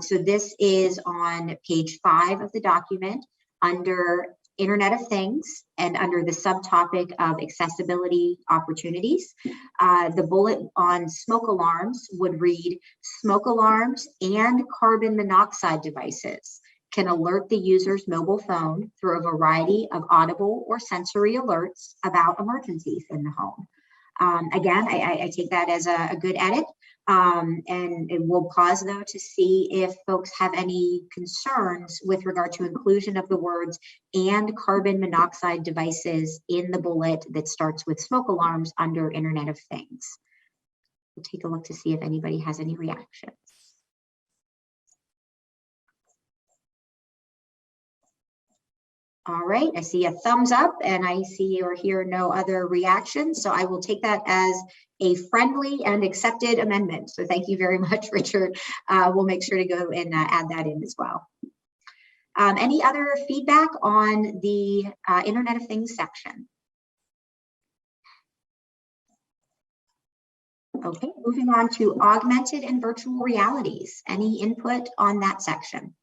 So this is on page 5 of the document under Internet of Things and under the subtopic of accessibility opportunities. The bullet on smoke alarms would read, smoke alarms and carbon monoxide devices can alert the user's mobile phone through a variety of audible or sensory alerts about emergencies in the home. Again, I take that as a good edit. And we'll pause though to see if folks have any concerns with regard to inclusion of the words "and carbon monoxide devices" in the bullet that starts with smoke alarms under Internet of Things. We'll take a look to see if anybody has any reactions. All right, I see a thumbs up and I see or hear no other reactions. So I will take that as a friendly and accepted amendment. So thank you very much, Richard. We'll make sure to go and add that in as well. Any other feedback on the Internet of Things section? Okay, moving on to augmented and virtual realities. Any input on that section?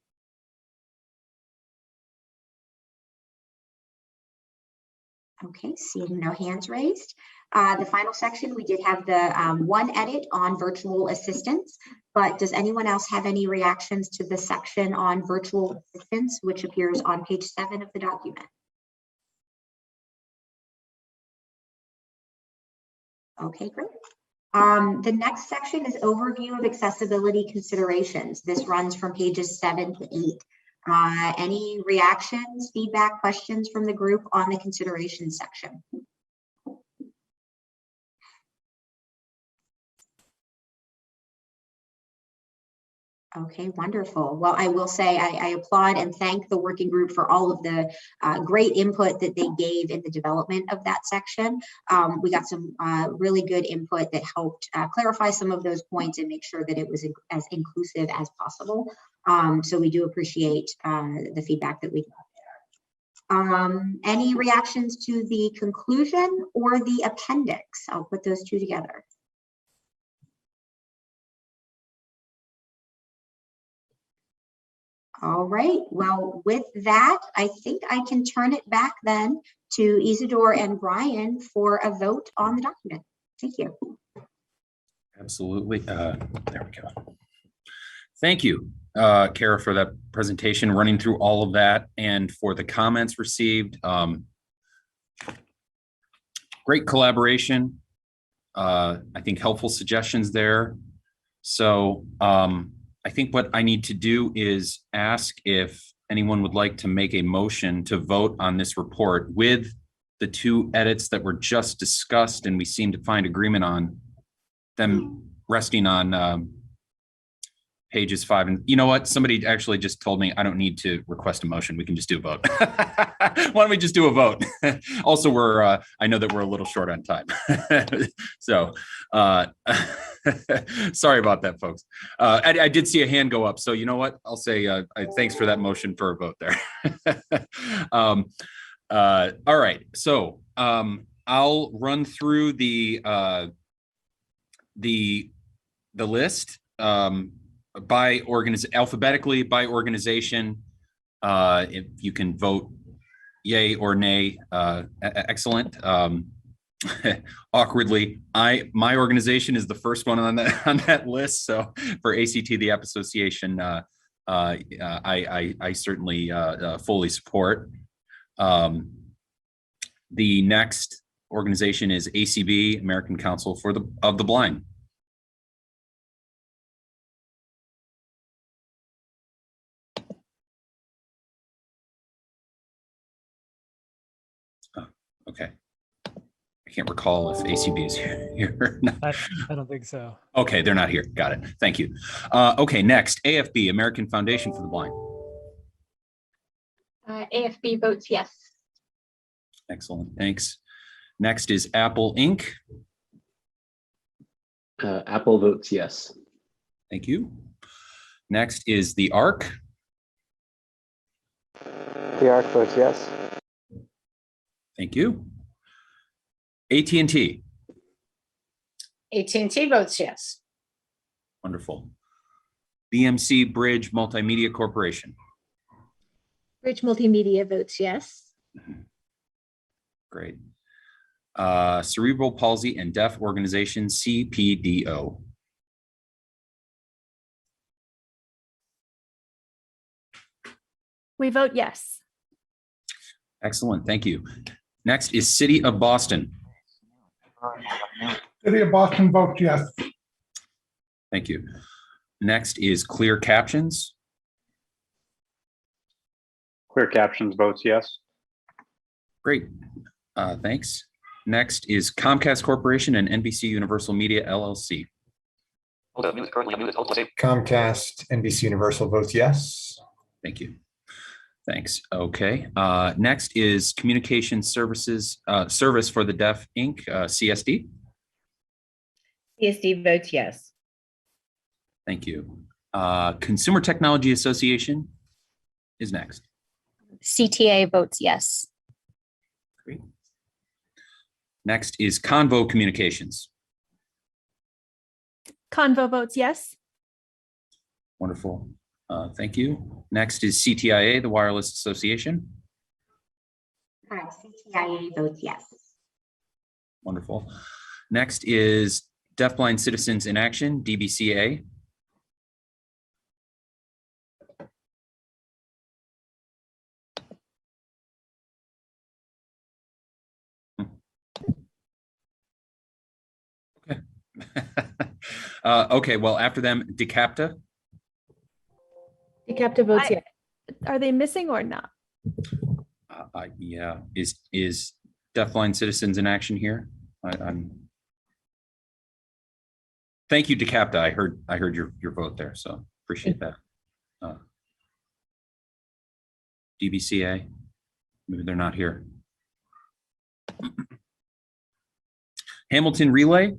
Okay, seeing no hands raised. The final section, we did have the one edit on virtual assistants, but does anyone else have any reactions to the section on virtual assistants, which appears on page 7 of the document? Okay, great. The next section is overview of accessibility considerations. This runs from pages 7 to 8. Any reactions, feedback, questions from the group on the consideration section? Okay, wonderful. Well, I will say I applaud and thank the working group for all of the great input that they gave in the development of that section. We got some really good input that helped clarify some of those points and make sure that it was as inclusive as possible. So we do appreciate the feedback that we got there. Any reactions to the conclusion or the appendix? I'll put those two together. All right, well, with that, I think I can turn it back then to Isidore and Brian for a vote on the document. Thank you. Absolutely. There we go. Thank you. Kara, for that presentation, running through all of that, and for the comments received. Great collaboration. I think helpful suggestions there. So I think what I need to do is ask if anyone would like to make a motion to vote on this report with the 2 edits that were just discussed, and we seem to find agreement on them resting on pages 5. And you know what? Somebody actually just told me I don't need to request a motion. We can just do a vote. Why don't we just do a vote? Also, I know that we're a little short on time. So sorry about that, folks. I did see a hand go up. So you know what? I'll say thanks for that motion for a vote there. All right. So I'll run through the list. Alphabetically by organization. If you can vote yay or nay, excellent. Awkwardly, my organization is the first one on that list. So for ACT, the App Association, I certainly fully support. The next organization is ACB, American Council of the Blind. Okay. I can't recall if ACB is here or not. I don't think so. Okay, they're not here. Got it. Thank you. Okay, next, AFB, American Foundation for the Blind. AFB votes yes. Excellent, thanks. Next is Apple Inc. Apple votes yes. Thank you. Next is the ARC. The ARC votes yes. Thank you. AT&T. AT&T votes yes. Wonderful. BMC Bridge Multimedia Corporation. Bridge Multimedia votes yes. Great. Cerebral Palsy and Deaf Organization, CPDO. We vote yes. Excellent, thank you. Next is City of Boston. City of Boston votes yes. Thank you. Next is Clear Captions. Clear Captions votes yes. Great, thanks. Next is Comcast Corporation and NBC Universal Media LLC. Comcast, NBC Universal votes yes. Thank you. Thanks. Okay. Next is Communication Services Service for the Deaf Inc. CSD. CSD votes yes. Thank you. Consumer Technology Association is next. CTA votes yes. Great. Next is Convo Communications. Convo votes yes. Wonderful. Thank you. Next is CTIA, the Wireless Association. CTIA votes yes. Wonderful. Next is Deafblind Citizens in Action, DBCA. Okay. Okay, well, after them, DeCapta. DeCapta votes yes. Are they missing or not? Yeah, is Deafblind Citizens in Action here? I'm. Thank you, DeCapta. I heard your vote there, so appreciate that. DBCA, maybe they're not here. Hamilton Relay.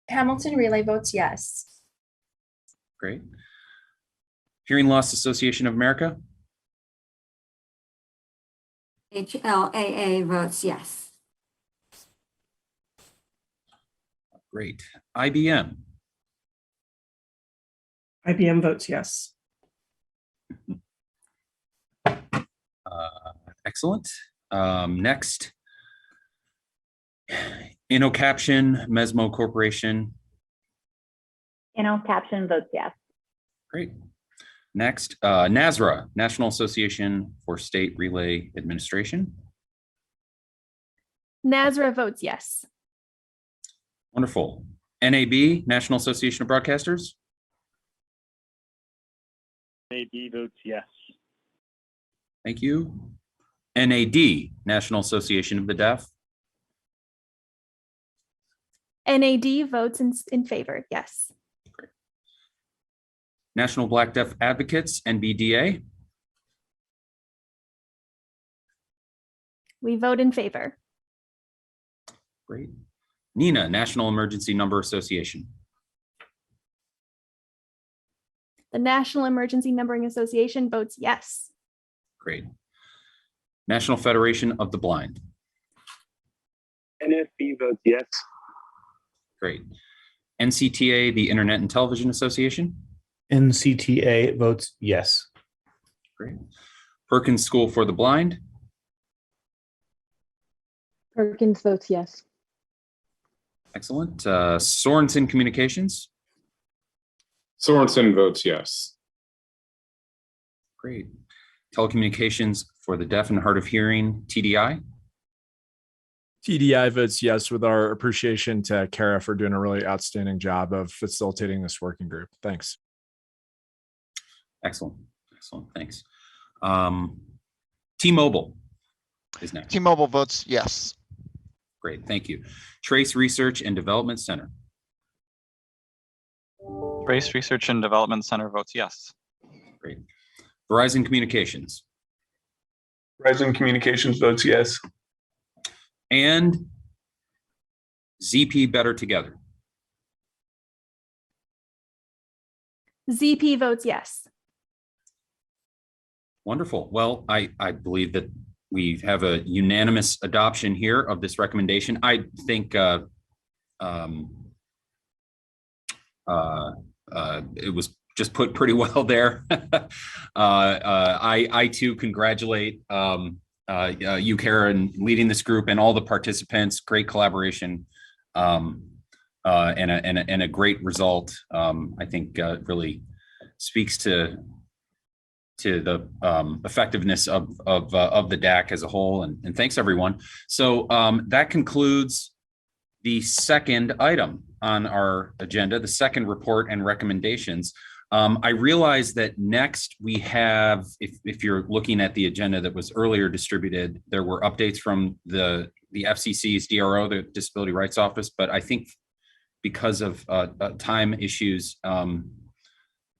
Hamilton Relay votes yes. Great. Hearing Loss Association of America. HLAA votes yes. Great. IBM. IBM votes yes. Excellent. Next, InnoCaption, Mesmo Corporation. Caption votes yes. Great. Next, NASRA, National Association for State Relay Administration. NASRA votes yes. Wonderful. NAB, National Association of Broadcasters. NAB votes yes. Thank you. NAD, National Association of the Deaf. NAD votes in favor, yes. National Black Deaf Advocates, NBDA. We vote in favor. Great. NENA, National Emergency Number Association. The National Emergency Numbering Association votes yes. Great. National Federation of the Blind. NFB votes yes. Great. NCTA, the Internet and Television Association. NCTA votes yes. Great. Perkins School for the Blind. Perkins votes yes. Excellent. Sorensen Communications. Sorensen votes yes. Great. Telecommunications for the Deaf and Hard of Hearing, TDI. TDI votes yes, with our appreciation to Kara for doing a really outstanding job of facilitating this working group. Thanks. Excellent. Excellent. Thanks. T-Mobile is next. T-Mobile votes yes. Great. Thank you. Trace Research and Development Center. Trace Research and Development Center votes yes. Great. Verizon Communications. Verizon Communications votes yes. And ZP Better Together. ZP votes yes. Wonderful. Well, I believe that we have a unanimous adoption here of this recommendation. I think it was just put pretty well there. I too congratulate you, Kara, in leading this group and all the participants. Great collaboration and a great result. I think really speaks to the effectiveness of the DAC as a whole. And thanks everyone. So that concludes the second item on our agenda, the second report and recommendations. I realize that next we have, if you're looking at the agenda that was earlier distributed, there were updates from the FCC's DRO, the Disability Rights Office, but I think because of time issues,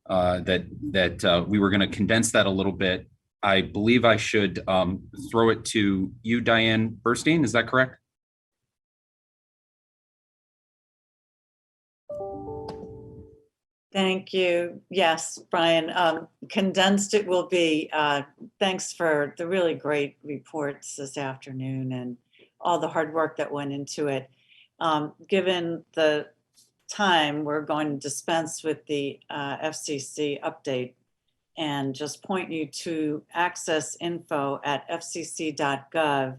that we were going to condense that a little bit. I believe I should throw it to you, Diane Burstein. Is that correct? Thank you. Yes, Brian. Condensed it will be. Thanks for the really great reports this afternoon and all the hard work that went into it. Given the time, we're going to dispense with the FCC update and just point you to access info at fcc.gov,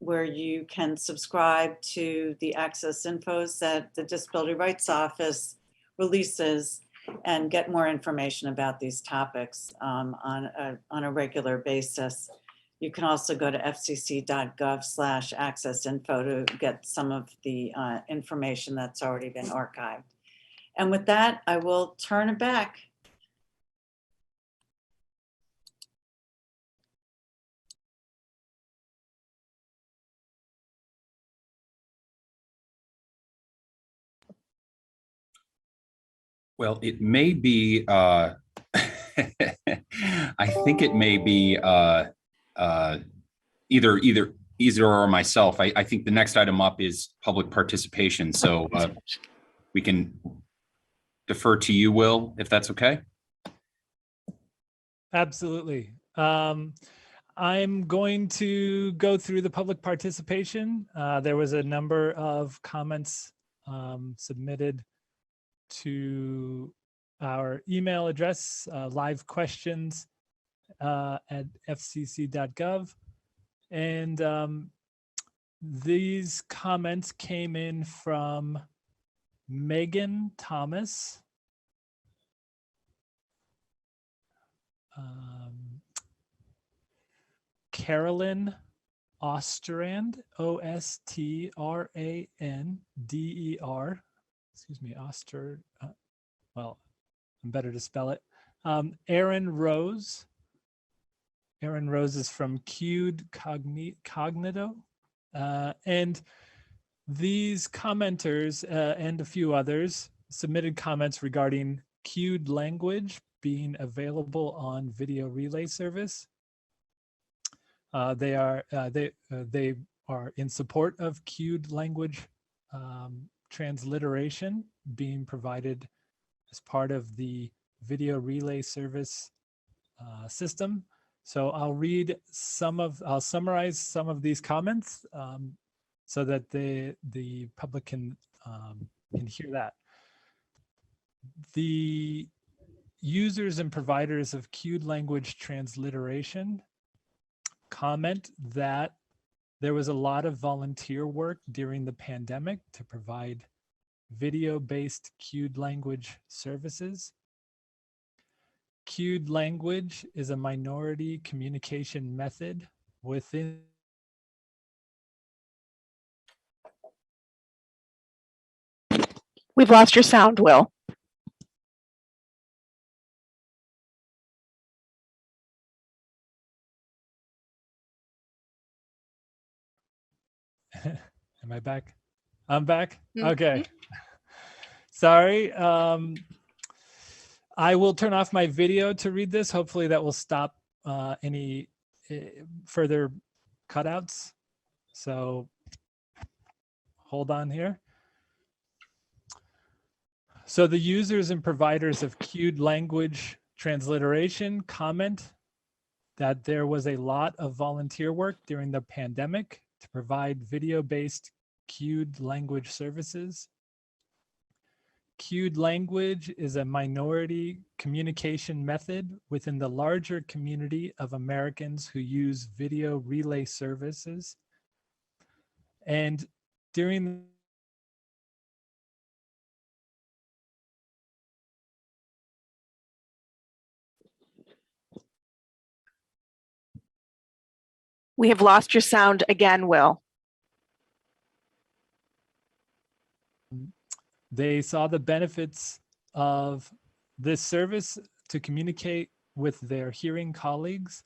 where you can subscribe to the access infos that the Disability Rights Office releases and get more information about these topics on a regular basis. You can also go to fcc.gov/accessinfo to get some of the information that's already been archived. And with that, I will turn it back. Well, it may be, I think it may be either or myself. I think the next item up is public participation. So we can defer to you, Will, if that's okay. Absolutely. I'm going to go through the public participation. There was a number of comments submitted to our email address, live questions at fcc.gov. And these comments came in from Megan Thomas, Carolyn Ostrand, Ostrander. Excuse me, well, I'm better to spell it. Aaron Rose. Aaron Rose is from Q'd Cognito. And these commenters and a few others submitted comments regarding Q'd language being available on video relay service. They are in support of Q'd language transliteration being provided as part of the video relay service system. So I'll summarize some of these comments so that the public can hear that. The users and providers of Q'd language transliteration comment that there was a lot of volunteer work during the pandemic to provide video-based Q'd language services. Q'd language is a minority communication method within We've lost your sound, Will. Am I back? I'm back? Okay. Sorry. I will turn off my video to read this. Hopefully that will stop any further cutouts. So hold on here. So the users and providers of Q'd language transliteration comment that there was a lot of volunteer work during the pandemic to provide video-based Q'd language services. Q'd language is a minority communication method within the larger community of Americans who use video relay services. And during We have lost your sound again, Will. They saw the benefits of this service to communicate with their hearing colleagues,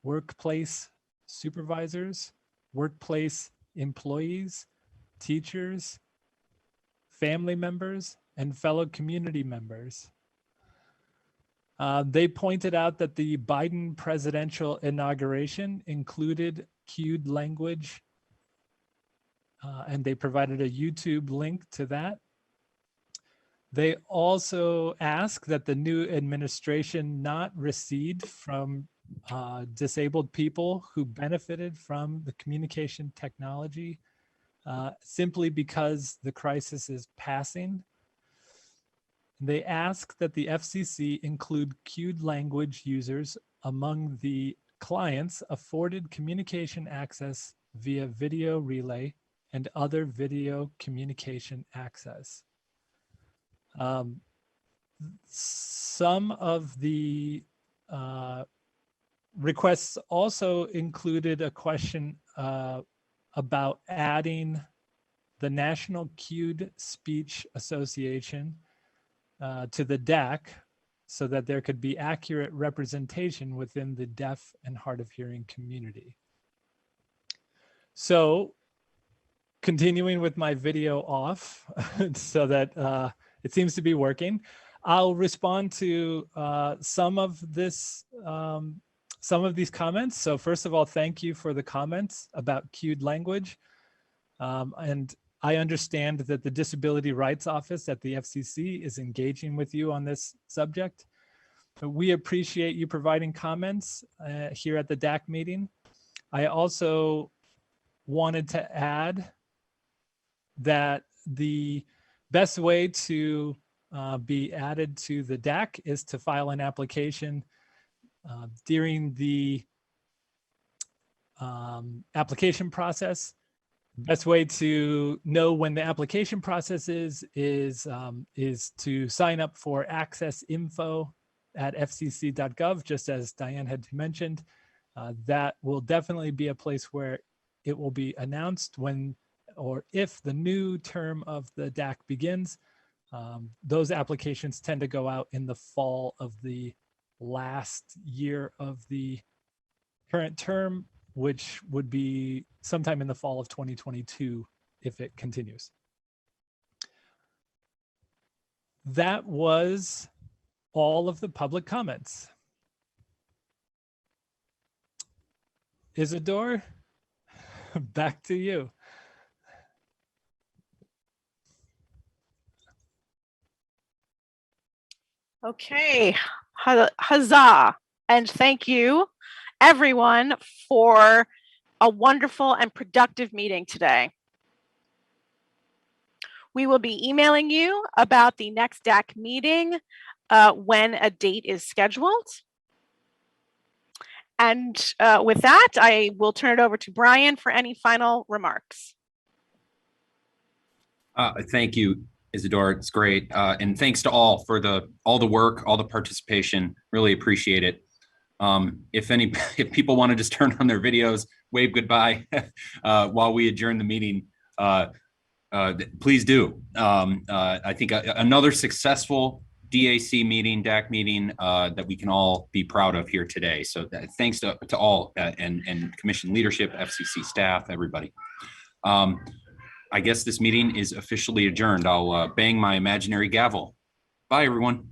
workplace supervisors, workplace employees, teachers, family members, and fellow community members. They pointed out that the Biden presidential inauguration included Q'd language, and they provided a YouTube link to that. They also ask that the new administration not recede from disabled people who benefited from the communication technology simply because the crisis is passing. They ask that the FCC include Q'd language users among the clients afforded communication access via video relay and other video communication access. Some of the requests also included a question about adding the National Q'd Speech Association to the DAC so that there could be accurate representation within the deaf and hard of hearing community. So continuing with my video off so that it seems to be working, I'll respond to some of these comments. So first of all, thank you for the comments about Q'd language. And I understand that the Disability Rights Office at the FCC is engaging with you on this subject. We appreciate you providing comments here at the DAC meeting. I also wanted to add that the best way to be added to the DAC is to file an application during the application process. Best way to know when the application process is to sign up for access info at fcc.gov, just as Diane had mentioned. That will definitely be a place where it will be announced when or if the new term of the DAC begins. Those applications tend to go out in the fall of the last year of the current term, which would be sometime in the fall of 2022 if it continues. That was all of the public comments. Isidore, back to you. Okay, huzzah. And thank you everyone for a wonderful and productive meeting today. We will be emailing you about the next DAC meeting when a date is scheduled. And with that, I will turn it over to Brian for any final remarks. Thank you, Isidore. It's great. And thanks to all for all the work, all the participation. Really appreciate it. If people want to just turn on their videos, wave goodbye while we adjourn the meeting, please do. I think another successful DAC meeting, DAC meeting that we can all be proud of here today. So thanks to all and commission leadership, FCC staff, everybody. I guess this meeting is officially adjourned. I'll bang my imaginary gavel. Bye, everyone.